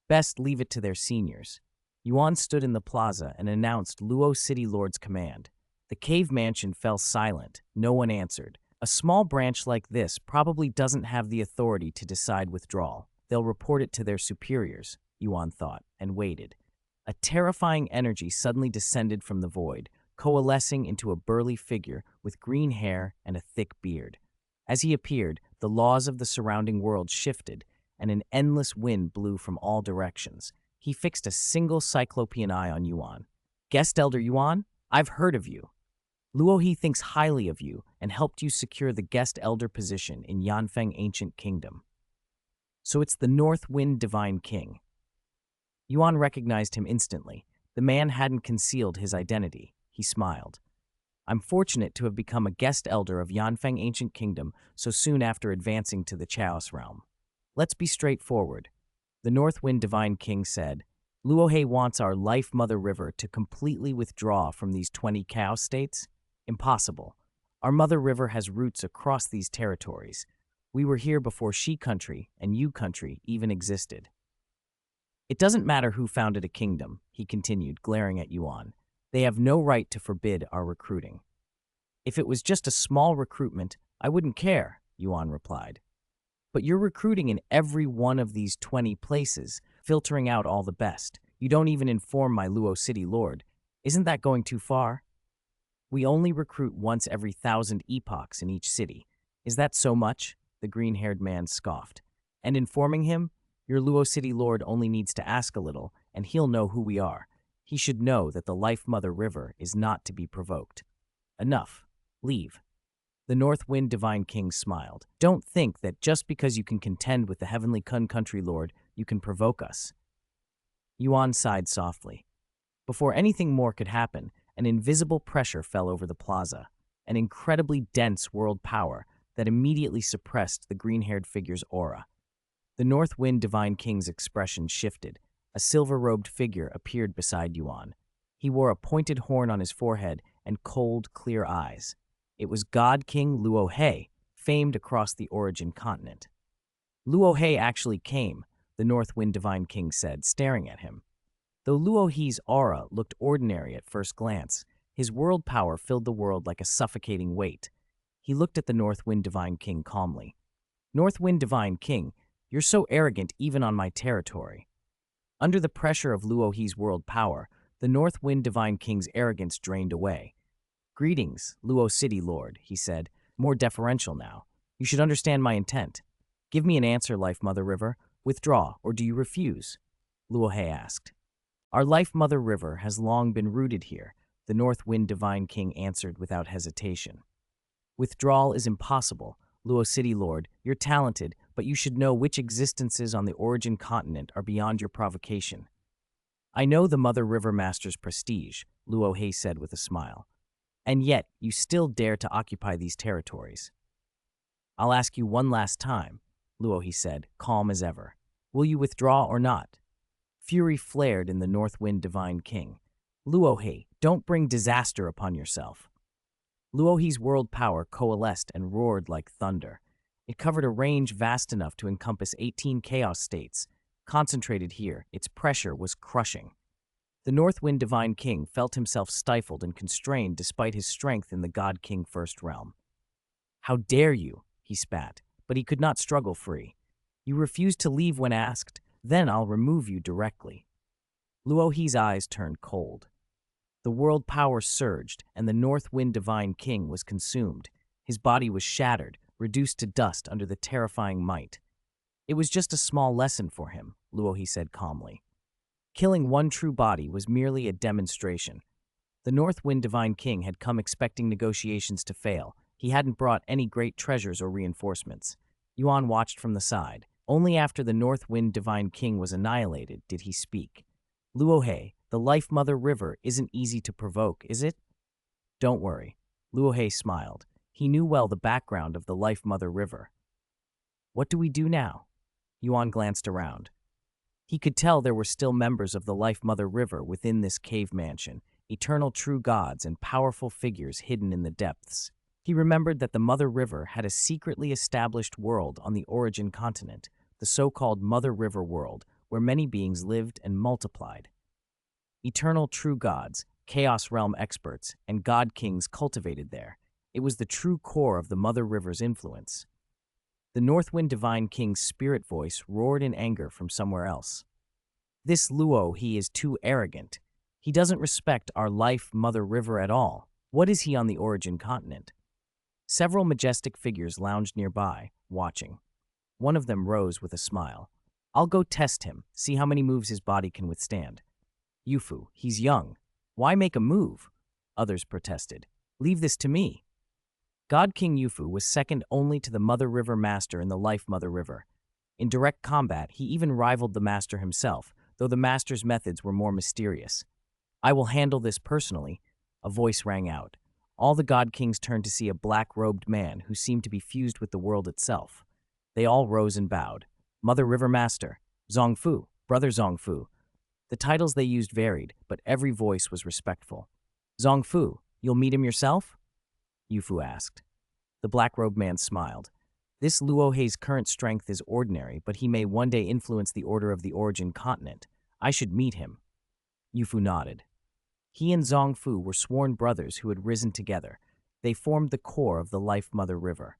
Best leave it to their seniors. Yuan stood in the plaza and announced Luo City Lord's command. The cave mansion fell silent. No one answered. A small branch like this probably doesn't have the authority to decide withdrawal. They'll report it to their superiors, Yuan thought, and waited. A terrifying energy suddenly descended from the void, coalescing into a burly figure with green hair and a thick beard. As he appeared, the laws of the surrounding world shifted, and an endless wind blew from all directions. He fixed a single cyclopean eye on Yuan. Guest Elder Yuan, I've heard of you. Luohe thinks highly of you and helped you secure the guest elder position in Yanfeng Ancient Kingdom. So it's the North Wind Divine King. Yuan recognized him instantly. The man hadn't concealed his identity. He smiled. I'm fortunate to have become a guest elder of Yanfeng Ancient Kingdom so soon after advancing to the Chaos Realm. Let's be straightforward. The North Wind Divine King said, Luohe wants our Life Mother River to completely withdraw from these 20 chaos states? Impossible. Our Mother River has roots across these territories. We were here before she country and you country even existed. It doesn't matter who founded a kingdom, he continued, glaring at Yuan. They have no right to forbid our recruiting. If it was just a small recruitment, I wouldn't care, Yuan replied. But you're recruiting in every one of these 20 places, filtering out all the best. You don't even inform my Luo City Lord. Isn't that going too far? We only recruit once every 1,000 epochs in each city. Is that so much? The green-haired man scoffed. And informing him, your Luo City Lord only needs to ask a little, and he'll know who we are. He should know that the Life Mother River is not to be provoked. Enough. Leave. The North Wind Divine King smiled. Don't think that just because you can contend with the Heavenly Kun Country Lord, you can provoke us. Yuan sighed softly. Before anything more could happen, an invisible pressure fell over the plaza, an incredibly dense world power that immediately suppressed the green-haired figure's aura. The North Wind Divine King's expression shifted. A silver-robed figure appeared beside Yuan. He wore a pointed horn on his forehead and cold, clear eyes. It was God King Luohe, famed across the Origin continent. Luohe actually came, the North Wind Divine King said, staring at him. Though Luohe's aura looked ordinary at first glance, his world power filled the world like a suffocating weight. He looked at the North Wind Divine King calmly. North Wind Divine King, you're so arrogant even on my territory. Under the pressure of Luohe's world power, the North Wind Divine King's arrogance drained away. Greetings, Luo City Lord, he said, more deferential now. You should understand my intent. Give me an answer, Life Mother River. Withdraw, or do you refuse? Luohe asked. Our Life Mother River has long been rooted here, the North Wind Divine King answered without hesitation. Withdrawal is impossible. Luo City Lord, you're talented, but you should know which existences on the Origin continent are beyond your provocation. I know the Mother River Master's prestige, Luohe said with a smile. And yet, you still dare to occupy these territories. I'll ask you one last time, Luohe said, calm as ever. Will you withdraw or not? Fury flared in the North Wind Divine King. Luohe, don't bring disaster upon yourself. Luohe's world power coalesced and roared like thunder. It covered a range vast enough to encompass 18 chaos states. Concentrated here, its pressure was crushing. The North Wind Divine King felt himself stifled and constrained despite his strength in the God King First Realm. How dare you, he spat, but he could not struggle free. You refused to leave when asked, then I'll remove you directly. Luohe's eyes turned cold. The world power surged, and the North Wind Divine King was consumed. His body was shattered, reduced to dust under the terrifying might. It was just a small lesson for him. Luo said calmly. Killing one true body was merely a demonstration. The North Wind Divine King had come expecting negotiations to fail. He hadn't brought any great treasures or reinforcements. Yuan watched from the side. Only after the North Wind Divine King was annihilated did he speak. Luo, the Life Mother River isn't easy to provoke, is it? Don't worry. Luo smiled. He knew well the background of the Life Mother River. What do we do now? Yuan glanced around. He could tell there were still members of the Life Mother River within this cave mansion, eternal true gods and powerful figures hidden in the depths. He remembered that the Mother River had a secretly established world on the Origin continent, the so-called Mother River world, where many beings lived and multiplied. Eternal true gods, Chaos Realm experts, and God Kings cultivated there. It was the true core of the Mother River's influence. The Northwind Divine King's spirit voice roared in anger from somewhere else. This Luo, he is too arrogant. He doesn't respect our Life Mother River at all. What is he on the Origin continent? Several majestic figures lounged nearby, watching. One of them rose with a smile. I'll go test him, see how many moves his body can withstand. Yufu, he's young. Why make a move? Others protested. Leave this to me. God King Yufu was second only to the Mother River Master in the Life Mother River. In direct combat, he even rivaled the Master himself, though the Master's methods were more mysterious. I will handle this personally, a voice rang out. All the God Kings turned to see a black-robed man who seemed to be fused with the world itself. They all rose and bowed. Mother River Master, Zongfu, Brother Zongfu. The titles they used varied, but every voice was respectful. Zongfu, you'll meet him yourself? Yufu asked. The black-robed man smiled. This Luohe's current strength is ordinary, but he may one day influence the order of the Origin continent. I should meet him. Yufu nodded. He and Zongfu were sworn brothers who had risen together. They formed the core of the Life Mother River.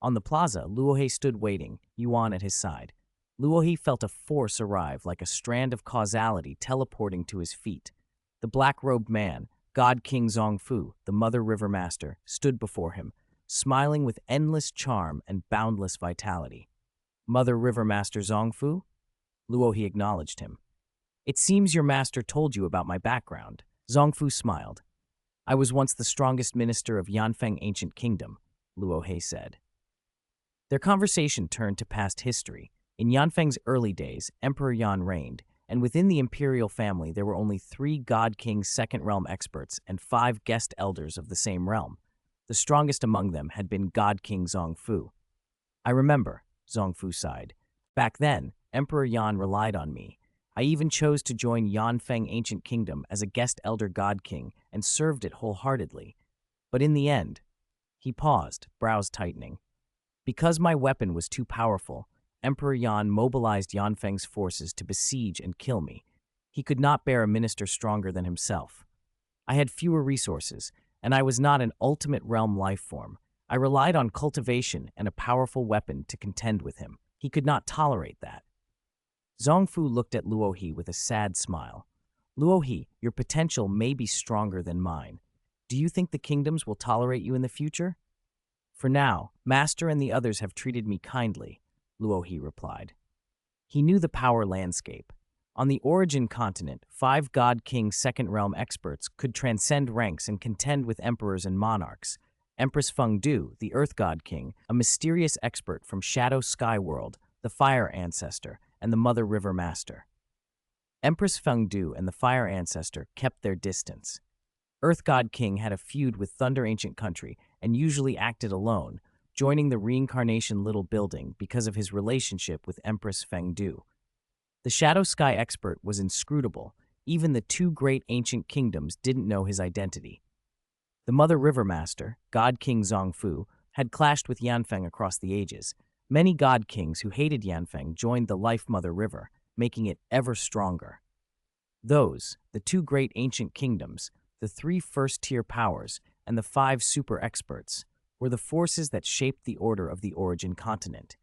On the plaza, Luohe stood waiting, Yuan at his side. Luohe felt a force arrive like a strand of causality teleporting to his feet. The black-robed man, God King Zongfu, the Mother River Master, stood before him, smiling with endless charm and boundless vitality. Mother River Master Zongfu? Luohe acknowledged him. It seems your master told you about my background. Zongfu smiled. I was once the strongest minister of Yanfeng Ancient Kingdom, Luohe said. Their conversation turned to past history. In Yanfeng's early days, Emperor Yan reigned, and within the imperial family there were only 3 God King Second Realm experts and 5 guest elders of the same realm. The strongest among them had been God King Zongfu. I remember, Zongfu sighed. Back then, Emperor Yan relied on me. I even chose to join Yanfeng Ancient Kingdom as a guest elder God King and served it wholeheartedly. But in the end, he paused, brows tightening. Because my weapon was too powerful, Emperor Yan mobilized Yanfeng's forces to besiege and kill me. He could not bear a minister stronger than himself. I had fewer resources, and I was not an ultimate realm life form. I relied on cultivation and a powerful weapon to contend with him. He could not tolerate that. Zongfu looked at Luohe with a sad smile. Luohe, your potential may be stronger than mine. Do you think the kingdoms will tolerate you in the future? For now, Master and the others have treated me kindly, Luohe replied. He knew the power landscape. On the Origin continent, 5 God King Second Realm experts could transcend ranks and contend with emperors and monarchs. Empress Feng Du, the Earth God King, a mysterious expert from Shadow Sky World, the Fire Ancestor, and the Mother River Master. Empress Feng Du and the Fire Ancestor kept their distance. Earth God King had a feud with Thunder Ancient Country and usually acted alone, joining the Reincarnation Little Building because of his relationship with Empress Feng Du. The Shadow Sky expert was inscrutable. Even the 2 great ancient kingdoms didn't know his identity. The Mother River Master, God King Zongfu, had clashed with Yanfeng across the ages. Many God Kings who hated Yanfeng joined the Life Mother River, making it ever stronger. Those, the 2 great ancient kingdoms, the 3 first-tier powers, and the 5 super experts, were the forces that shaped the order of the Origin continent.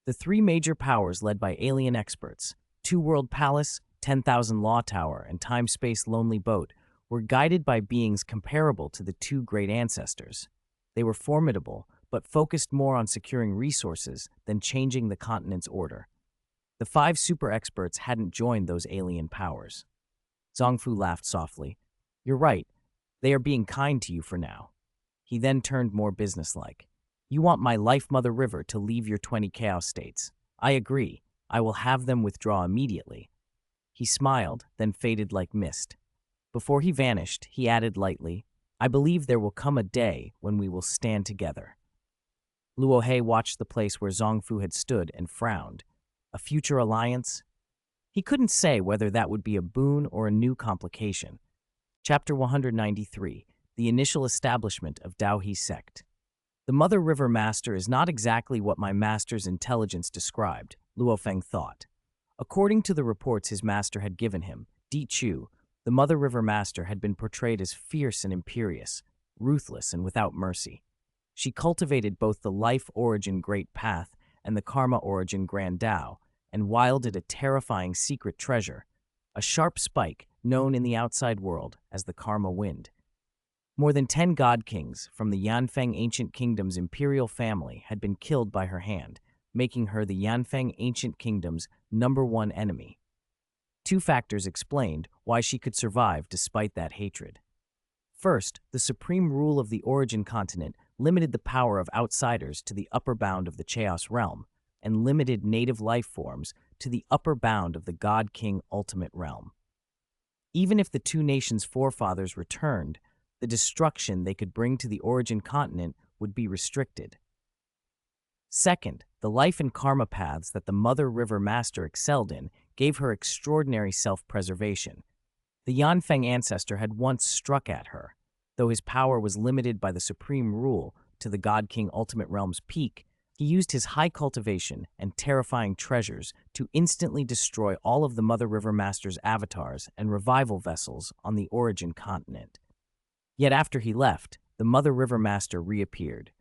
The 3 major powers led by alien experts, 2 World Palace, 10,000 Law Tower, and Time-Space Lonely Boat, were guided by beings comparable to the 2 great ancestors. They were formidable, but focused more on securing resources than changing the continent's order. The 5 super experts hadn't joined those alien powers. Zongfu laughed softly. You're right. They are being kind to you for now. He then turned more businesslike. You want my Life Mother River to leave your 20 chaos states. I agree. I will have them withdraw immediately. He smiled, then faded like mist. Before he vanished, he added lightly, I believe there will come a day when we will stand together. Luo He watched the place where Zongfu had stood and frowned. A future alliance? He couldn't say whether that would be a boon or a new complication. Chapter 193, The Initial Establishment of Daohi Sect. The Mother River Master is not exactly what my master's intelligence described, Luo Feng thought. According to the reports his master had given him, Di Chu, the Mother River Master, had been portrayed as fierce and imperious, ruthless and without mercy. She cultivated both the life origin Great Path and the karma origin Grand Tao, and wielded a terrifying secret treasure, a sharp spike known in the outside world as the karma wind. More than 10 god kings from the Yanfeng Ancient Kingdom's imperial family had been killed by her hand, making her the Yanfeng Ancient Kingdom's #1 enemy. 2 factors explained why she could survive despite that hatred. First, the supreme rule of the origin continent limited the power of outsiders to the upper bound of the Chaos realm, and limited native life forms to the upper bound of the God King ultimate realm. Even if the 2 nations' forefathers returned, the destruction they could bring to the origin continent would be restricted. Second, the life and karma paths that the Mother River Master excelled in gave her extraordinary self-preservation. The Yanfeng ancestor had once struck at her. Though his power was limited by the supreme rule to the God King Ultimate Realm's peak, he used his high cultivation and terrifying treasures to instantly destroy all of the Mother River Master's avatars and revival vessels on the origin continent. Yet after he left, the Mother River Master reappeared.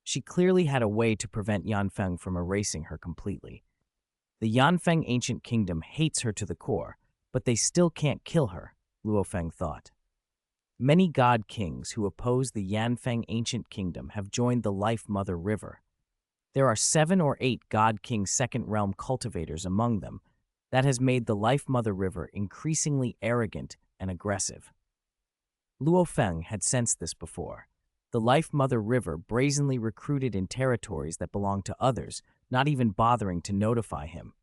She clearly had a way to prevent Yanfeng from erasing her completely. The Yanfeng Ancient Kingdom hates her to the core, but they still can't kill her, Luo Feng thought. Many god kings who oppose the Yanfeng Ancient Kingdom have joined the Life Mother River. There are 7 or 8 god king second realm cultivators among them. That has made the Life Mother River increasingly arrogant and aggressive. Luo Feng had sensed this before. The Life Mother River brazenly recruited in territories that belonged to others, not even bothering to notify him.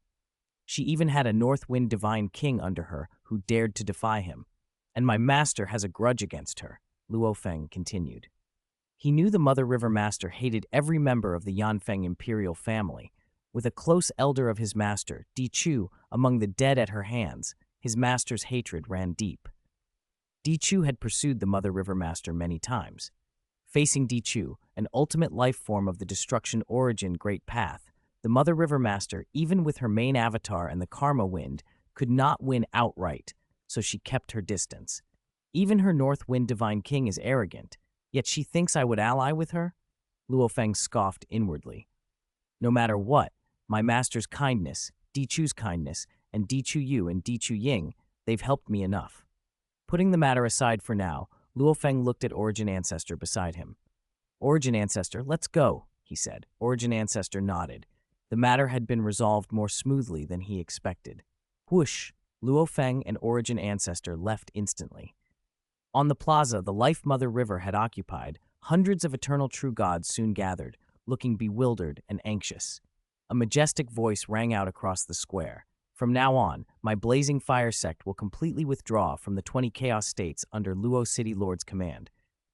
She even had a North Wind Divine King under her who dared to defy him. And my master has a grudge against her, Luo Feng continued. He knew the Mother River Master hated every member of the Yanfeng imperial family. With a close elder of his master, Di Chu, among the dead at her hands, his master's hatred ran deep. Di Chu had pursued the Mother River Master many times. Facing Di Chu, an ultimate life form of the destruction origin Great Path, the Mother River Master, even with her main avatar and the Karma Wind, could not win outright, so she kept her distance. Even her North Wind Divine King is arrogant, yet she thinks I would ally with her? Luo Feng scoffed inwardly. No matter what, my master's kindness, Di Chu's kindness, and Di Chu Yu and Di Chu Ying, they've helped me enough. Putting the matter aside for now, Luo Feng looked at Origin Ancestor beside him. Origin Ancestor, let's go, he said. Origin Ancestor nodded. The matter had been resolved more smoothly than he expected. Whoosh! Luo Feng and Origin Ancestor left instantly. On the plaza the Life Mother River had occupied, hundreds of eternal true gods soon gathered, looking bewildered and anxious. A majestic voice rang out across the square. From now on, my blazing fire sect will completely withdraw from the 20 chaos states under Luo City Lord's command.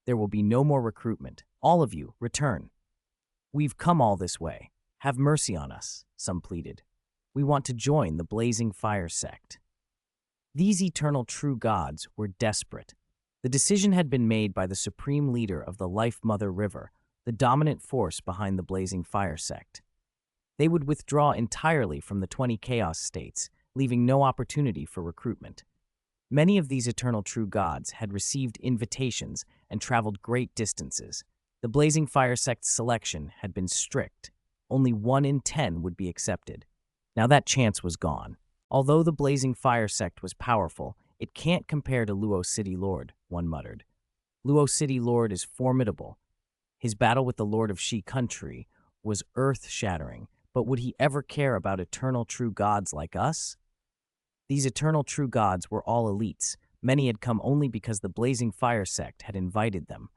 There will be no more recruitment. All of you, return. We've come all this way. Have mercy on us, some pleaded. We want to join the blazing fire sect. These eternal true gods were desperate. The decision had been made by the supreme leader of the Life Mother River, the dominant force behind the blazing fire sect. They would withdraw entirely from the 20 chaos states, leaving no opportunity for recruitment. Many of these eternal true gods had received invitations and traveled great distances. The blazing fire sect's selection had been strict. Only 1 in 10 would be accepted. Now that chance was gone. Although the blazing fire sect was powerful, it can't compare to Luo City Lord, one muttered. Luo City Lord is formidable. His battle with the Lord of Shi Country was earth-shattering, But would he ever care about eternal true gods like us? These eternal true gods were all elites. Many had come only because the Blazing Fire sect had invited them.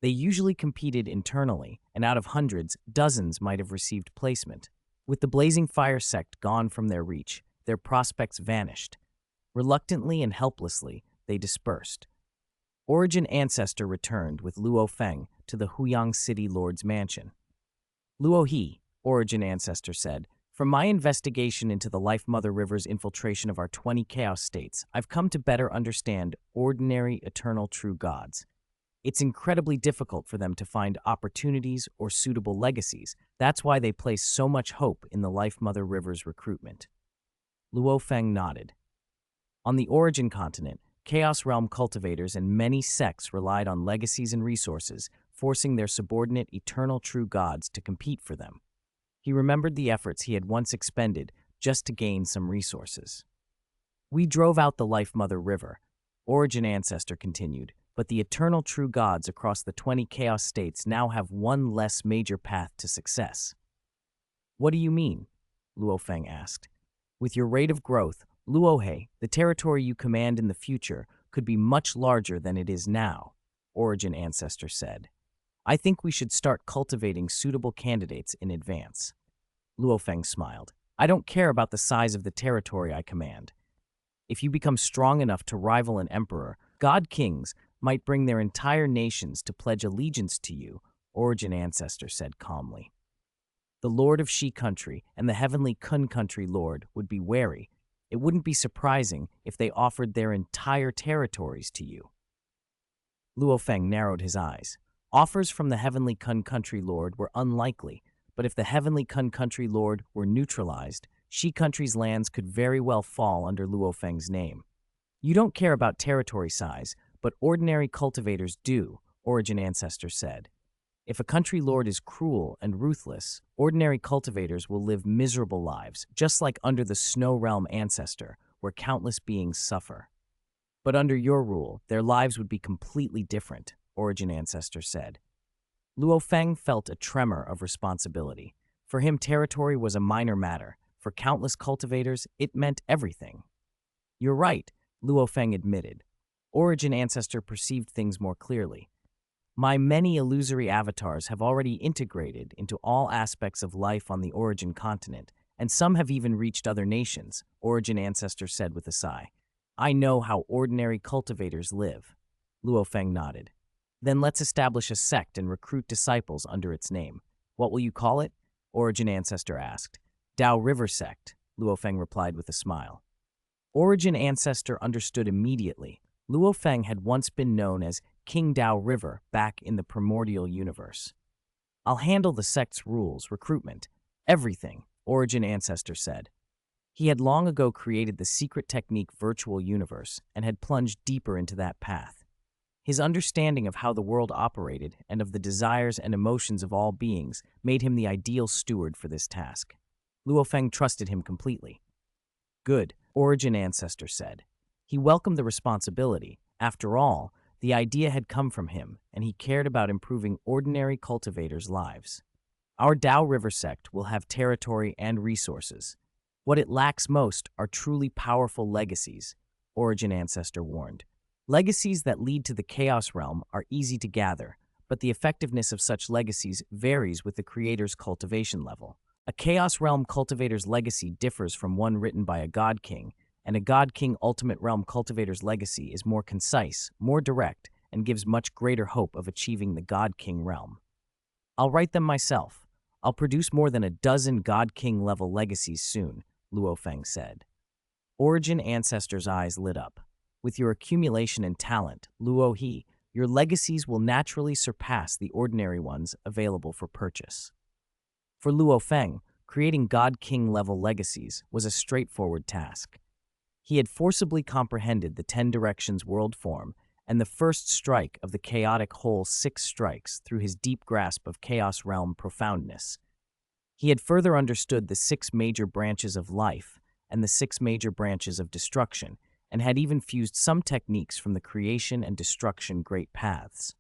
They usually competed internally, and out of hundreds, dozens might have received placement. With the Blazing Fire sect gone from their reach, their prospects vanished. Reluctantly and helplessly, they dispersed. Origin Ancestor returned with Luo Feng to the Huyang City Lord's mansion. Luo He, Origin Ancestor said, "From my investigation into the Life Mother River's infiltration of our 20 chaos states, I've come to better understand ordinary eternal true gods. It's incredibly difficult for them to find opportunities or suitable legacies. That's why they place so much hope in the Life Mother River's recruitment." Luo Feng nodded. On the Origin continent, Chaos Realm cultivators and many sects relied on legacies and resources, forcing their subordinate eternal true gods to compete for them. He remembered the efforts he had once expended just to gain some resources. "We drove out the Life Mother River," Origin Ancestor continued, "but the eternal true gods across the 20 chaos states now have one less major path to success." "What do you mean?" Luo Feng asked. "With your rate of growth, Luohe, the territory you command in the future, could be much larger than it is now," Origin Ancestor said. "I think we should start cultivating suitable candidates in advance." Luo Feng smiled. "I don't care about the size of the territory I command. If you become strong enough to rival an emperor, god kings might bring their entire nations to pledge allegiance to you," Origin Ancestor said calmly. "The Lord of Shi Country and the Heavenly Kun Country Lord would be wary. It wouldn't be surprising if they offered their entire territories to you." Luo Feng narrowed his eyes. Offers from the Heavenly Kun Country Lord were unlikely, but if the Heavenly Kun Country Lord were neutralized, Shi Country's lands could very well fall under Luo Feng's name. "You don't care about territory size, but ordinary cultivators do," Origin Ancestor said. "If a country lord is cruel and ruthless, ordinary cultivators will live miserable lives, just like under the Snow Realm Ancestor, where countless beings suffer. But under your rule, their lives would be completely different," Origin Ancestor said. Luo Feng felt a tremor of responsibility. For him, territory was a minor matter. For countless cultivators, it meant everything. "You're right," Luo Feng admitted. Origin Ancestor perceived things more clearly. "My many illusory avatars have already integrated into all aspects of life on the Origin continent, and some have even reached other nations," Origin Ancestor said with a sigh. "I know how ordinary cultivators live." Luo Feng nodded. "Then let's establish a sect and recruit disciples under its name. What will you call it?" Origin Ancestor asked. "Dao River Sect," Luo Feng replied with a smile. Origin Ancestor understood immediately. Luo Feng had once been known as King Dao River back in the primordial universe. "I'll handle the sect's rules, recruitment, everything," Origin Ancestor said. He had long ago created the secret technique virtual universe and had plunged deeper into that path. His understanding of how the world operated and of the desires and emotions of all beings made him the ideal steward for this task. Luo Feng trusted him completely. "Good," Origin Ancestor said. He welcomed the responsibility. After all, the idea had come from him, and he cared about improving ordinary cultivators' lives. "Our Dao River sect will have territory and resources. What it lacks most are truly powerful legacies," Origin Ancestor warned. "Legacies that lead to the Chaos Realm are easy to gather, but the effectiveness of such legacies varies with the creator's cultivation level. A Chaos Realm cultivator's legacy differs from one written by a God King, and a God King Ultimate Realm cultivator's legacy is more concise, more direct, and gives much greater hope of achieving the God King realm. I'll write them myself. I'll produce more than a dozen God King level legacies soon," Luo Feng said. Origin Ancestor's eyes lit up. "With your accumulation and talent, Luo He, your legacies will naturally surpass the ordinary ones available for purchase." For Luo Feng, creating God King level legacies was a straightforward task. He had forcibly comprehended the 10 Directions world form and the first strike of the chaotic whole 6 strikes through his deep grasp of Chaos Realm profoundness. He had further understood the 6 major branches of life and the 6 major branches of destruction, and had even fused some techniques from the creation and destruction great paths.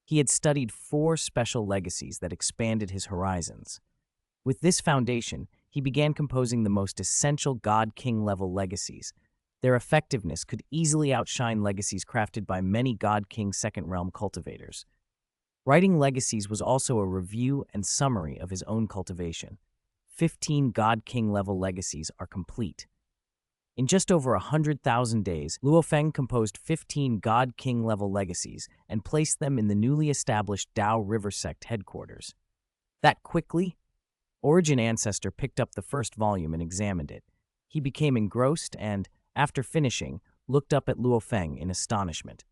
He had studied 4 special legacies that expanded his horizons. With this foundation, he began composing the most essential God-King level legacies. Their effectiveness could easily outshine legacies crafted by many God-King Second Realm cultivators. Writing legacies was also a review and summary of his own cultivation. 15 God-King level legacies are complete. In just over 100,000 days, Luo Feng composed 15 God-King level legacies and placed them in the newly established Dao River Sect headquarters. That quickly, Origin Ancestor picked up the first volume and examined it. He became engrossed and, after finishing, looked up at Luo Feng in astonishment.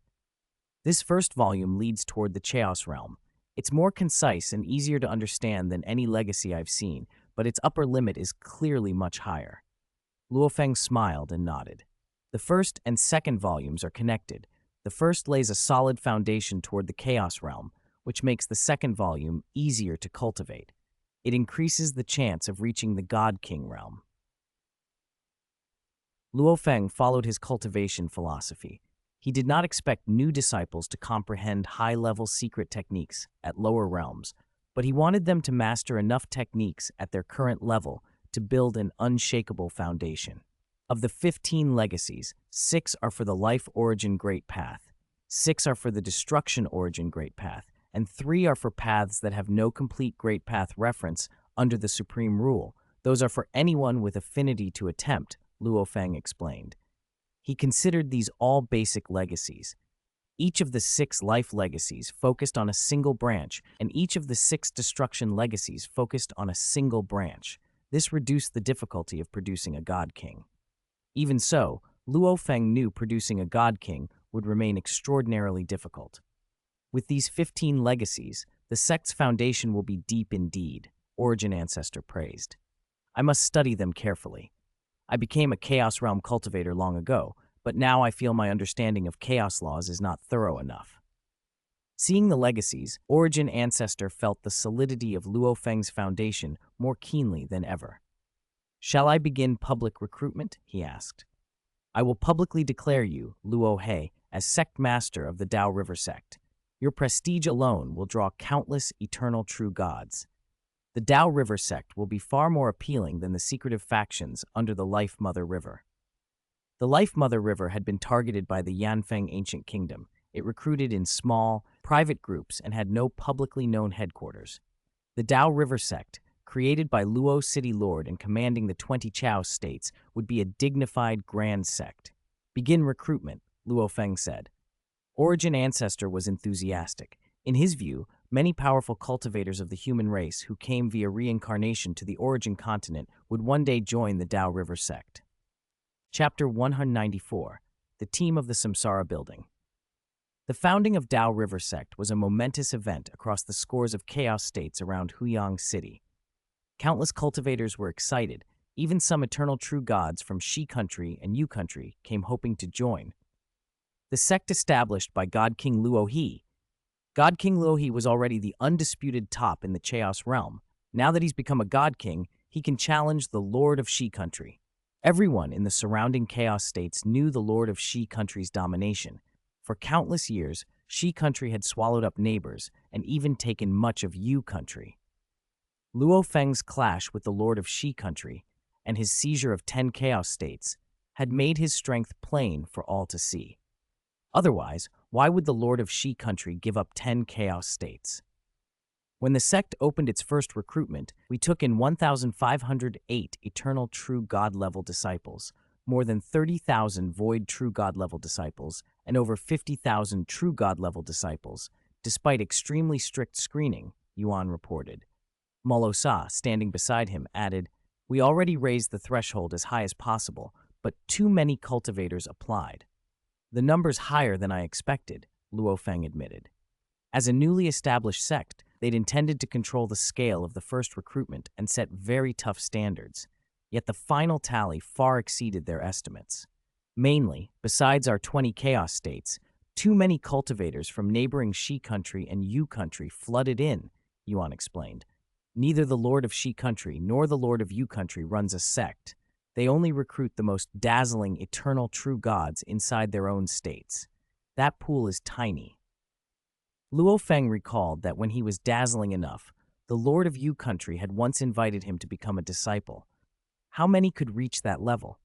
This first volume leads toward the Chaos Realm. It's more concise and easier to understand than any legacy I've seen, but its upper limit is clearly much higher. Luo Feng smiled and nodded. The first and second volumes are connected. The first lays a solid foundation toward the Chaos Realm, which makes the second volume easier to cultivate. It increases the chance of reaching the God King realm. Luo Feng followed his cultivation philosophy. He did not expect new disciples to comprehend high-level secret techniques at lower realms, but he wanted them to master enough techniques at their current level to build an unshakable foundation. Of the 15 legacies, 6 are for the Life Origin Great Path, 6 are for the Destruction Origin Great Path, and 3 are for paths that have no complete Great Path reference under the Supreme Rule. Those are for anyone with affinity to attempt, Luo Feng explained. He considered these all basic legacies. Each of the 6 life legacies focused on a single branch, and each of the 6 destruction legacies focused on a single branch. This reduced the difficulty of producing a God King. Even so, Luo Feng knew producing a God King would remain extraordinarily difficult. With these 15 legacies, the sect's foundation will be deep indeed, Origin Ancestor praised. I must study them carefully. I became a Chaos Realm cultivator long ago, but now I feel my understanding of chaos laws is not thorough enough. Seeing the legacies, Origin Ancestor felt the solidity of Luo Feng's foundation more keenly than ever. Shall I begin public recruitment? He asked. I will publicly declare you, Luo He, as sect master of the Dao River sect. Your prestige alone will draw countless eternal true gods. The Dao River sect will be far more appealing than the secretive factions under the Life Mother River. The Life Mother River had been targeted by the Yanfeng Ancient Kingdom. It recruited in small, private groups and had no publicly known headquarters. The Dao River sect, created by Luo City Lord and commanding the 20 Chao states, would be a dignified grand sect. Begin recruitment, Luo Feng said. Origin Ancestor was enthusiastic. In his view, many powerful cultivators of the human race who came via reincarnation to the Origin continent would one day join the Dao River sect. Chapter 194, The Team of the Samsara Building. The founding of Dao River Sect was a momentous event across the scores of chaos states around Huyang City. Countless cultivators were excited. Even some eternal true gods from Shi Country and Yu Country came hoping to join. The sect established by God King Luo He. God King Luo He was already the undisputed top in the Chaos realm. Now that he's become a God King, he can challenge the Lord of Shi Country. Everyone in the surrounding chaos states knew the Lord of Shi Country's domination. For countless years, Shi Country had swallowed up neighbors and even taken much of Yu Country. Luo Feng's clash with the Lord of Shi Country and his seizure of 10 chaos states had made his strength plain for all to see. Otherwise, why would the Lord of Shi Country give up 10 chaos states? When the sect opened its first recruitment, we took in 1,508 eternal true God-level disciples, more than 30,000 void true God-level disciples, and over 50,000 true God-level disciples, despite extremely strict screening, Yuan reported. Morosa, standing beside him, added, We already raised the threshold as high as possible, but too many cultivators applied. The number's higher than I expected, Luo Feng admitted. As a newly established sect, they'd intended to control the scale of the first recruitment and set very tough standards. Yet the final tally far exceeded their estimates. Mainly, besides our 20 chaos states, too many cultivators from neighboring Shi Country and Yu Country flooded in, Yuan explained. Neither the Lord of Shi Country nor the Lord of Yu Country runs a sect. They only recruit the most dazzling eternal true gods inside their own states. That pool is tiny. Luo Feng recalled that when he was dazzling enough, The Lord of Yu country had once invited him to become a disciple. How many could reach that level?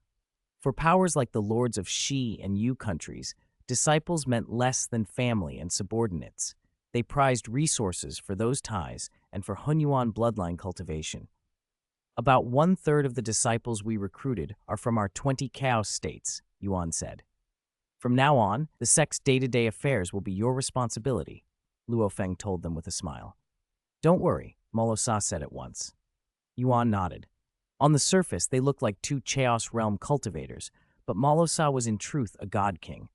For powers like the lords of Shi and Yu countries, disciples meant less than family and subordinates. They prized resources for those ties and for Hunyuan bloodline cultivation. About 1/3 of the disciples we recruited are from our 20 chaos states, Yuan said. From now on, the sect's day-to-day affairs will be your responsibility, Luo Feng told them with a smile. Don't worry, Morosa said at once. Yuan nodded. On the surface, they looked like two Chaos Realm cultivators, but Morosa was in truth a god king.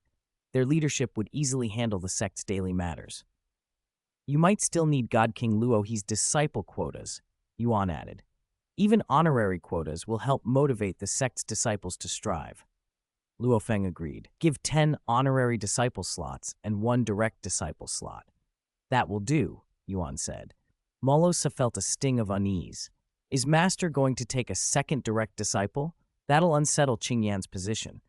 Their leadership would easily handle the sect's daily matters. You might still need God King Luo He's disciple quotas, Yuan added. Even honorary quotas will help motivate the sect's disciples to strive. Luo Feng agreed. Give 10 honorary disciple slots and 1 direct disciple slot. That will do, Yuan said. Morosa felt a sting of unease. Is Master going to take a second direct disciple? That'll unsettle Qingyan's position.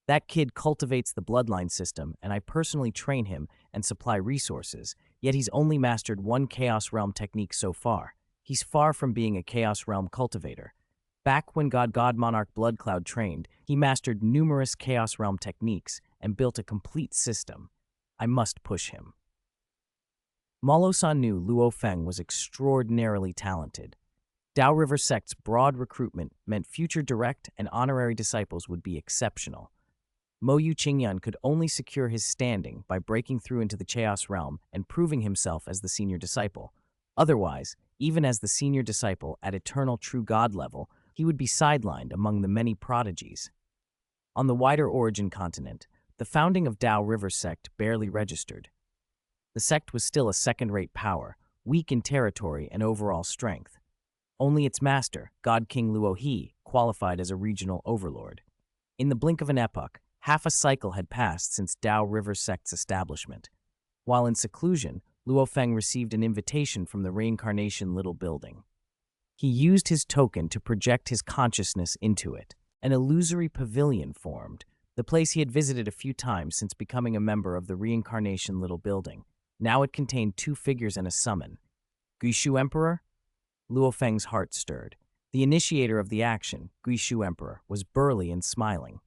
That kid cultivates the bloodline system, and I personally train him and supply resources, yet he's only mastered 1 Chaos Realm technique so far. He's far from being a Chaos Realm cultivator. Back when God Monarch Bloodcloud trained, he mastered numerous Chaos Realm techniques and built a complete system. I must push him. Morosa knew Luo Feng was extraordinarily talented. Dao River Sect's broad recruitment meant future direct and honorary disciples would be exceptional. Moyu Qingyan could only secure his standing by breaking through into the Chaos Realm and proving himself as the senior disciple. Otherwise, even as the senior disciple at eternal true god level, he would be sidelined among the many prodigies. On the wider origin continent, the founding of Dao River Sect barely registered. The sect was still a second-rate power, weak in territory and overall strength. Only its master, God King Luo He, qualified as a regional overlord. In the blink of an epoch, half a cycle had passed since Dao River Sect's establishment. While in seclusion, Luo Feng received an invitation from the Reincarnation little building. He used his token to project his consciousness into it. An illusory pavilion formed, the place he had visited a few times since becoming a member of the Reincarnation little building. Now it contained 2 figures and a summon. Guishu Emperor? Luo Feng's heart stirred. The initiator of the action, Guishu Emperor, was burly and smiling.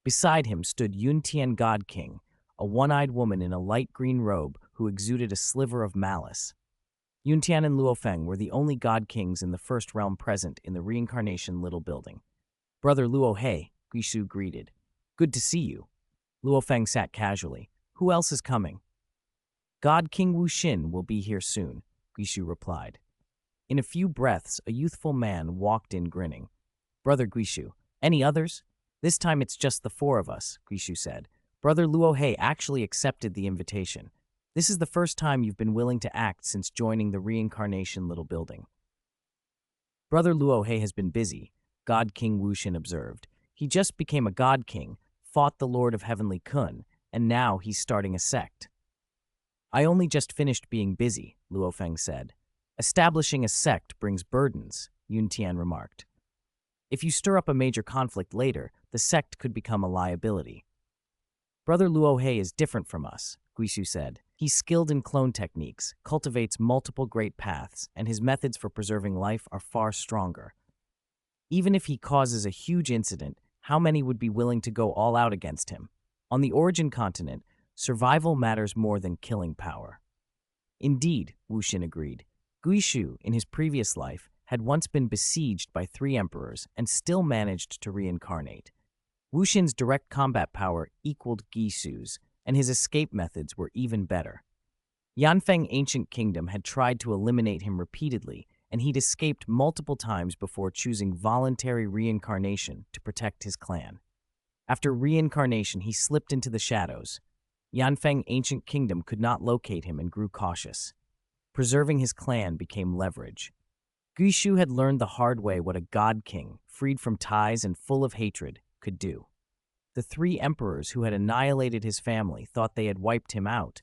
Beside him stood Yuntian God King, a one-eyed woman in a light green robe who exuded a sliver of malice. Yuntian and Luo Feng were the only God Kings in the first realm present in the Reincarnation little building. Brother Luo He, Guishu greeted. Good to see you. Luo Feng sat casually. Who else is coming? God King Wu Xin will be here soon, Guishu replied. In a few breaths, a youthful man walked in grinning. Brother Guishu, any others? This time it's just the 4 of us, Guishu said. Brother Luo He actually accepted the invitation. This is the first time you've been willing to act since joining the Reincarnation little building. Brother Luo He has been busy, God King Wu Xin observed. He just became a God King, fought the Lord of Heavenly Kun, and now he's starting a sect. I only just finished being busy, Luo Feng said. Establishing a sect brings burdens, Yuntian remarked. If you stir up a major conflict later, the sect could become a liability. Brother Luo He is different from us, Guishu said. He's skilled in clone techniques, cultivates multiple great paths, and his methods for preserving life are far stronger. Even if he causes a huge incident, how many would be willing to go all out against him? On the origin continent, survival matters more than killing power. Indeed, Wu Xin agreed. Guishu, in his previous life, had once been besieged by 3 emperors and still managed to reincarnate. Wu Xin's direct combat power equaled Guishu's, and his escape methods were even better. Yanfeng Ancient Kingdom had tried to eliminate him repeatedly, and he'd escaped multiple times before choosing voluntary reincarnation to protect his clan. After reincarnation, he slipped into the shadows. Yanfeng Ancient Kingdom could not locate him and grew cautious. Preserving his clan became leverage. Guishu had learned the hard way what a god king, freed from ties and full of hatred, could do. The 3 emperors who had annihilated his family thought they had wiped him out,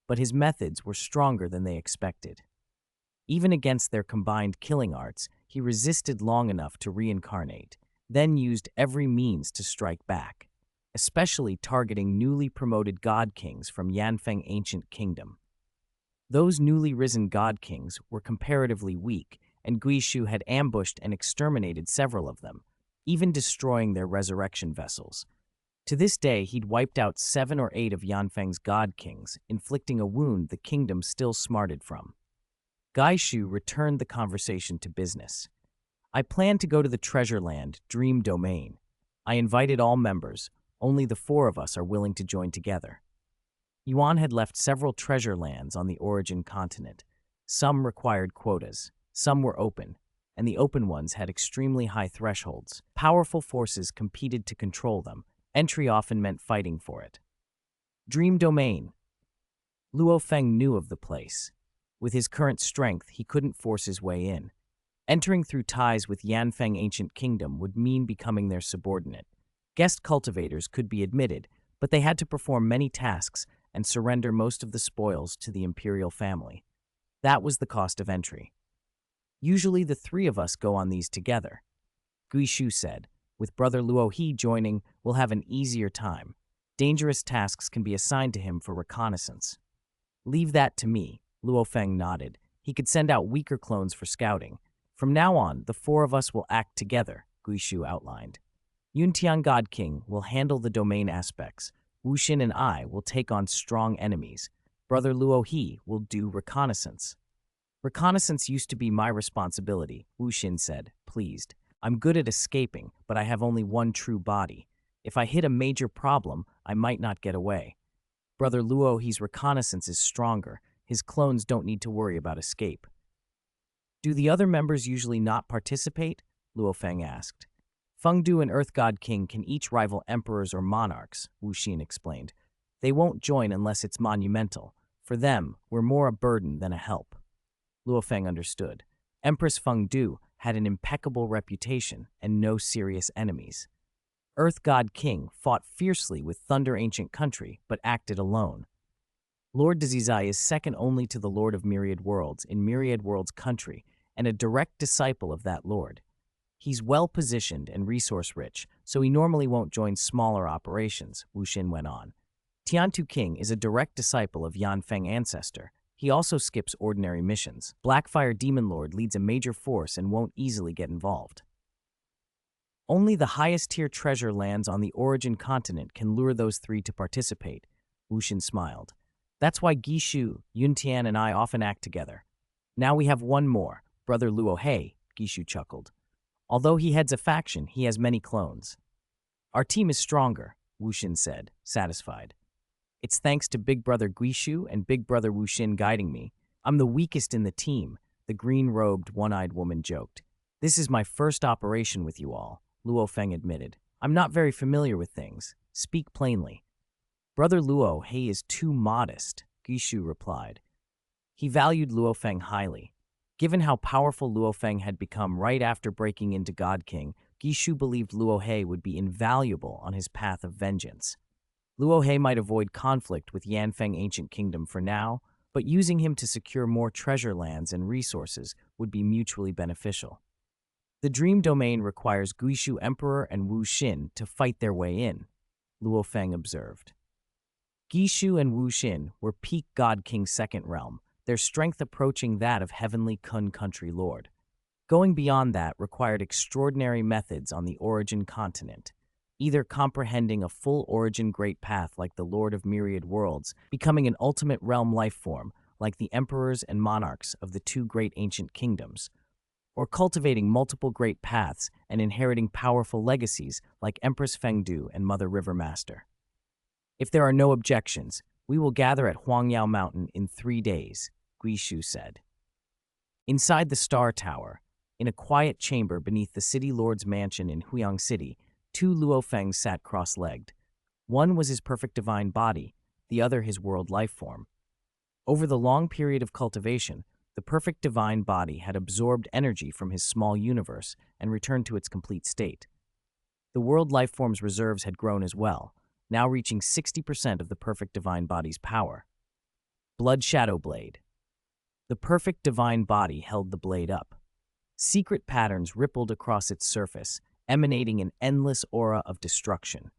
but his methods were stronger than they expected. Even against their combined killing arts, he resisted long enough to reincarnate, then used every means to strike back, especially targeting newly promoted god kings from Yanfeng Ancient Kingdom. Those newly risen god kings were comparatively weak, and Guishu had ambushed and exterminated several of them, even destroying their resurrection vessels. To this day, he'd wiped out 7 or 8 of Yanfeng's god kings, inflicting a wound the kingdom still smarted from. Guishu returned the conversation to business. I plan to go to the treasure land, Dream Domain. I invited all members. Only the 4 of us are willing to join together. Yuan had left several treasure lands on the origin continent. Some required quotas, some were open, and the open ones had extremely high thresholds. Powerful forces competed to control them. Entry often meant fighting for it. Dream Domain. Luo Feng knew of the place. With his current strength, he couldn't force his way in. Entering through ties with Yanfeng Ancient Kingdom would mean becoming their subordinate. Guest cultivators could be admitted, but they had to perform many tasks and surrender most of the spoils to the imperial family. That was the cost of entry. Usually the 3 of us go on these together, Guishu said. With brother Luo He joining, we'll have an easier time. Dangerous tasks can be assigned to him for reconnaissance. Leave that to me, Luo Feng nodded. He could send out weaker clones for scouting. From now on, the 4 of us will act together, Guishu outlined. Yuntian God King will handle the domain aspects. Wuxin and I will take on strong enemies. Brother Luo He will do reconnaissance. Reconnaissance used to be my responsibility, Wuxin said, pleased. I'm good at escaping, but I have only one true body. If I hit a major problem, I might not get away. Brother Luo He's reconnaissance is stronger. His clones don't need to worry about escape. Do the other members usually not participate? Luo Feng asked. Fengdu and Earth God King can each rival emperors or monarchs, Wuxin explained. They won't join unless it's monumental. For them, we're more a burden than a help. Luo Feng understood. Empress Fengdu had an impeccable reputation and no serious enemies. Earth God King fought fiercely with Thunder Ancient Country, but acted alone. Lord Dazizai is second only to the Lord of Myriad Worlds in Myriad Worlds Country, and a direct disciple of that lord. He's well-positioned and resource-rich, so he normally won't join smaller operations, Wuxin went on. Tiantu King is a direct disciple of Yanfeng Ancestor. He also skips ordinary missions. Blackfire Demon Lord leads a major force and won't easily get involved. Only the highest-tier treasure lands on the origin continent can lure those 3 to participate, Wuxin smiled. That's why Guishu, Yuntian, and I often act together. Now we have one more, Brother Luo He, Guishu chuckled. Although he heads a faction, he has many clones. Our team is stronger, Wuxin said, satisfied. It's thanks to Big Brother Guishu and Big Brother Wuxin guiding me. I'm the weakest in the team, the green-robed, one-eyed woman joked. This is my first operation with you all, Luo Feng admitted. I'm not very familiar with things. Speak plainly. Brother Luo He is too modest, Guishu replied. He valued Luo Feng highly. Given how powerful Luo Feng had become right after breaking into God King, Guishu believed Luo He would be invaluable on his path of vengeance. Luo He might avoid conflict with Yanfeng Ancient Kingdom for now, but using him to secure more treasure lands and resources would be mutually beneficial. The Dream Domain requires Guishu Emperor and Wuxin to fight their way in, Luo Feng observed. Guishu and Wuxin were peak God King's second realm, their strength approaching that of Heavenly Kun Country Lord. Going beyond that required extraordinary methods on the origin continent, either comprehending a full origin great path like the Lord of Myriad Worlds, becoming an ultimate realm life form like the emperors and monarchs of the 2 great ancient kingdoms, or cultivating multiple great paths and inheriting powerful legacies like Empress Fengdu and Mother River Master. If there are no objections, we will gather at Huangyao Mountain in 3 days, Guishu said. Inside the Star Tower, in a quiet chamber beneath the city lord's mansion in Huyang City, 2 Luo Feng sat cross-legged. One was his perfect divine body, the other his world life form. Over the long period of cultivation, the perfect divine body had absorbed energy from his small universe and returned to its complete state. The world life form's reserves had grown as well, now reaching 60% of the perfect divine body's power. Blood Shadow Blade. The perfect divine body held the blade up. Secret patterns rippled across its surface, emanating an endless aura of destruction.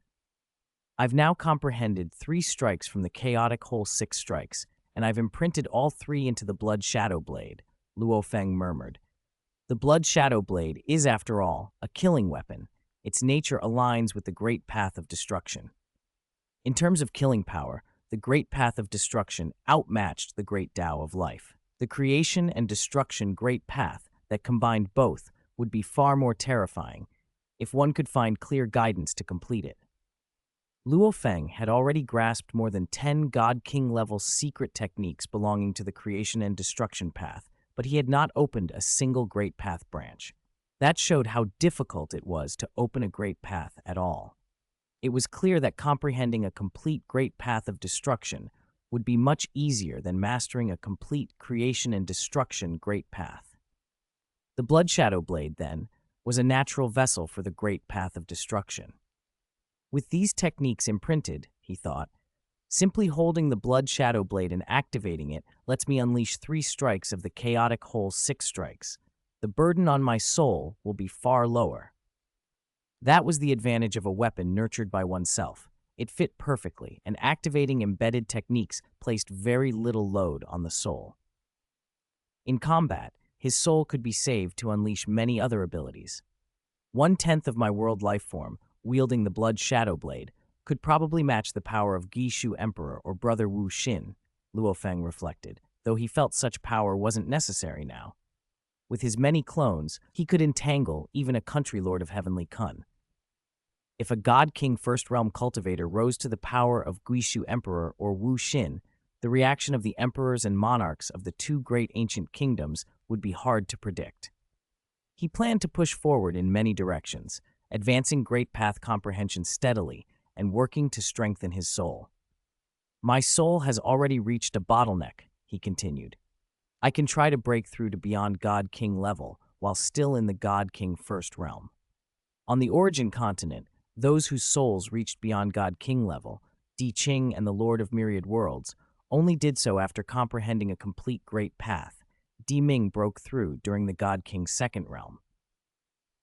I've now comprehended 3 strikes from the chaotic whole 6 strikes, and I've imprinted all three into the Blood Shadow Blade, Luo Feng murmured. The Blood Shadow Blade is, after all, a killing weapon. Its nature aligns with the Great Path of Destruction. In terms of killing power, the Great Path of Destruction outmatched the Great Tao of Life. The creation and destruction Great Path that combined both would be far more terrifying if one could find clear guidance to complete it. Luo Feng had already grasped more than 10 God King level secret techniques belonging to the creation and destruction path, but he had not opened a single Great Path branch. That showed how difficult it was to open a Great Path at all. It was clear that comprehending a complete Great Path of Destruction would be much easier than mastering a complete creation and destruction Great Path. The Blood Shadow Blade, then, was a natural vessel for the Great Path of Destruction. With these techniques imprinted, he thought, simply holding the Blood Shadow Blade and activating it lets me unleash 3 strikes of the chaotic whole 6 strikes. The burden on my soul will be far lower. That was the advantage of a weapon nurtured by oneself. It fit perfectly, and activating embedded techniques placed very little load on the soul. In combat, his soul could be saved to unleash many other abilities. 1/10 of my world life form, wielding the Blood Shadow Blade, could probably match the power of Guishu Emperor or Brother Wu Xin, Luo Feng reflected, though he felt such power wasn't necessary now. With his many clones, he could entangle even a country lord of Heavenly Kun. If a God King First Realm cultivator rose to the power of Guishu Emperor or Wu Xin, the reaction of the emperors and monarchs of the 2 great ancient kingdoms would be hard to predict. He planned to push forward in many directions, advancing Great Path comprehension steadily and working to strengthen his soul. My soul has already reached a bottleneck, he continued. I can try to break through to beyond God King level while still in the God King First Realm. On the Origin continent, those whose souls reached beyond God King level, Di Qing and the Lord of Myriad Worlds, only did so after comprehending a complete Great Path. Di Ming broke through during the God King's Second Realm.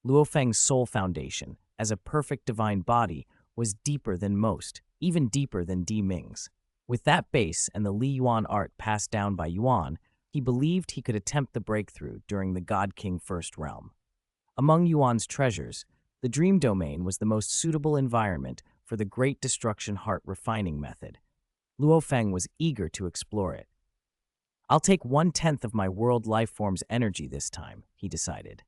Luo Feng's soul foundation, as a perfect divine body, was deeper than most, even deeper than Di Ming's. With that base and the Li Yuan art passed down by Yuan, he believed he could attempt the breakthrough during the God King First Realm. Among Yuan's treasures, the Dream Domain was the most suitable environment for the Great Destruction Heart Refining method. Luo Feng was eager to explore it. I'll take 1/10 of my world life form's energy this time, he decided.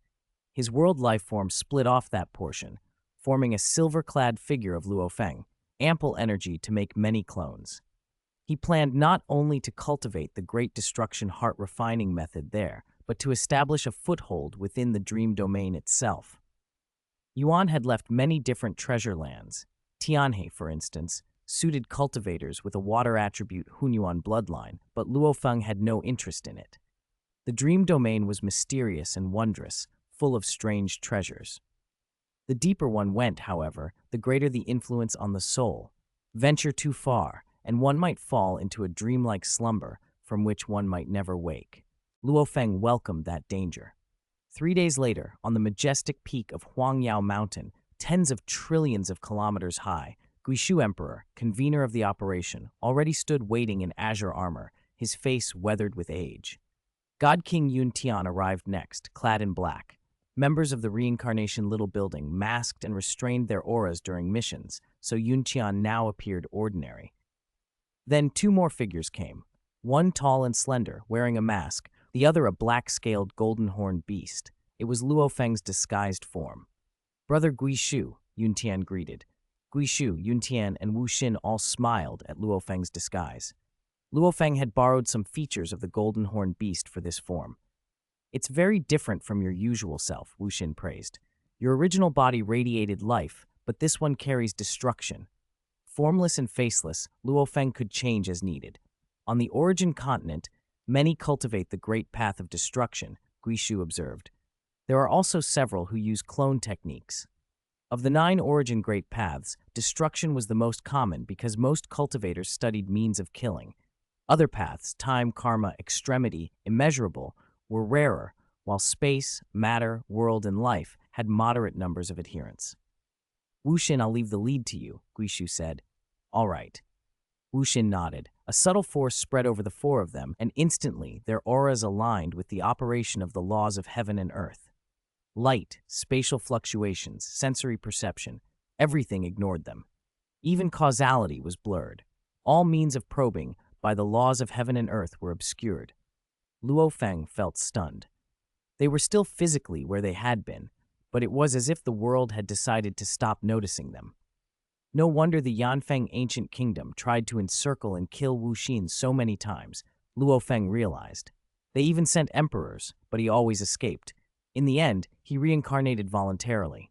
His world life form split off that portion, forming a silver-clad figure of Luo Feng, ample energy to make many clones. He planned not only to cultivate the Great Destruction Heart Refining method there, but to establish a foothold within the Dream Domain itself. Yuan had left many different treasure lands. Tianhe, for instance, suited cultivators with a water attribute Hunyuan bloodline, but Luo Feng had no interest in it. The Dream Domain was mysterious and wondrous, full of strange treasures. The deeper one went, however, the greater the influence on the soul. Venture too far, and one might fall into a dreamlike slumber from which one might never wake. Luo Feng welcomed that danger. 3 days later, on the majestic peak of Huangyao Mountain, tens of trillions of kilometers high, Guishu Emperor, convener of the operation, already stood waiting in azure armor, his face weathered with age. God King Yun Tian arrived next, clad in black. Members of the Reincarnation Little Building masked and restrained their auras during missions, so Yun Tian now appeared ordinary. Then 2 more figures came, one tall and slender, wearing a mask, the other a black-scaled golden-horned beast. It was Luo Feng's disguised form. Brother Guishu, Yun Tian greeted. Guishu, Yun Tian, and Wu Xin all smiled at Luo Feng's disguise. Luo Feng had borrowed some features of the golden-horned beast for this form. It's very different from your usual self, Wu Xin praised. Your original body radiated life, but this one carries destruction. Formless and faceless, Luo Feng could change as needed. On the Origin continent, many cultivate the Great Path of Destruction, Guishu observed. There are also several who use clone techniques. Of the 9 Origin Great Paths, destruction was the most common because most cultivators studied means of killing. Other paths, time, karma, extremity, immeasurable, were rarer, while space, matter, world, and life had moderate numbers of adherents. Wu Xin, I'll leave the lead to you, Guishu said. All right. Wu Xin nodded, A subtle force spread over the four of them, and instantly their auras aligned with the operation of the laws of heaven and earth. Light, spatial fluctuations, sensory perception, everything ignored them. Even causality was blurred. All means of probing by the laws of heaven and earth were obscured. Luo Feng felt stunned. They were still physically where they had been, but it was as if the world had decided to stop noticing them. No wonder the Yanfeng ancient kingdom tried to encircle and kill Wu Xin so many times, Luo Feng realized. They even sent emperors, but he always escaped. In the end, he reincarnated voluntarily.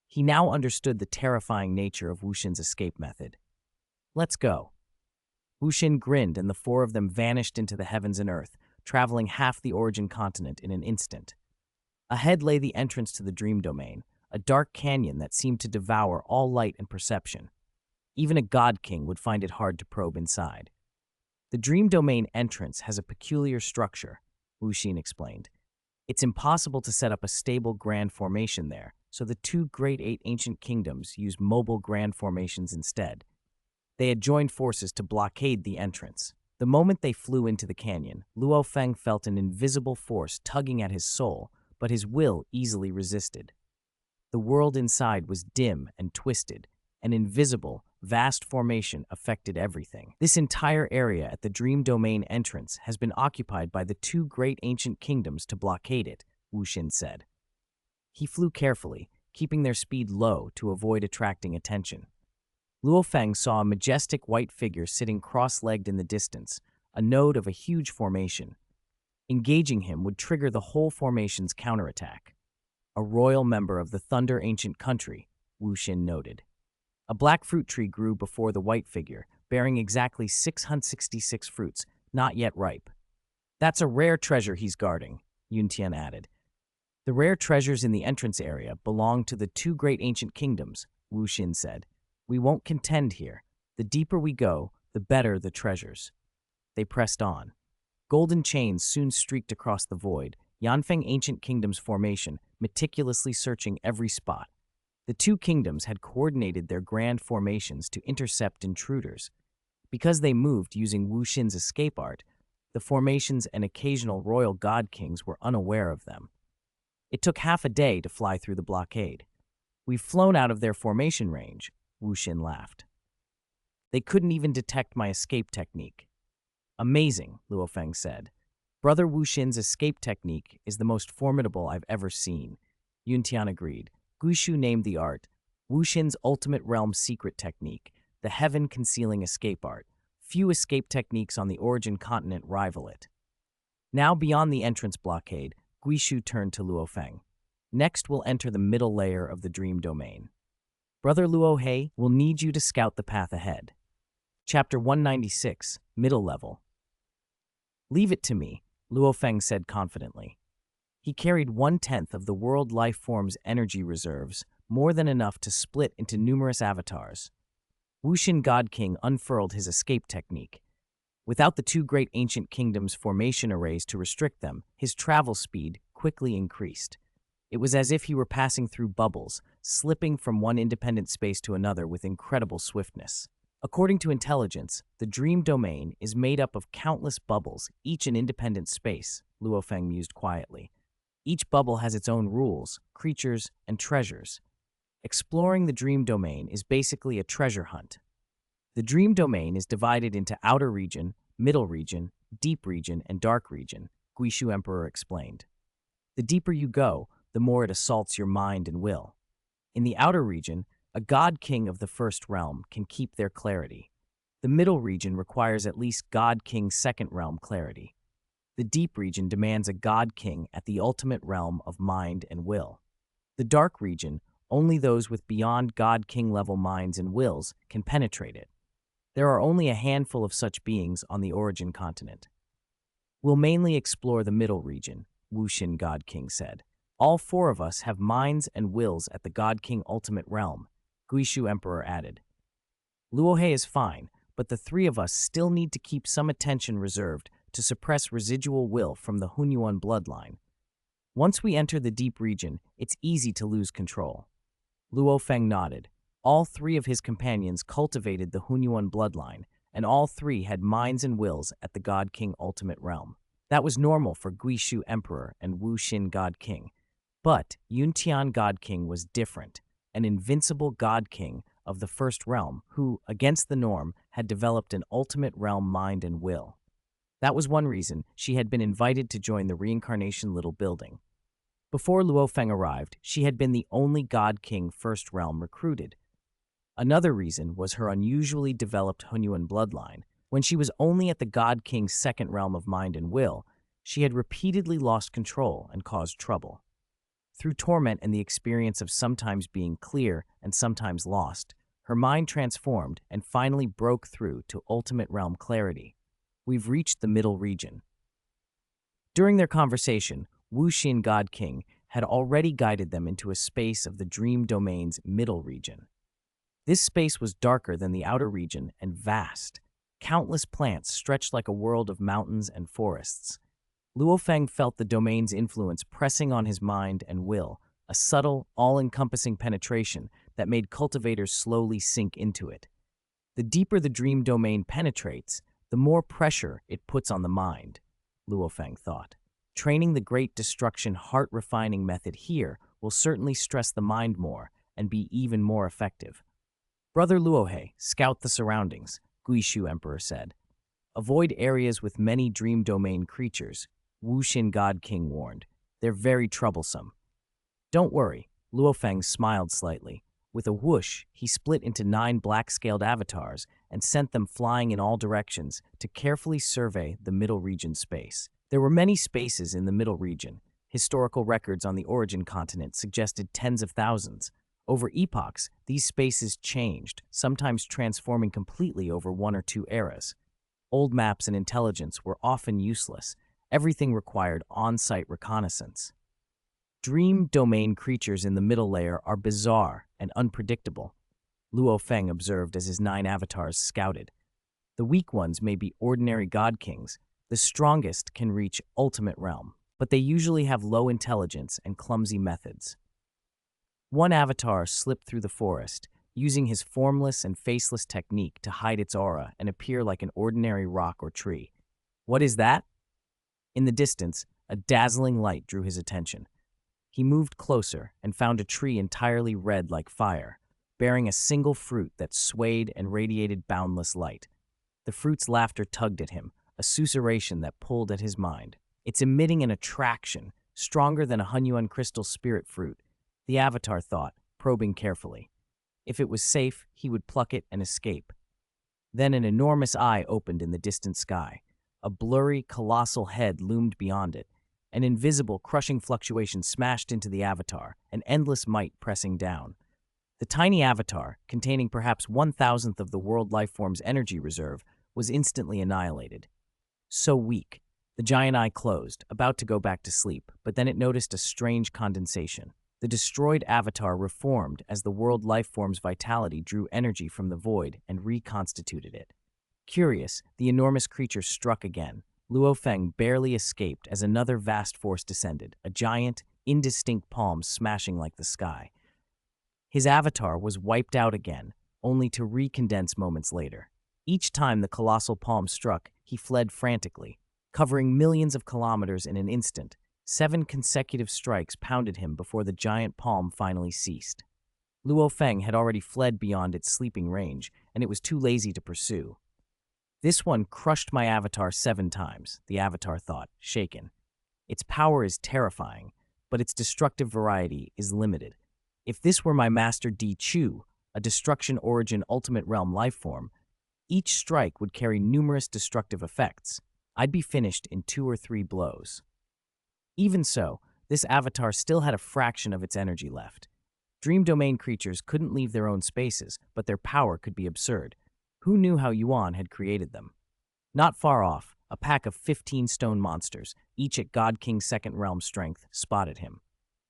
He now understood the terrifying nature of Wu Xin's escape method. Let's go. Wu Xin grinned, and the four of them vanished into the heavens and earth, traveling half the origin continent in an instant. Ahead lay the entrance to the dream domain, a dark canyon that seemed to devour all light and perception. Even a god king would find it hard to probe inside. The dream domain entrance has a peculiar structure, Wu Xin explained. It's impossible to set up a stable grand formation there, so the two great eight ancient kingdoms use mobile grand formations instead. They had joined forces to blockade the entrance. The moment they flew into the canyon, Luo Feng felt an invisible force tugging at his soul, but his will easily resisted. The world inside was dim and twisted. An invisible, vast formation affected everything. This entire area at the dream domain entrance has been occupied by the two great ancient kingdoms to blockade it, Wu Xin said. He flew carefully, keeping their speed low to avoid attracting attention. Luo Feng saw a majestic white figure sitting cross-legged in the distance, a node of a huge formation. Engaging him would trigger the whole formation's counterattack. A royal member of the Thunder Ancient Country, Wu Xin noted. A black fruit tree grew before the white figure, bearing exactly 666 fruits, not yet ripe. That's a rare treasure he's guarding, Yuntian added. The rare treasures in the entrance area belong to the two great ancient kingdoms, Wu Xin said. We won't contend here. The deeper we go, the better the treasures. They pressed on. Golden chains soon streaked across the void, Yanfeng Ancient Kingdom's formation, meticulously searching every spot. The two kingdoms had coordinated their grand formations to intercept intruders. Because they moved using Wu Xin's escape art, the formations and occasional royal god kings were unaware of them. It took half a day to fly through the blockade. We've flown out of their formation range, Wu Xin laughed. They couldn't even detect my escape technique. Amazing, Luo Feng said. Brother Wu Xin's escape technique is the most formidable I've ever seen. Yuntian agreed. Guishu named the art Wu Xin's ultimate realm secret technique, the heaven-concealing escape art. Few escape techniques on the origin continent rival it. Now beyond the entrance blockade, Guishu turned to Luo Feng. Next we'll enter the middle layer of the dream domain. Brother Luo He will need you to scout the path ahead. Chapter 196, Middle Level. Leave it to me, Luo Feng said confidently. He carried 1/10 of the world life form's energy reserves, more than enough to split into numerous avatars. Wu Xin God King unfurled his escape technique. Without the two great ancient kingdoms' formation arrays to restrict them, his travel speed quickly increased. It was as if he were passing through bubbles, slipping from one independent space to another with incredible swiftness. According to intelligence, the dream domain is made up of countless bubbles, each an independent space, Luo Feng mused quietly. Each bubble has its own rules, creatures, and treasures. Exploring the dream domain is basically a treasure hunt. The dream domain is divided into outer region, middle region, deep region, and dark region, Guishu Emperor explained. The deeper you go, the more it assaults your mind and will. In the outer region, a god king of the first realm can keep their clarity. The middle region requires at least god king second realm clarity. The deep region demands a god king at the ultimate realm of mind and will. The dark region, only those with beyond god king level minds and wills can penetrate it. There are only a handful of such beings on the origin continent. We'll mainly explore the middle region, Wu Xin God King said. All four of us have minds and wills at the God King ultimate realm, Guishu Emperor added. Luo He is fine, but the three of us still need to keep some attention reserved to suppress residual will from the Hunyuan bloodline. Once we enter the deep region, it's easy to lose control. Luo Feng nodded. All three of his companions cultivated the Hunyuan bloodline, and all three had minds and wills at the God King Ultimate Realm. That was normal for Guishu Emperor and Wu Xin God King. But Yuntian God King was different, an invincible God King of the First Realm who, against the norm, had developed an ultimate realm mind and will. That was one reason she had been invited to join the Reincarnation Little Building. Before Luo Feng arrived, she had been the only God King First Realm recruited. Another reason was her unusually developed Hunyuan bloodline. When she was only at the God King's second realm of mind and will, she had repeatedly lost control and caused trouble. Through torment and the experience of sometimes being clear and sometimes lost, her mind transformed and finally broke through to ultimate realm clarity. We've reached the middle region. During their conversation, Wu Xin God King had already guided them into a space of the dream domain's middle region. This space was darker than the outer region and vast. Countless plants stretched like a world of mountains and forests. Luo Feng felt the domain's influence pressing on his mind and will, a subtle, all-encompassing penetration that made cultivators slowly sink into it. The deeper the dream domain penetrates, the more pressure it puts on the mind, Luo Feng thought. Training the Great Destruction heart-refining method here will certainly stress the mind more and be even more effective. Brother Luohe, scout the surroundings, Guishu Emperor said. Avoid areas with many dream domain creatures, Wu Xin God King warned. They're very troublesome. Don't worry, Luo Feng smiled slightly. With a whoosh, he split into 9 black-scaled avatars and sent them flying in all directions to carefully survey the middle region space. There were many spaces in the middle region. Historical records on the origin continent suggested tens of thousands. Over epochs, these spaces changed, sometimes transforming completely over 1 or 2 eras. Old maps and intelligence were often useless. Everything required on-site reconnaissance. Dream domain creatures in the middle layer are bizarre and unpredictable, Luo Feng observed as his 9 avatars scouted. The weak ones may be ordinary god kings. The strongest can reach ultimate realm, but they usually have low intelligence and clumsy methods. One avatar slipped through the forest, using his formless and faceless technique to hide its aura and appear like an ordinary rock or tree. What is that? In the distance, a dazzling light drew his attention. He moved closer and found a tree entirely red like fire, bearing a single fruit that swayed and radiated boundless light. The fruit's laughter tugged at him, a susurration that pulled at his mind. It's emitting an attraction, stronger than a Hunyuan crystal spirit fruit, the avatar thought, probing carefully. If it was safe, he would pluck it and escape. Then an enormous eye opened in the distant sky. A blurry, colossal head loomed beyond it. An invisible, crushing fluctuation smashed into the avatar, an endless might pressing down. The tiny avatar, containing perhaps 1,000th of the world lifeform's energy reserve, was instantly annihilated. So weak. The giant eye closed, about to go back to sleep, but then it noticed a strange condensation. The destroyed avatar reformed as the world lifeform's vitality drew energy from the void and reconstituted it. Curious, the enormous creature struck again. Luo Feng barely escaped as another vast force descended, a giant, indistinct palm smashing like the sky. His avatar was wiped out again, only to recondense moments later. Each time the colossal palm struck, he fled frantically, covering millions of kilometers in an instant. 7 consecutive strikes pounded him before the giant palm finally ceased. Luo Feng had already fled beyond its sleeping range, and it was too lazy to pursue. This one crushed my avatar 7 times, the avatar thought, shaken. Its power is terrifying, but its destructive variety is limited. If this were my master Di Chu, a destruction origin ultimate realm lifeform, each strike would carry numerous destructive effects. I'd be finished in 2 or 3 blows. Even so, this avatar still had a fraction of its energy left. Dream domain creatures couldn't leave their own spaces, but their power could be absurd. Who knew how Yuan had created them? Not far off, a pack of 15 stone monsters, each at God King's second realm strength, spotted him.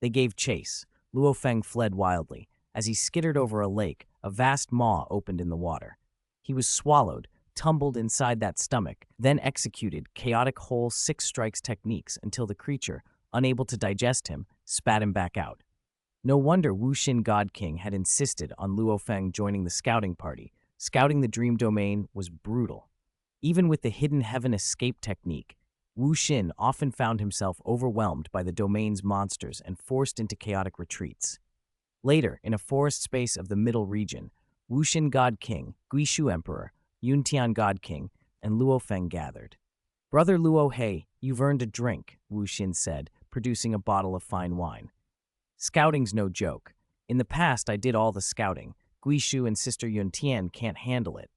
They gave chase. Luo Feng fled wildly. As he skittered over a lake, a vast maw opened in the water. He was swallowed, tumbled inside that stomach, then executed chaotic whole 6 strikes techniques until the creature, unable to digest him, spat him back out. No wonder Wu Xin God King had insisted on Luo Feng joining the scouting party, Scouting the dream domain was brutal. Even with the hidden heaven escape technique, Wu Xin often found himself overwhelmed by the domain's monsters and forced into chaotic retreats. Later, in a forest space of the Middle Region, Wu Xin God King, Guishu Emperor, Yuntian God King, and Luo Feng gathered. "Brother Luo He, you've earned a drink," Wu Xin said, producing a bottle of fine wine. "Scouting's no joke. In the past, I did all the scouting. Guishu and Sister Yuntian can't handle it."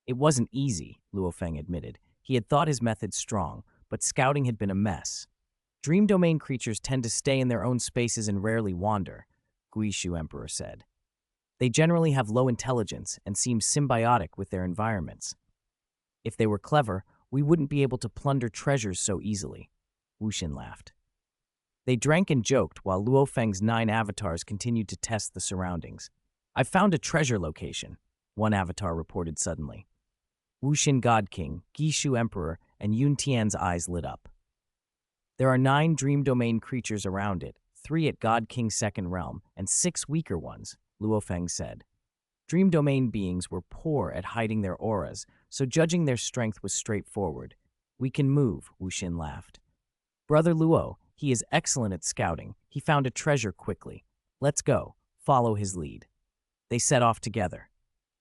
"It wasn't easy," Luo Feng admitted. He had thought his methods strong, but scouting had been a mess. "Dream domain creatures tend to stay in their own spaces and rarely wander," Guishu Emperor said. "They generally have low intelligence and seem symbiotic with their environments. If they were clever, we wouldn't be able to plunder treasures so easily." Wu Xin laughed. They drank and joked while Luo Feng's 9 avatars continued to test the surroundings. "I've found a treasure location," one avatar reported suddenly. Wu Xin God King, Guishu Emperor, and Yun Tian's eyes lit up. "There are 9 dream domain creatures around it, 3 at God King's second realm, and 6 weaker ones," Luo Feng said. Dream domain beings were poor at hiding their auras, so judging their strength was straightforward. "We can move," Wu Xin laughed. "Brother Luo, he is excellent at scouting. He found a treasure quickly. Let's go. Follow his lead." They set off together.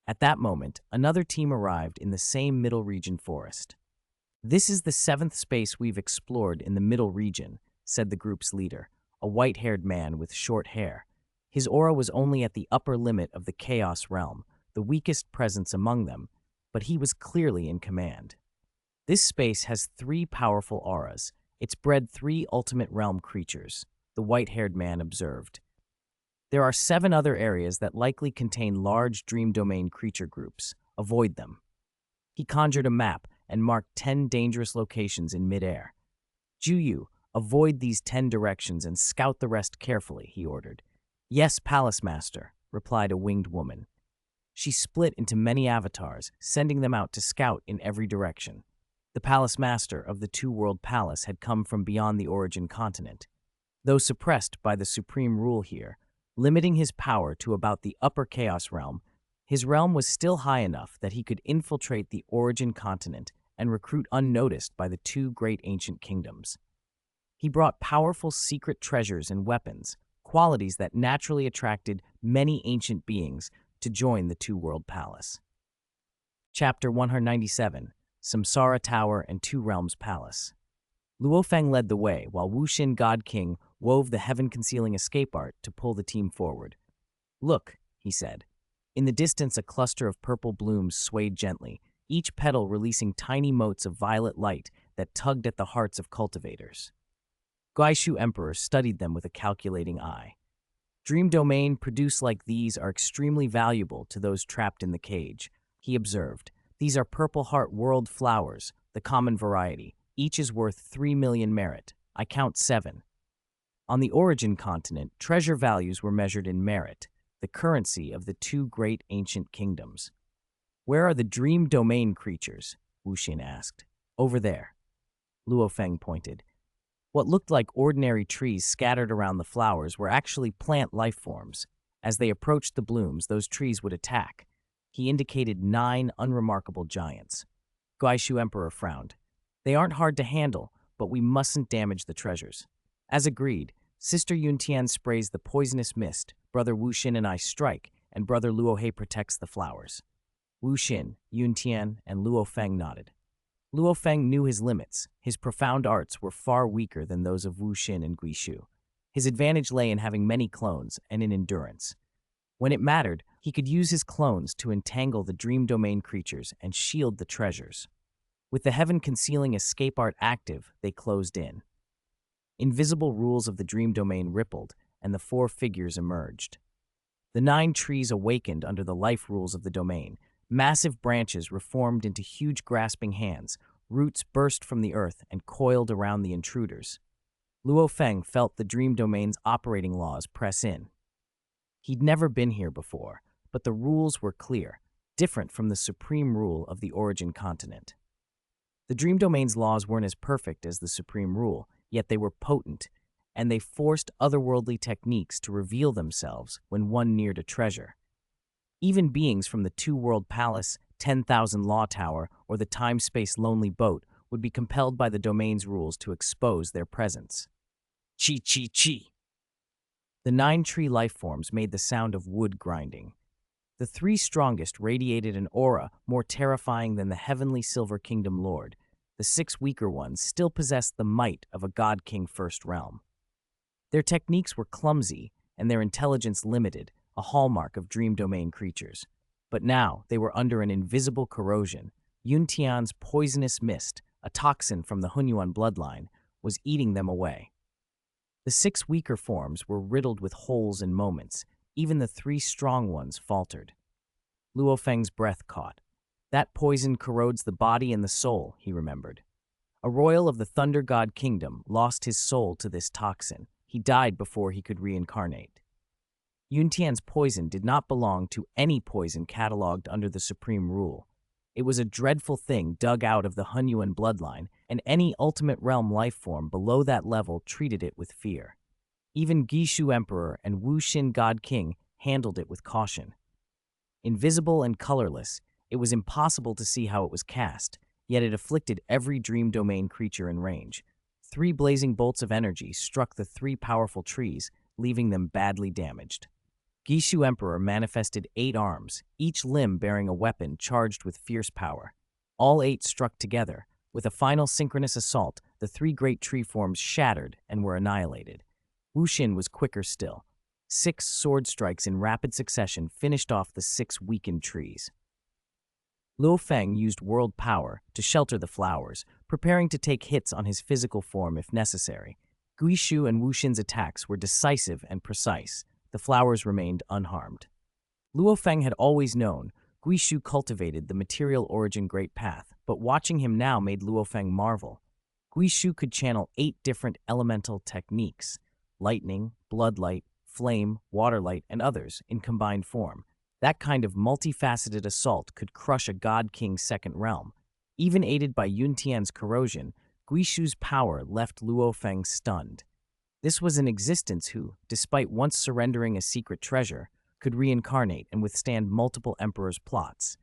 At that moment, another team arrived in the same Middle Region forest. "This is the 7th space we've explored in the Middle Region," said the group's leader, a white-haired man with short hair. His aura was only at the upper limit of the Chaos Realm, the weakest presence among them, but he was clearly in command. "This space has 3 powerful auras. It's bred 3 ultimate realm creatures," the white-haired man observed. "There are 7 other areas that likely contain large dream domain creature groups. Avoid them." He conjured a map and marked 10 dangerous locations in midair. "Juyu, avoid these 10 directions and scout the rest carefully," he ordered. "Yes, Palace Master," replied a winged woman. She split into many avatars, sending them out to scout in every direction. The Palace Master of the Two-World Palace had come from beyond the origin continent. Though suppressed by the supreme rule here, limiting his power to about the upper Chaos Realm, his realm was still high enough that he could infiltrate the origin continent and recruit unnoticed by the 2 great ancient kingdoms. He brought powerful secret treasures and weapons, qualities that naturally attracted many ancient beings to join the Two-World Palace. Chapter 197, Samsara Tower and Two Realms Palace. Luo Feng led the way, while Wu Xin God King wove the heaven-concealing escape art to pull the team forward. "Look," he said. In the distance, a cluster of purple blooms swayed gently, each petal releasing tiny motes of violet light that tugged at the hearts of cultivators. Guishu Emperor studied them with a calculating eye. "Dream domain produced like these are extremely valuable to those trapped in the cage," he observed. "These are purple heart world flowers, the common variety. Each is worth 3 million merit. I count 7. On the origin continent, treasure values were measured in merit, the currency of the 2 great ancient kingdoms. "Where are the dream domain creatures?" Wu Xin asked. "Over there." Luo Feng pointed. What looked like ordinary trees scattered around the flowers were actually plant life forms. As they approached the blooms, those trees would attack. He indicated 9 unremarkable giants. Guishu Emperor frowned. "They aren't hard to handle, but we mustn't damage the treasures." As agreed, Sister Yuntian sprays the poisonous mist, Brother Wu Xin and I strike, and Brother Luo He protects the flowers. Wu Xin, Yuntian, and Luo Feng nodded. Luo Feng knew his limits. His profound arts were far weaker than those of Wu Xin and Guishu. His advantage lay in having many clones and in endurance. When it mattered, he could use his clones to entangle the dream domain creatures and shield the treasures. With the heaven-concealing escape art active, they closed in. Invisible rules of the dream domain rippled, and the 4 figures emerged. The 9 trees awakened under the life rules of the domain. Massive branches reformed into huge grasping hands, roots burst from the earth and coiled around the intruders. Luo Feng felt the dream domain's operating laws press in. He'd never been here before, but the rules were clear, different from the supreme rule of the origin continent. The dream domain's laws weren't as perfect as the supreme rule, yet they were potent, and they forced otherworldly techniques to reveal themselves when one neared a treasure. Even beings from the Two-World Palace, 10,000 Law Tower, or the Time-Space Lonely Boat would be compelled by the domain's rules to expose their presence. Chi chi chi. The 9 tree lifeforms made the sound of wood grinding. The 3 strongest radiated an aura more terrifying than the heavenly Silver Kingdom Lord. The 6 weaker ones still possessed the might of a God King First Realm. Their techniques were clumsy and their intelligence limited, a hallmark of Dream Domain creatures. But now they were under an invisible corrosion. Yuntian's poisonous mist, a toxin from the Hunyuan bloodline, was eating them away. The 6 weaker forms were riddled with holes and moments. Even the 3 strong ones faltered. Luo Feng's breath caught. That poison corrodes the body and the soul, he remembered. A royal of the Thunder God Kingdom lost his soul to this toxin. He died before he could reincarnate. Yuntian's poison did not belong to any poison cataloged under the supreme rule. It was a dreadful thing dug out of the Hunyuan bloodline, and any ultimate realm lifeform below that level treated it with fear. Even Gishu Emperor and Wu Xin God King handled it with caution. Invisible and colorless, it was impossible to see how it was cast, yet it afflicted every Dream Domain creature in range. 3 blazing bolts of energy struck the 3 powerful trees, leaving them badly damaged. Gishu Emperor manifested 8 arms, each limb bearing a weapon charged with fierce power. All 8 struck together. With a final synchronous assault, the 3 great tree forms shattered and were annihilated. Wu Xin was quicker still. 6 sword strikes in rapid succession finished off the 6 weakened trees. Luo Feng used world power to shelter the flowers, preparing to take hits on his physical form if necessary. Guishu and Wu Xin's attacks were decisive and precise. The flowers remained unharmed. Luo Feng had always known Guishu cultivated the material origin Great Path, but watching him now made Luo Feng marvel. Guishu could channel 8 different elemental techniques: lightning, bloodlight, flame, waterlight, and others in combined form. That kind of multifaceted assault could crush a God King's second realm. Even aided by Yuntian's corrosion, Guishu's power left Luo Feng stunned. This was an existence who, despite once surrendering a secret treasure, could reincarnate and withstand multiple emperors' plots.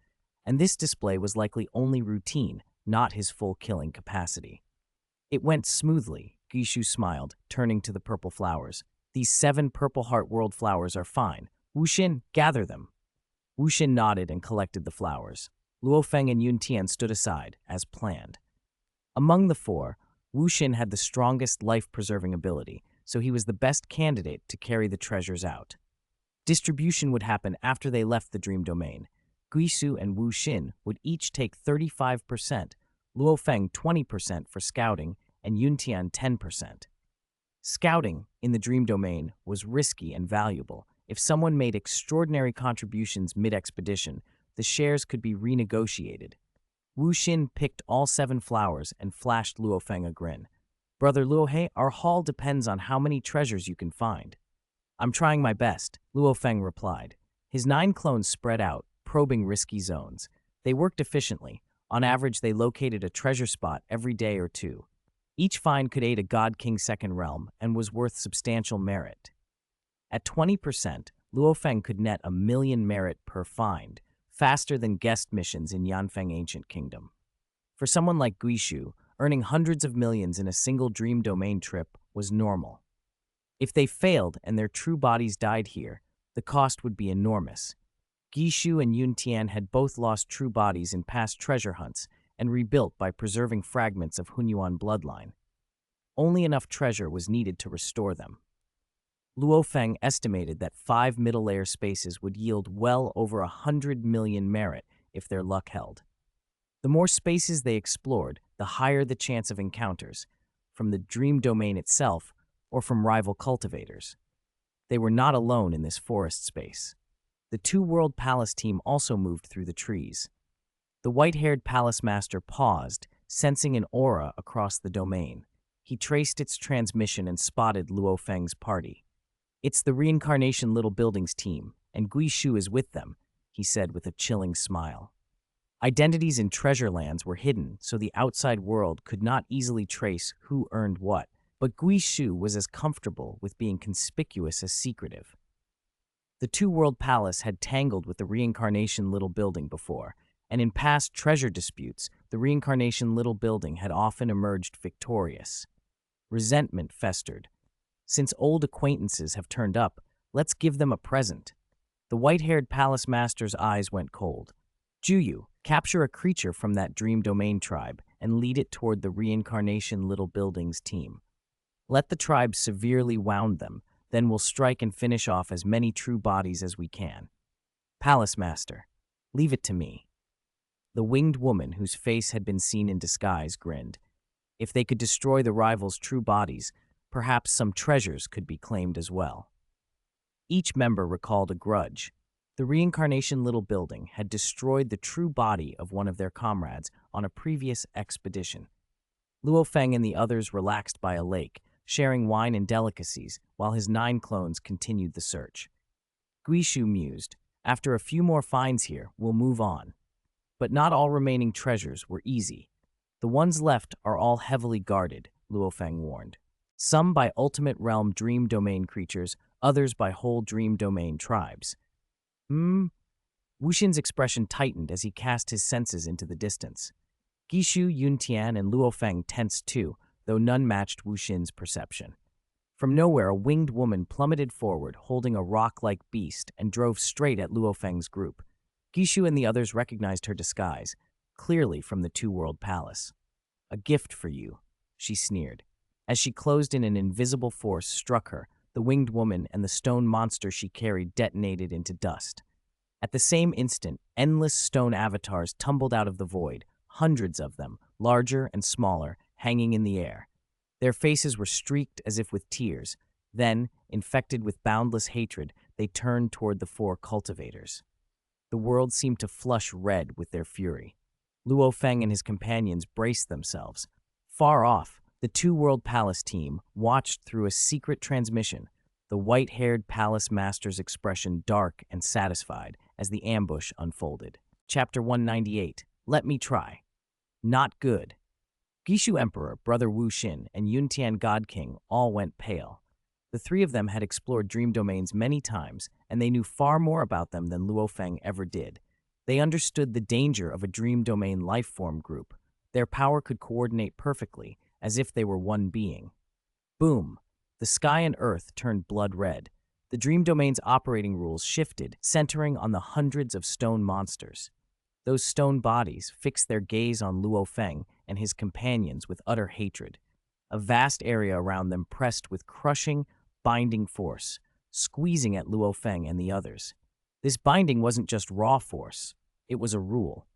And this display was likely only routine, not his full killing capacity. It went smoothly, Gishu smiled, turning to the purple flowers. These 7 purple heart world flowers are fine. Wu Xin, gather them. Wu Xin nodded and collected the flowers. Luo Feng and Yuntian stood aside, as planned. Among the 4, Wu Xin had the strongest life-preserving ability, so he was the best candidate to carry the treasures out. Distribution would happen after they left the Dream Domain. Guisu and Wu Xin would each take 35%, Luo Feng 20% for scouting, and Yuntian 10%. Scouting in the Dream Domain was risky and valuable. If someone made extraordinary contributions mid-expedition, the shares could be renegotiated. Wu Xin picked all 7 flowers and flashed Luo Feng a grin. Brother Luohe, our haul depends on how many treasures you can find. I'm trying my best, Luo Feng replied. His 9 clones spread out, probing risky zones. They worked efficiently. On average, they located a treasure spot every day or 2. Each find could aid a God King second realm and was worth substantial merit. At 20%, Luo Feng could net 1,000,000 merit per find, faster than guest missions in Yanfeng Ancient Kingdom. For someone like Guishu, earning hundreds of millions in a single Dream Domain trip was normal. If they failed and their true bodies died here, the cost would be enormous. Gishu and Yuntian had both lost true bodies in past treasure hunts and rebuilt by preserving fragments of Hunyuan bloodline. Only enough treasure was needed to restore them. Luo Feng estimated that 5 middle-layer spaces would yield well over 100 million merit if their luck held. The more spaces they explored, the higher the chance of encounters, from the Dream Domain itself or from rival cultivators. They were not alone in this forest space. The Two-World Palace team also moved through the trees. The white-haired palace master paused, sensing an aura across the domain. He traced its transmission and spotted Luo Feng's party. It's the Reincarnation Little Buildings team, and Guishu is with them, he said with a chilling smile. Identities in treasure lands were hidden, so the outside world could not easily trace who earned what, but Guishu was as comfortable with being conspicuous as secretive. The two-world palace had tangled with the Reincarnation little building before, and in past treasure disputes, the Reincarnation little building had often emerged victorious. Resentment festered. Since old acquaintances have turned up, let's give them a present. The white-haired palace master's eyes went cold. Juyu, capture a creature from that dream domain tribe and lead it toward the Reincarnation little building's team. Let the tribe severely wound them, then we'll strike and finish off as many true bodies as we can. Palace Master, leave it to me. The winged woman, whose face had been seen in disguise, grinned. If they could destroy the rivals' true bodies, perhaps some treasures could be claimed as well. Each member recalled a grudge. The Reincarnation little building had destroyed the true body of one of their comrades on a previous expedition. Luo Feng and the others relaxed by a lake, sharing wine and delicacies, while his 9 clones continued the search. Guishu mused, after a few more finds here, we'll move on. But not all remaining treasures were easy. The ones left are all heavily guarded, Luo Feng warned. Some by Ultimate Realm Dream Domain creatures, others by whole Dream Domain tribes. Wuxin's expression tightened as he cast his senses into the distance. Guishu, Yuntian, and Luo Feng tensed too, though none matched Wuxin's perception. From nowhere, a winged woman plummeted forward, holding a rock-like beast, and drove straight at Luo Feng's group. Guishu and the others recognized her disguise, clearly from the two-world palace. A gift for you, she sneered. As she closed in, an invisible force struck her. The winged woman and the stone monster she carried detonated into dust. At the same instant, endless stone avatars tumbled out of the void, hundreds of them, larger and smaller, hanging in the air. Their faces were streaked as if with tears. Then, infected with boundless hatred, they turned toward the 4 cultivators. The world seemed to flush red with their fury. Luo Feng and his companions braced themselves. Far off, the two-world palace team watched through a secret transmission, the white-haired palace master's expression dark and satisfied as the ambush unfolded. Chapter 198, Let Me Try. Not good. Guishu Emperor, Brother Wu Xin, and Yuntian God King all went pale. The 3 of them had explored dream domains many times, and they knew far more about them than Luo Feng ever did. They understood the danger of a dream domain life-form group. Their power could coordinate perfectly, as if they were one being. Boom! The sky and earth turned blood red. The dream domain's operating rules shifted, centering on the hundreds of stone monsters. Those stone bodies fixed their gaze on Luo Feng and his companions with utter hatred. A vast area around them pressed with crushing, binding force, squeezing at Luo Feng and the others. This binding wasn't just raw force, it was a rule.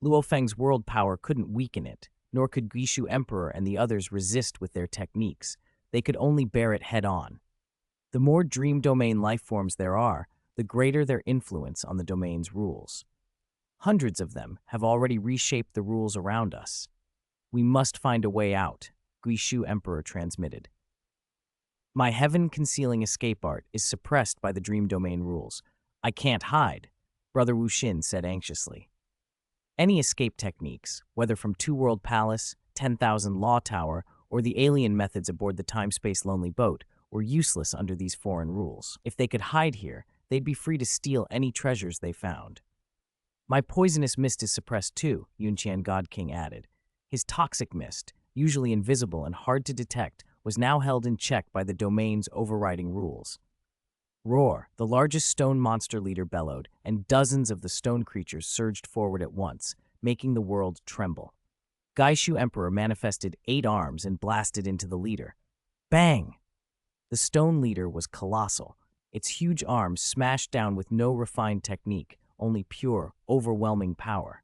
Luo Feng's world power couldn't weaken it, nor could Guishu Emperor and the others resist with their techniques. They could only bear it head-on. The more dream domain lifeforms there are, the greater their influence on the domain's rules. Hundreds of them have already reshaped the rules around us. We must find a way out, Guishu Emperor transmitted. My heaven-concealing escape art is suppressed by the dream domain rules. I can't hide, Brother Wu Xin said anxiously. Any escape techniques, whether from Two-World Palace, 10,000 Law Tower, or the alien methods aboard the time-space Lonely Boat, were useless under these foreign rules. If they could hide here, they'd be free to steal any treasures they found. My poisonous mist is suppressed too, Yunqian God King added. His toxic mist, usually invisible and hard to detect, was now held in check by the domain's overriding rules. Roar, the largest stone monster leader bellowed, and dozens of the stone creatures surged forward at once, making the world tremble. Guishu Emperor manifested 8 arms and blasted into the leader. Bang! The stone leader was colossal. Its huge arms smashed down with no refined technique, only pure, overwhelming power.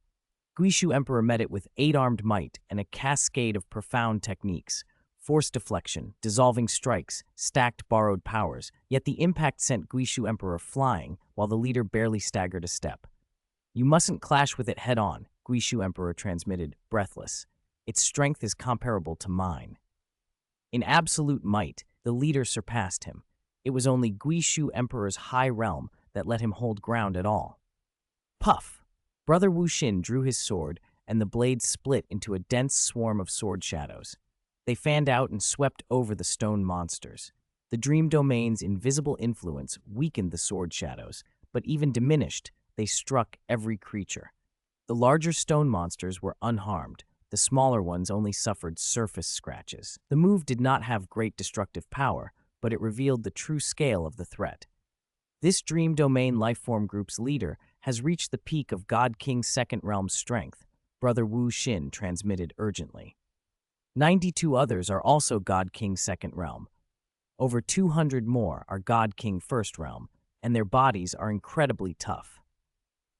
Guishu Emperor met it with 8-armed might and a cascade of profound techniques. Force deflection, dissolving strikes, stacked borrowed powers, yet the impact sent Guishu Emperor flying, while the leader barely staggered a step. You mustn't clash with it head-on, Guishu Emperor transmitted, breathless. Its strength is comparable to mine. In absolute might, the leader surpassed him. It was only Guishu Emperor's high realm that let him hold ground at all. Puff! Brother Wu Xin drew his sword, and the blade split into a dense swarm of sword shadows. They fanned out and swept over the stone monsters. The dream domain's invisible influence weakened the sword shadows, but even diminished, they struck every creature. The larger stone monsters were unharmed. The smaller ones only suffered surface scratches. The move did not have great destructive power, but it revealed the true scale of the threat. This Dream Domain Lifeform Group's leader has reached the peak of God King's Second Realm's strength, Brother Wu Xin transmitted urgently. 92 others are also God King's Second Realm. Over 200 more are God King First Realm, and their bodies are incredibly tough.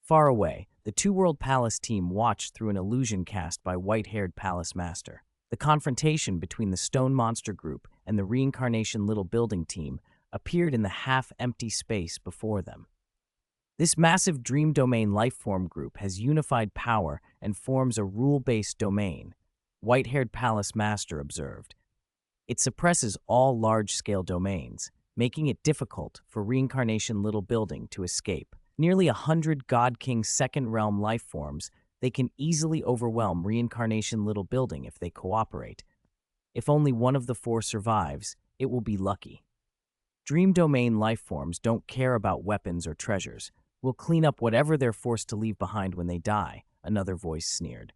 Far away, the Two World Palace team watched through an illusion cast by white-haired Palace Master. The confrontation between the Stone Monster Group and the Reincarnation Little Building team appeared in the half-empty space before them. This massive Dream Domain Lifeform Group has unified power and forms a rule-based domain, white-haired Palace Master observed. It suppresses all large-scale domains, making it difficult for Reincarnation Little Building to escape. Nearly 100 God King Second Realm lifeforms, they can easily overwhelm Reincarnation Little Building if they cooperate. If only one of the four survives, it will be lucky. Dream Domain lifeforms don't care about weapons or treasures. We'll clean up whatever they're forced to leave behind when they die, another voice sneered.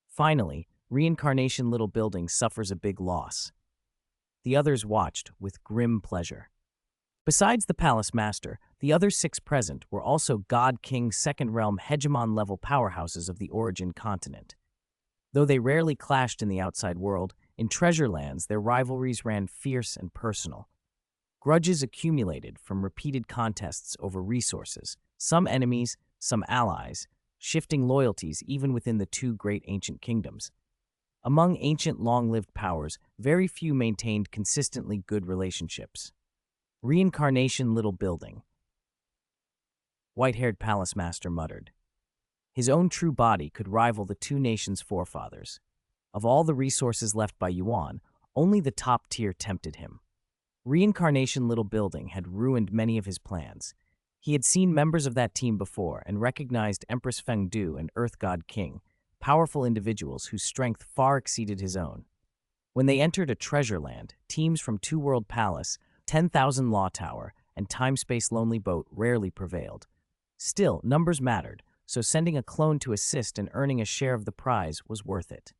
Finally, Reincarnation Little Building suffers a big loss. The others watched with grim pleasure. Besides the Palace Master, the other 6 present were also God King Second Realm hegemon-level powerhouses of the Origin continent. Though they rarely clashed in the outside world, in Treasure Lands their rivalries ran fierce and personal. Grudges accumulated from repeated contests over resources, some enemies, some allies, shifting loyalties even within the 2 great ancient kingdoms. Among ancient long-lived powers, very few maintained consistently good relationships. Reincarnation Little Building. White-haired Palace Master muttered. His own true body could rival the 2 nations' forefathers. Of all the resources left by Yuan, only the top tier tempted him. Reincarnation Little Building had ruined many of his plans. He had seen members of that team before and recognized Empress Feng Du and Earth God King, powerful individuals whose strength far exceeded his own. When they entered a treasure land, teams from Two World Palace, 10,000 Law Tower, and Time-Space Lonely Boat rarely prevailed. Still, numbers mattered, so sending a clone to assist and earning a share of the prize was worth it.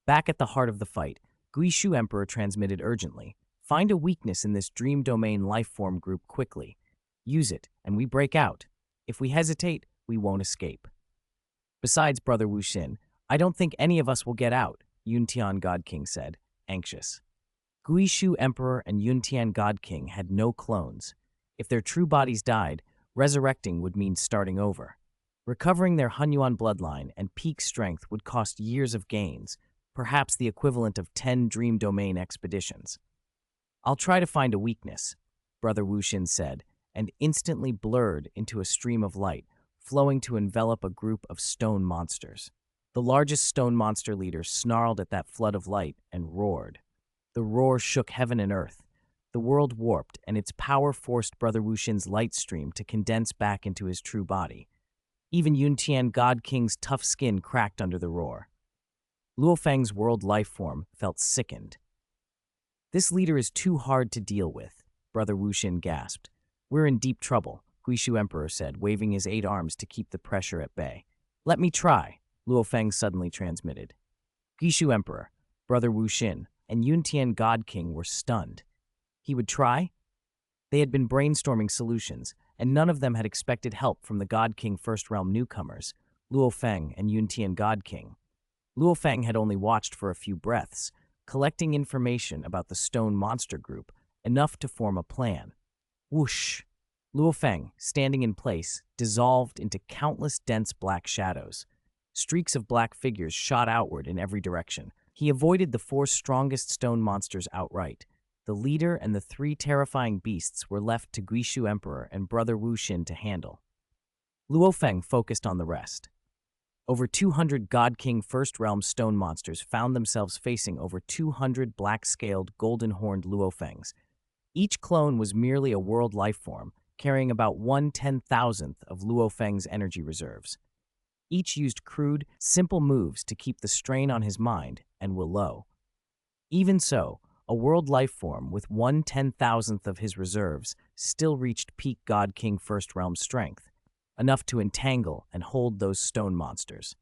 Back at the heart of the fight, Guishu Emperor transmitted urgently, "Find a weakness in this Dream Domain Lifeform Group quickly. Use it, and we break out. If we hesitate, we won't escape." Besides, Brother Wu Xin, I don't think any of us will get out, Yuntian God King said, anxious. Guishu Emperor and Yuntian God King had no clones. If their true bodies died, resurrecting would mean starting over. Recovering their Hunyuan bloodline and peak strength would cost years of gains, perhaps the equivalent of 10 Dream Domain expeditions. "I'll try to find a weakness," Brother Wu Xin said, and instantly blurred into a stream of light, flowing to envelop a group of stone monsters. The largest stone monster leader snarled at that flood of light and roared. The roar shook heaven and earth. The world warped, and its power forced Brother Wu Xin's light stream to condense back into his true body. Even Yuntian God King's tough skin cracked under the roar. Luo Feng's world life form felt sickened. "This leader is too hard to deal with," Brother Wu Xin gasped. "We're in deep trouble," Guishu Emperor said, waving his 8 arms to keep the pressure at bay. "Let me try," Luo Feng suddenly transmitted. Guishu Emperor, Brother Wu Xin, and Yuntian God King were stunned. He would try? They had been brainstorming solutions, and none of them had expected help from the God King First Realm newcomers, Luo Feng and Yuntian God King. Luo Feng had only watched for a few breaths, collecting information about the stone monster group, enough to form a plan. Whoosh! Luo Feng, standing in place, dissolved into countless dense black shadows. Streaks of black figures shot outward in every direction. He avoided the 4 strongest stone monsters outright. The leader and the 3 terrifying beasts were left to Guishu Emperor and Brother Wu Xin to handle. Luo Feng focused on the rest. Over 200 God King First Realm stone monsters found themselves facing over 200 black-scaled, golden-horned Luo Fengs. Each clone was merely a world life form, carrying about 1/10,000th of Luo Feng's energy reserves. Each used crude, simple moves to keep the strain on his mind and will low. Even so, a world life form with 1/10,000th of his reserves still reached peak God King First Realm strength, enough to entangle and hold those stone monsters.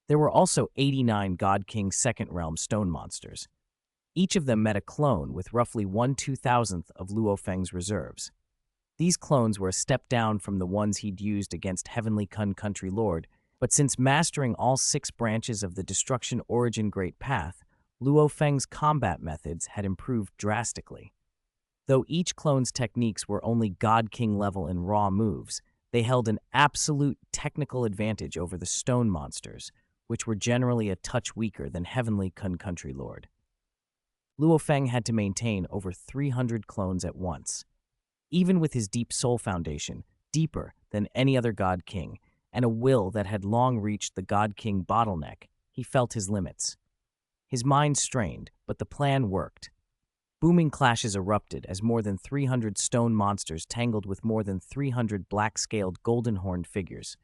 There were also 89 God King Second Realm stone monsters. Each of them met a clone with roughly 1/2000th of Luo Feng's reserves. These clones were a step down from the ones he'd used against Heavenly Kun Country Lord, but since mastering all 6 branches of the Destruction Origin Great Path, Luo Feng's combat methods had improved drastically. Though each clone's techniques were only God King level in raw moves, they held an absolute technical advantage over the stone monsters, which were generally a touch weaker than Heavenly Kun Country Lord. Luo Feng had to maintain over 300 clones at once. Even with his deep soul foundation, deeper than any other God King, and a will that had long reached the God King bottleneck, he felt his limits. His mind strained, but the plan worked. Booming clashes erupted as more than 300 stone monsters tangled with more than 300 black-scaled golden-horned figures.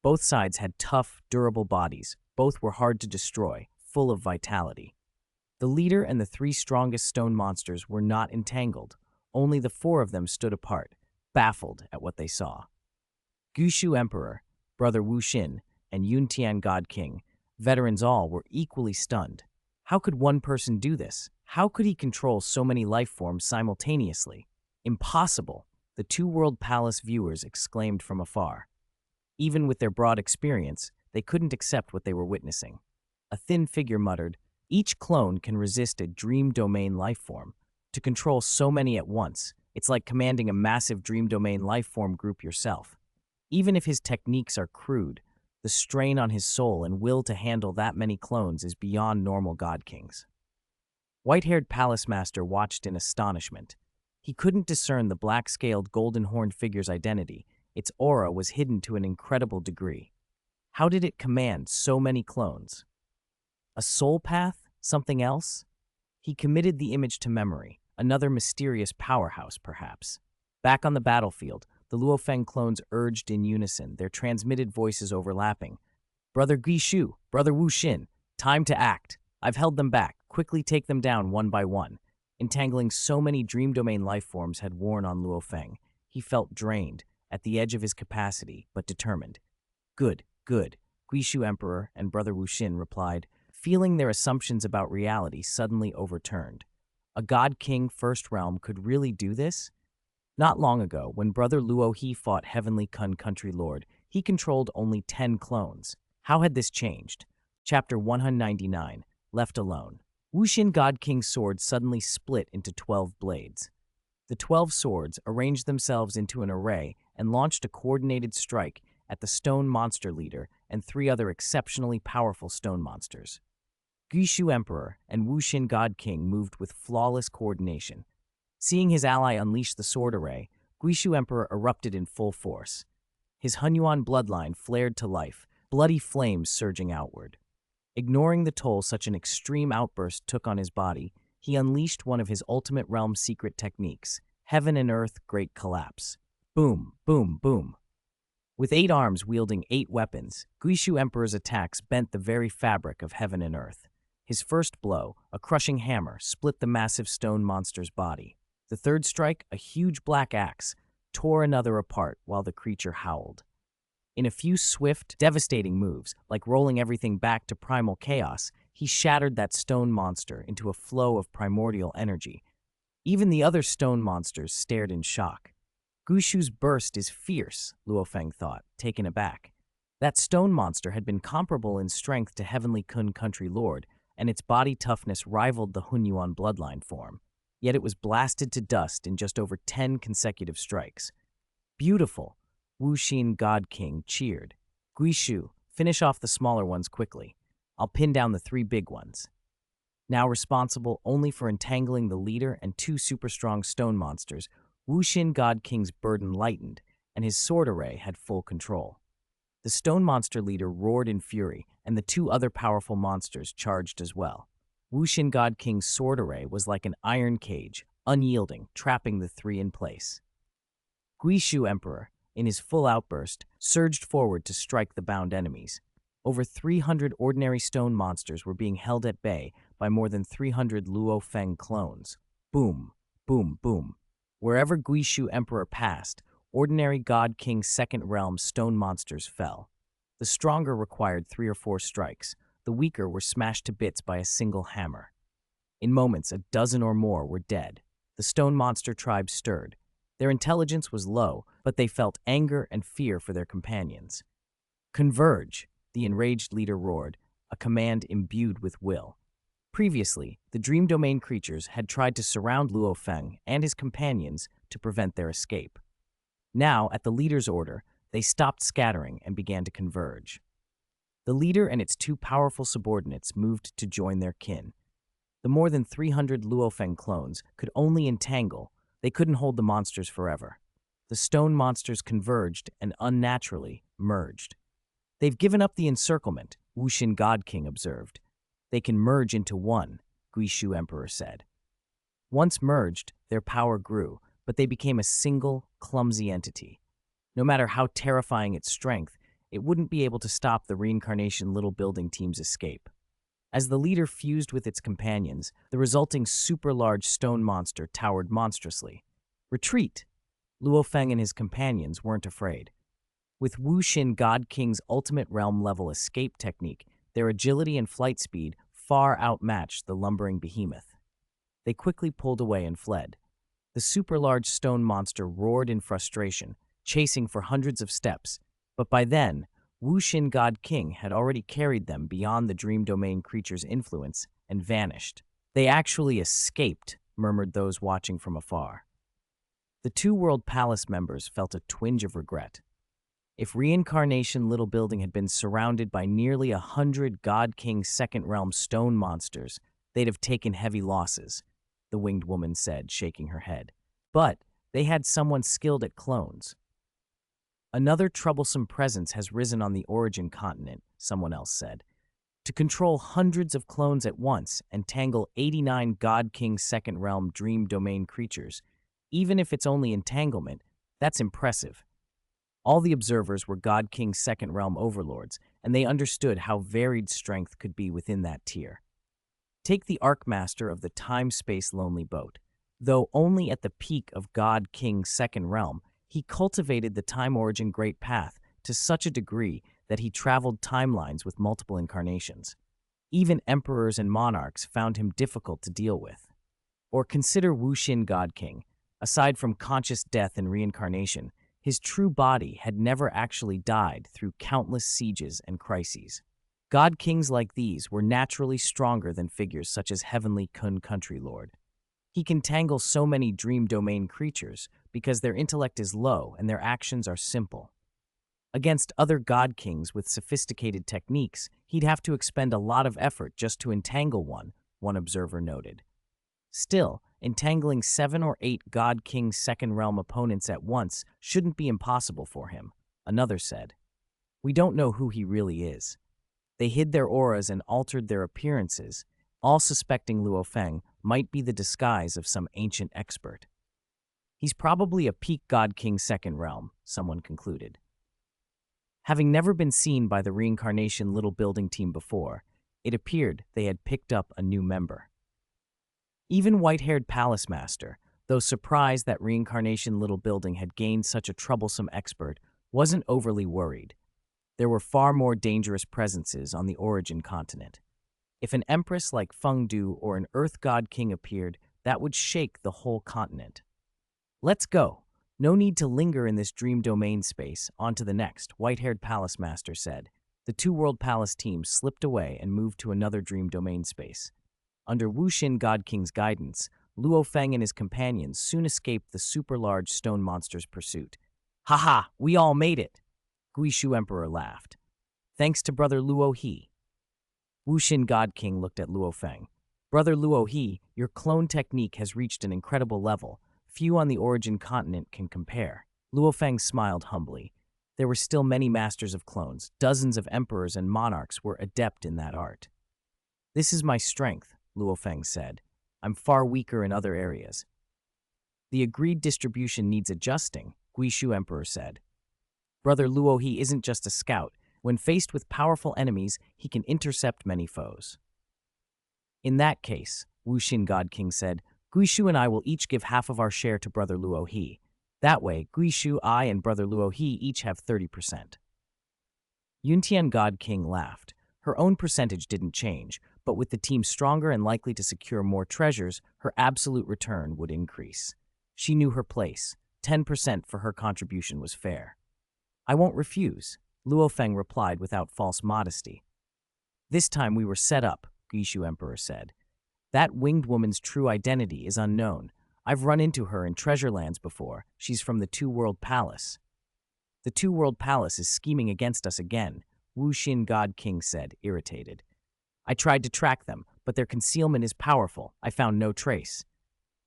Both sides had tough, durable bodies. Both were hard to destroy, full of vitality. The leader and the 3 strongest stone monsters were not entangled. Only the 4 of them stood apart, baffled at what they saw. Gushu Emperor, Brother Wu Xin, and Yuntian God King, veterans all, were equally stunned. How could one person do this? How could he control so many life forms simultaneously? Impossible, the 2 World Palace viewers exclaimed from afar. Even with their broad experience, they couldn't accept what they were witnessing. A thin figure muttered, "Each clone can resist a dream domain life form. To control so many at once, it's like commanding a massive dream domain life form group yourself. Even if his techniques are crude, the strain on his soul and will to handle that many clones is beyond normal God Kings." White-haired Palace Master watched in astonishment. He couldn't discern the black-scaled golden-horned figure's identity. Its aura was hidden to an incredible degree. How did it command so many clones? A soul path? Something else? He committed the image to memory, another mysterious powerhouse, perhaps. Back on the battlefield, the Luo Feng clones urged in unison, their transmitted voices overlapping. "Brother Guishu, Brother Wu Xin, time to act. I've held them back. Quickly take them down one by one." Entangling so many dream domain life forms had worn on Luo Feng. He felt drained, at the edge of his capacity, but determined. "Good, good," Guishu Emperor and Brother Wu Xin replied, feeling their assumptions about reality suddenly overturned. A God King First Realm could really do this? Not long ago, when Brother Luo He fought Heavenly Kun Country Lord, he controlled only 10 clones. How had this changed? Chapter 199, Left Alone. Wuxin God King's sword suddenly split into 12 blades. The 12 swords arranged themselves into an array and launched a coordinated strike at the stone monster leader and 3 other exceptionally powerful stone monsters. Guishu Emperor and Wuxin God King moved with flawless coordination. Seeing his ally unleash the sword array, Guishu Emperor erupted in full force. His Hunyuan bloodline flared to life, bloody flames surging outward. Ignoring the toll such an extreme outburst took on his body, he unleashed one of his ultimate realm secret techniques, Heaven and Earth Great Collapse. Boom, boom, boom. With 8 arms wielding 8 weapons, Guishu Emperor's attacks bent the very fabric of heaven and earth. His first blow, a crushing hammer, split the massive stone monster's body. The third strike, a huge black axe, tore another apart while the creature howled. In a few swift, devastating moves, like rolling everything back to primal chaos, he shattered that stone monster into a flow of primordial energy. Even the other stone monsters stared in shock. Gushu's burst is fierce, Luo Feng thought, taken aback. That stone monster had been comparable in strength to Heavenly Kun Country Lord, and its body toughness rivaled the Hunyuan bloodline form. Yet it was blasted to dust in just over 10 consecutive strikes. Beautiful, Wuxin God King cheered. Guishu, finish off the smaller ones quickly. I'll pin down the 3 big ones. Now responsible only for entangling the leader and 2 super strong stone monsters, Wuxin God King's burden lightened, and his sword array had full control. The stone monster leader roared in fury, and the 2 other powerful monsters charged as well. Wuxin God King's sword array was like an iron cage, unyielding, trapping the 3 in place. Guishu Emperor, in his full outburst, surged forward to strike the bound enemies. Over 300 ordinary stone monsters were being held at bay by more than 300 Luo Feng clones. Boom, boom, boom. Wherever Guishu Emperor passed, ordinary God King Second Realm stone monsters fell. The stronger required 3 or 4 strikes, the weaker were smashed to bits by a single hammer. In moments, a dozen or more were dead. The stone monster tribe stirred. Their intelligence was low, but they felt anger and fear for their companions. Converge, the enraged leader roared, a command imbued with will. Previously, the Dream Domain creatures had tried to surround Luo Feng and his companions to prevent their escape. Now, at the leader's order, they stopped scattering and began to converge. The leader and its 2 powerful subordinates moved to join their kin. The more than 300 Luo Feng clones could only entangle, they couldn't hold the monsters forever. The stone monsters converged and unnaturally merged. They've given up the encirclement, Wuxin God King observed. They can merge into one, Guishu Emperor said. Once merged, their power grew, but they became a single, clumsy entity. No matter how terrifying its strength, it wouldn't be able to stop the Reincarnation Little Building Team's escape. As the leader fused with its companions, the resulting super-large stone monster towered monstrously. Retreat! Luo Feng and his companions weren't afraid. With Wuxin God King's ultimate realm-level escape technique, their agility and flight speed far outmatched the lumbering behemoth. They quickly pulled away and fled. The super-large stone monster roared in frustration, chasing for hundreds of steps, but by then, Wuxin God King had already carried them beyond the Dream Domain creature's influence and vanished. They actually escaped, murmured those watching from afar. The 2 World Palace members felt a twinge of regret. If Reincarnation Little Building had been surrounded by nearly 100 God King Second Realm stone monsters, they'd have taken heavy losses, the winged woman said, shaking her head. But they had someone skilled at clones. Another troublesome presence has risen on the origin continent, someone else said. To control hundreds of clones at once and tangle 89 God King Second Realm Dream Domain creatures, even if it's only entanglement, that's impressive. All the observers were God King Second Realm overlords, and they understood how varied strength could be within that tier. Take the Archmaster of the Time-Space Lonely Boat. Though only at the peak of God King Second Realm, he cultivated the Time Origin Great Path to such a degree that he traveled timelines with multiple incarnations. Even emperors and monarchs found him difficult to deal with. Or consider Wuxin God King. Aside from conscious death and reincarnation, his true body had never actually died through countless sieges and crises. God Kings like these were naturally stronger than figures such as Heavenly Kun Country Lord. He can tangle so many Dream Domain creatures because their intellect is low and their actions are simple. Against other God Kings with sophisticated techniques, he'd have to expend a lot of effort just to entangle one observer noted. Still, entangling 7 or 8 God King Second Realm opponents at once shouldn't be impossible for him, another said. We don't know who he really is. They hid their auras and altered their appearances, all suspecting Luo Feng might be the disguise of some ancient expert. He's probably a peak God King Second Realm, someone concluded. Having never been seen by the Reincarnation Little Building Team before, it appeared they had picked up a new member. Even white-haired Palace Master, though surprised that Reincarnation Little Building had gained such a troublesome expert, wasn't overly worried. There were far more dangerous presences on the origin continent. If an empress like Feng Du or an Earth God King appeared, that would shake the whole continent. Let's go. No need to linger in this dream domain space. On to the next, white-haired Palace Master said. The 2 World Palace teams slipped away and moved to another dream domain space. Under Wuxin God King's guidance, Luo Feng and his companions soon escaped the super-large stone monster's pursuit. "Ha-ha, we all made it!" Guishu Emperor laughed. "Thanks to Brother Luo He." Wuxin God King looked at Luo Feng. "Brother Luo He, your clone technique has reached an incredible level. Few on the origin continent can compare." Luo Feng smiled humbly. There were still many masters of clones. Dozens of emperors and monarchs were adept in that art. "This is my strength," Luo Feng said. "I'm far weaker in other areas." "The agreed distribution needs adjusting," Guishu Emperor said. "Brother Luo He isn't just a scout. When faced with powerful enemies, he can intercept many foes." In that case, Wuxin God King said, Guishu and I will each give half of our share to Brother Luo He. That way, Guishu, I, and Brother Luo He each have 30%. Yuntian God King laughed. Her own percentage didn't change, but with the team stronger and likely to secure more treasures, her absolute return would increase. She knew her place. 10% for her contribution was fair. I won't refuse, Luo Feng replied without false modesty. This time we were set up, Guishu Emperor said. That winged woman's true identity is unknown. I've run into her in Treasurelands before. She's from the Two-World Palace. The Two-World Palace is scheming against us again, Wuxin God King said, irritated. I tried to track them, but their concealment is powerful. I found no trace.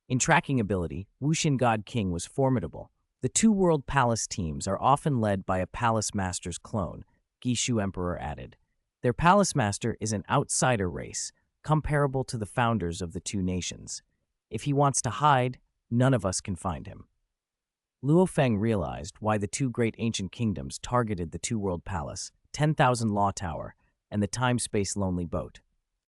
In tracking ability, Wuxin God King was formidable. The Two-World Palace teams are often led by a Palace Master's clone, Guishu Emperor added. Their Palace Master is an outsider race, comparable to the founders of the two nations. If he wants to hide, none of us can find him. Luo Feng realized why the two great ancient kingdoms targeted the Two-World Palace, 10,000 Law Tower, and the Time-Space Lonely Boat.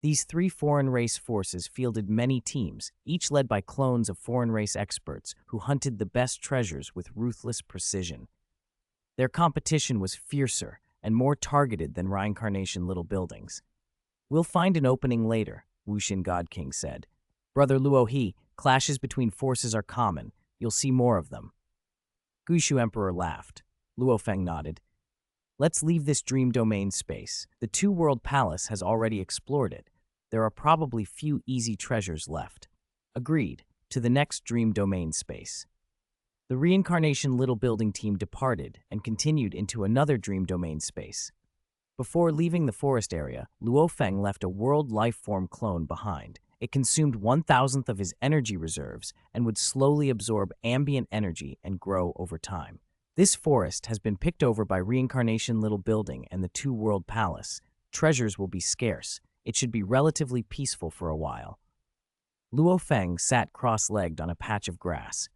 These three foreign race forces fielded many teams, each led by clones of foreign race experts who hunted the best treasures with ruthless precision. Their competition was fiercer and more targeted than Reincarnation little buildings. We'll find an opening later, Wuxin God King said. Brother Luo He, clashes between forces are common. You'll see more of them. Guishu Emperor laughed. Luo Feng nodded. Let's leave this dream domain space. The Two-World Palace has already explored it. There are probably few easy treasures left. Agreed. To the next dream domain space. The Reincarnation little building team departed and continued into another dream domain space. Before leaving the forest area, Luo Feng left a world life form clone behind. It consumed 1,000th of his energy reserves and would slowly absorb ambient energy and grow over time. This forest has been picked over by Reincarnation Little Building and the Two-World Palace. Treasures will be scarce. It should be relatively peaceful for a while. Luo Feng sat cross-legged on a patch of grass.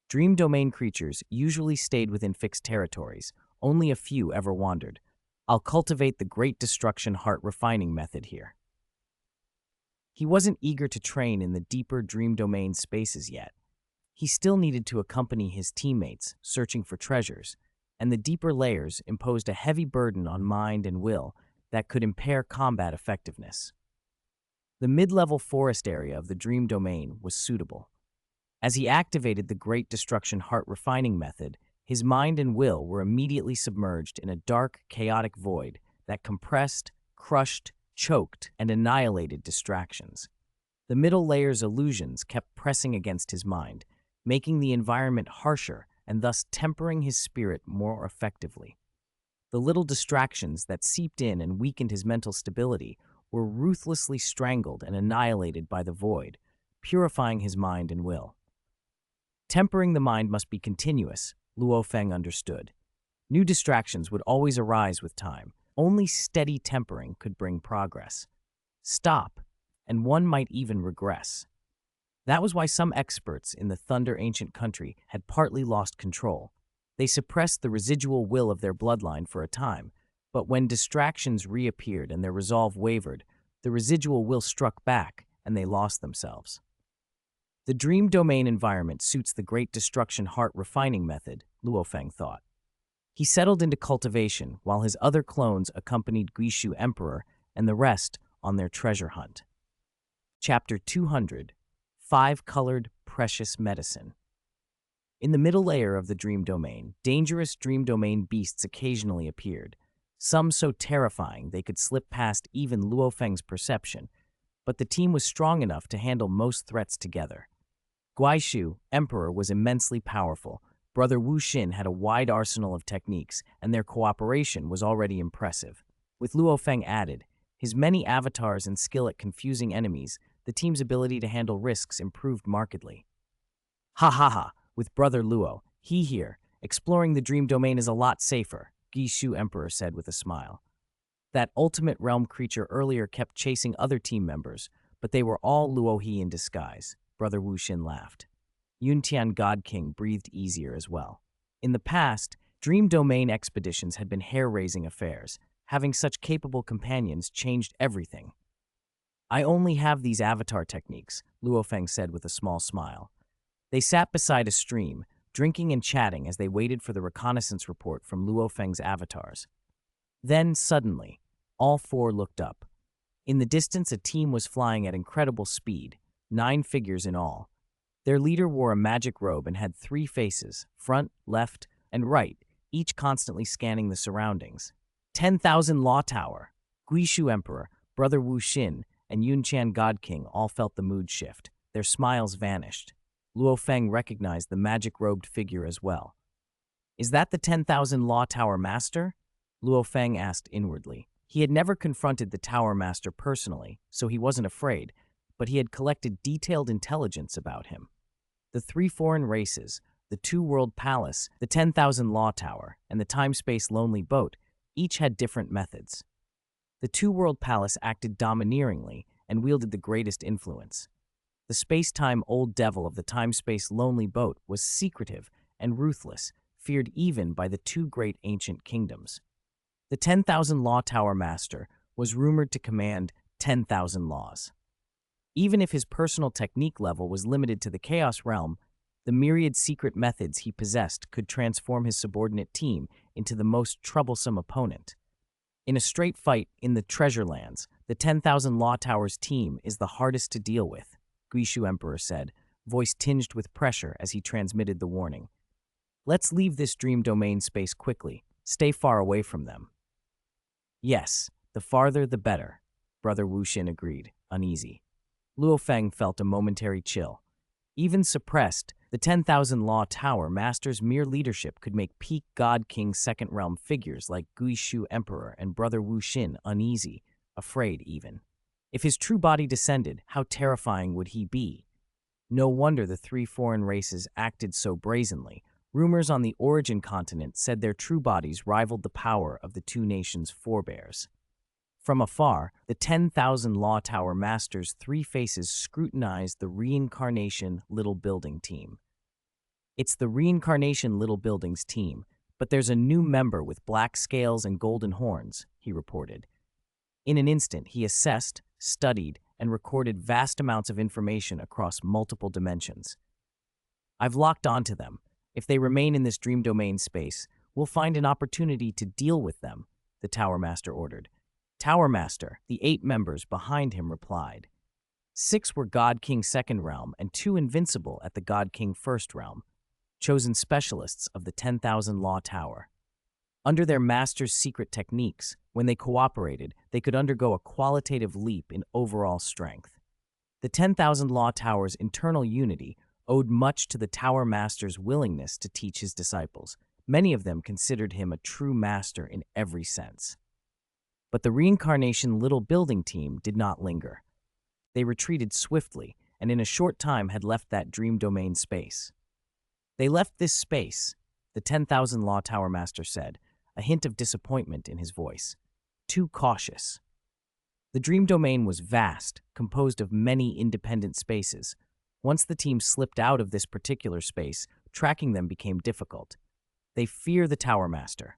Dream domain creatures usually stayed within fixed territories. Only a few ever wandered. I'll cultivate the Great Destruction Heart Refining method here. He wasn't eager to train in the deeper dream domain spaces yet. He still needed to accompany his teammates, searching for treasures, and the deeper layers imposed a heavy burden on mind and will that could impair combat effectiveness. The mid-level forest area of the dream domain was suitable. As he activated the Great Destruction Heart Refining method, his mind and will were immediately submerged in a dark, chaotic void that compressed, crushed, choked, and annihilated distractions. The middle layer's illusions kept pressing against his mind, making the environment harsher and thus tempering his spirit more effectively. The little distractions that seeped in and weakened his mental stability were ruthlessly strangled and annihilated by the void, purifying his mind and will. Tempering the mind must be continuous, Luo Feng understood. New distractions would always arise with time. Only steady tempering could bring progress. Stop, and one might even regress. That was why some experts in the Thunder Ancient Country had partly lost control. They suppressed the residual will of their bloodline for a time, but when distractions reappeared and their resolve wavered, the residual will struck back and they lost themselves. The dream domain environment suits the Great Destruction Heart Refining method, Luo Feng thought. He settled into cultivation while his other clones accompanied Guishu Emperor and the rest on their treasure hunt. Chapter 200, Five-Colored Precious Medicine. In the middle layer of the dream domain, dangerous dream domain beasts occasionally appeared, some so terrifying they could slip past even Luo Feng's perception, but the team was strong enough to handle most threats together. Guishu, Emperor, was immensely powerful. Brother Wu Xin had a wide arsenal of techniques, and their cooperation was already impressive. With Luo Feng added, his many avatars and skill at confusing enemies, the team's ability to handle risks improved markedly. Ha ha ha, with Brother Luo, he here, exploring the dream domain is a lot safer, Guishu Emperor said with a smile. That ultimate realm creature earlier kept chasing other team members, but they were all Luo He in disguise, Brother Wu Xin laughed. Yuntian God King breathed easier as well. In the past, dream domain expeditions had been hair-raising affairs. Having such capable companions changed everything. I only have these avatar techniques, Luo Feng said with a small smile. They sat beside a stream, drinking and chatting as they waited for the reconnaissance report from Luo Feng's avatars. Then, suddenly, all four looked up. In the distance, a team was flying at incredible speed, 9 figures in all. Their leader wore a magic robe and had 3 faces, front, left, and right, each constantly scanning the surroundings. 10,000 Law Tower, Guishu Emperor, Brother Wu Xin, and Yunchan God King all felt the mood shift. Their smiles vanished. Luo Feng recognized the magic-robed figure as well. "Is that the 10,000 Law Tower Master?" Luo Feng asked inwardly. He had never confronted the Tower Master personally, so he wasn't afraid, but he had collected detailed intelligence about him. The 3 foreign races, the 2-world palace, the 10,000 Law Tower, and the time-space lonely boat, each had different methods. The 2-world palace acted domineeringly and wielded the greatest influence. The space-time old devil of the time-space lonely boat was secretive and ruthless, feared even by the 2 great ancient kingdoms. The 10,000 Law Tower Master was rumored to command 10,000 laws. Even if his personal technique level was limited to the Chaos Realm, the myriad secret methods he possessed could transform his subordinate team into the most troublesome opponent. In a straight fight in the Treasure Lands, the 10,000 Law Towers team is the hardest to deal with, Guishu Emperor said, voice tinged with pressure as he transmitted the warning. "Let's leave this dream domain space quickly. Stay far away from them." "Yes, the farther the better," Brother Wu Xin agreed, uneasy. Luo Feng felt a momentary chill. Even suppressed, the 10,000 Law Tower Master's mere leadership could make peak God King Second Realm figures like Guishu Emperor and Brother Wu Xin uneasy, afraid even. If his true body descended, how terrifying would he be? No wonder the 3 foreign races acted so brazenly. Rumors on the origin continent said their true bodies rivaled the power of the 2 nations' forebears. From afar, the 10,000 Law Tower Master's 3 faces scrutinized the Reincarnation Little Building team. "It's the Reincarnation Little Buildings team, but there's a new member with black scales and golden horns," he reported. In an instant, he assessed, studied, and recorded vast amounts of information across multiple dimensions. "I've locked onto them. If they remain in this dream domain space, we'll find an opportunity to deal with them," the Tower Master ordered. "Tower Master," the 8 members behind him replied. 6 were God King Second Realm and 2 invincible at the God King First Realm, chosen specialists of the 10,000 Law Tower. Under their master's secret techniques, when they cooperated, they could undergo a qualitative leap in overall strength. The 10,000 Law Tower's internal unity owed much to the Tower Master's willingness to teach his disciples. Many of them considered him a true master in every sense. But the Reincarnation Little Building team did not linger. They retreated swiftly, and in a short time had left that dream domain space. "They left this space," the 10,000 Law Tower Master said, a hint of disappointment in his voice. "Too cautious." The dream domain was vast, composed of many independent spaces. Once the team slipped out of this particular space, tracking them became difficult. "They fear the Tower Master."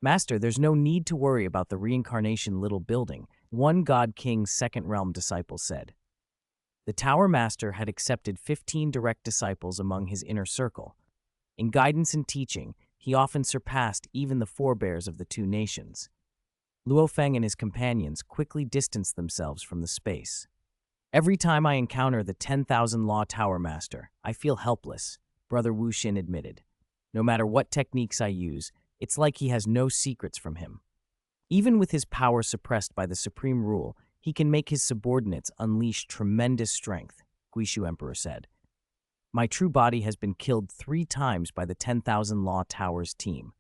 "Master, there's no need to worry about the Reincarnation Little Building," one God King Second Realm disciple said. The Tower Master had accepted 15 direct disciples among his inner circle. In guidance and teaching, he often surpassed even the forebears of the 2 nations. Luo Feng and his companions quickly distanced themselves from the space. "Every time I encounter the 10,000 Law Tower Master, I feel helpless," Brother Wu Xin admitted. "No matter what techniques I use, it's like he has no secrets from him. Even with his power suppressed by the supreme rule, he can make his subordinates unleash tremendous strength," Guishu Emperor said. "My true body has been killed 3 times by the 10,000 Law Towers team."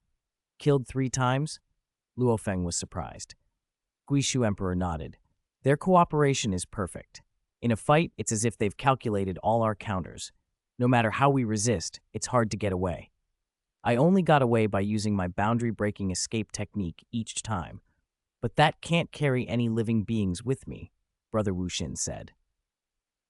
"Killed 3 times?" Luo Feng was surprised. Guishu Emperor nodded. "Their cooperation is perfect. In a fight, it's as if they've calculated all our counters. No matter how we resist, it's hard to get away. I only got away by using my boundary-breaking escape technique each time. But that can't carry any living beings with me," Brother Wu Xin said.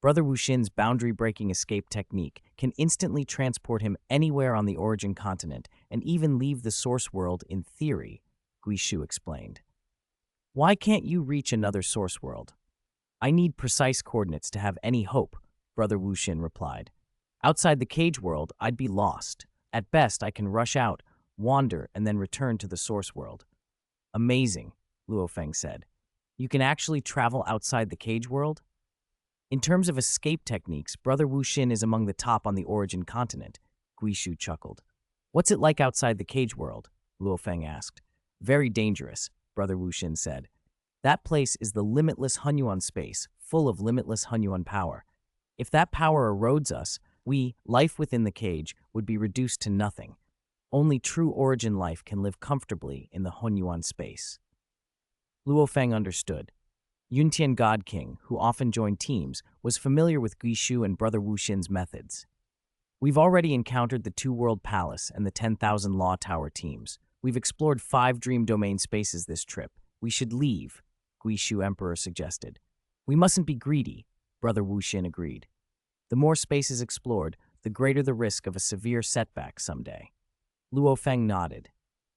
Brother Wu Xin's boundary-breaking escape technique can instantly transport him anywhere on the origin continent and even leave the source world in theory, Guishu explained. "Why can't you reach another source world?" I need precise coordinates to have any hope, Brother Wu Xin replied. Outside the cage world, I'd be lost. At best, I can rush out, wander, and then return to the source world. Amazing, Luo Feng said. You can actually travel outside the cage world? In terms of escape techniques, Brother Wu Xin is among the top on the origin continent, Guishu chuckled. What's it like outside the cage world? Luo Feng asked. Very dangerous, Brother Wu Xin said. That place is the limitless Hunyuan space, full of limitless Hunyuan power. If that power erodes us, we, life within the cage, would be reduced to nothing. Only true origin life can live comfortably in the Hunyuan space. Luo Feng understood. Yuntian God King, who often joined teams, was familiar with Guishu and Brother Wu Xin's methods. We've already encountered the Two-World Palace and the 10,000 Law Tower teams. We've explored 5 Dream Domain spaces this trip. We should leave, Guishu Emperor suggested. We mustn't be greedy, Brother Wu Xin agreed. The more spaces explored, the greater the risk of a severe setback someday. Luo Feng nodded.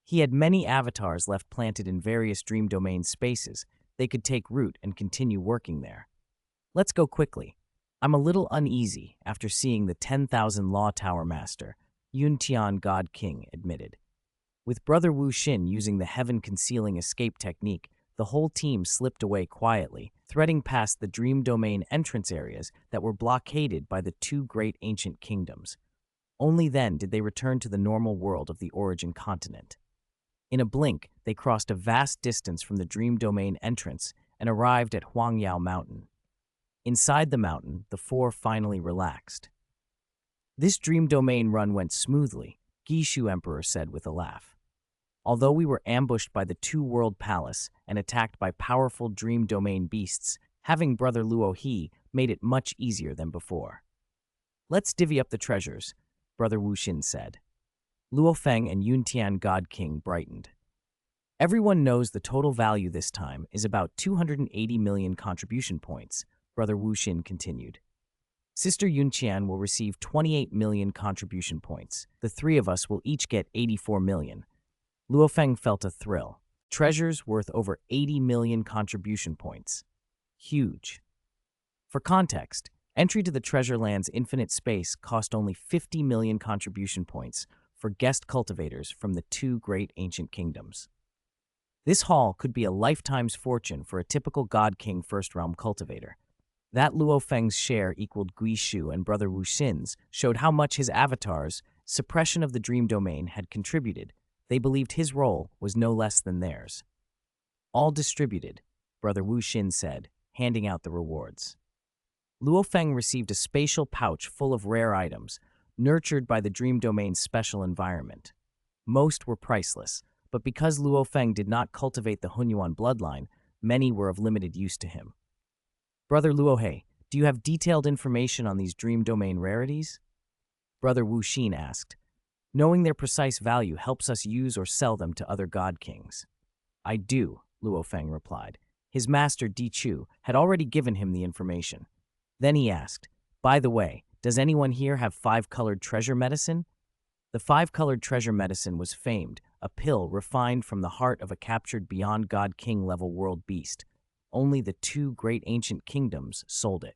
He had many avatars left planted in various Dream Domain spaces. They could take root and continue working there. Let's go quickly. I'm a little uneasy after seeing the 10,000 Law Tower Master, Yuntian God King admitted. With Brother Wu Xin using the heaven-concealing escape technique, the whole team slipped away quietly, threading past the Dream Domain entrance areas that were blockaded by the 2 great ancient kingdoms. Only then did they return to the normal world of the origin continent. In a blink, they crossed a vast distance from the Dream Domain entrance and arrived at Huangyao Mountain. Inside the mountain, the 4 finally relaxed. This Dream Domain run went smoothly, Guishu Emperor said with a laugh. Although we were ambushed by the Two-World Palace and attacked by powerful Dream Domain beasts, having Brother Luo He made it much easier than before. Let's divvy up the treasures, Brother Wu Xin said. Luo Feng and Yuntian God King brightened. Everyone knows the total value this time is about 280 million contribution points, Brother Wu Xin continued. Sister Yuntian will receive 28 million contribution points. The 3 of us will each get 84 million. Luo Feng felt a thrill. Treasures worth over 80 million contribution points. Huge. For context, entry to the Treasureland's infinite space cost only 50 million contribution points for guest cultivators from the 2 great ancient kingdoms. This haul could be a lifetime's fortune for a typical God King First Realm cultivator. That Luo Feng's share equaled Guishu and Brother Wu Xin's showed how much his avatar's suppression of the Dream Domain had contributed. They believed his role was no less than theirs. All distributed, Brother Wu Xin said, handing out the rewards. Luo Feng received a spatial pouch full of rare items, nurtured by the Dream Domain's special environment. Most were priceless, but because Luo Feng did not cultivate the Hunyuan bloodline, many were of limited use to him. Brother Luohe, do you have detailed information on these Dream Domain rarities? Brother Wu Xin asked. Knowing their precise value helps us use or sell them to other God Kings. I do, Luo Feng replied. His master Di Chu had already given him the information. Then he asked, by the way, does anyone here have 5-colored treasure medicine? The 5-colored treasure medicine was famed, a pill refined from the heart of a captured beyond God King level world beast. Only the 2 great ancient kingdoms sold it.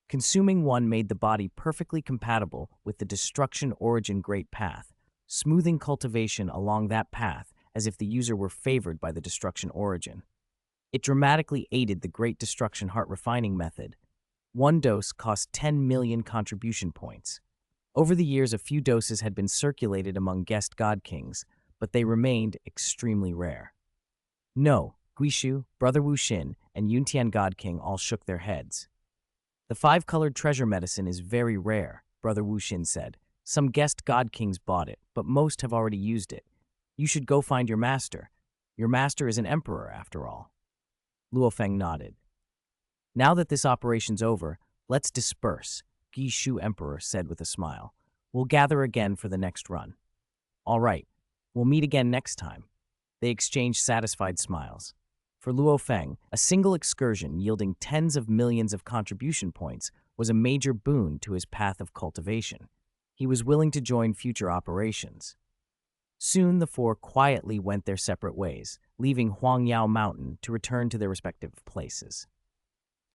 Consuming one made the body perfectly compatible with the destruction origin great path, smoothing cultivation along that path as if the user were favored by the destruction origin. It dramatically aided the great destruction heart refining method. One dose cost 10 million contribution points. Over the years, a few doses had been circulated among guest God Kings, but they remained extremely rare. No, Guishu, Brother Wu Xin, and Yuntian God King all shook their heads. The 5-colored treasure medicine is very rare, Brother Wu Xin said. Some guest God Kings bought it, but most have already used it. You should go find your master. Your master is an emperor, after all. Luo Feng nodded. Now that this operation's over, let's disperse, Guishu Emperor said with a smile. We'll gather again for the next run. All right, we'll meet again next time. They exchanged satisfied smiles. For Luo Feng, a single excursion yielding tens of millions of contribution points was a major boon to his path of cultivation. He was willing to join future operations. Soon the 4 quietly went their separate ways, leaving Huangyao Mountain to return to their respective places.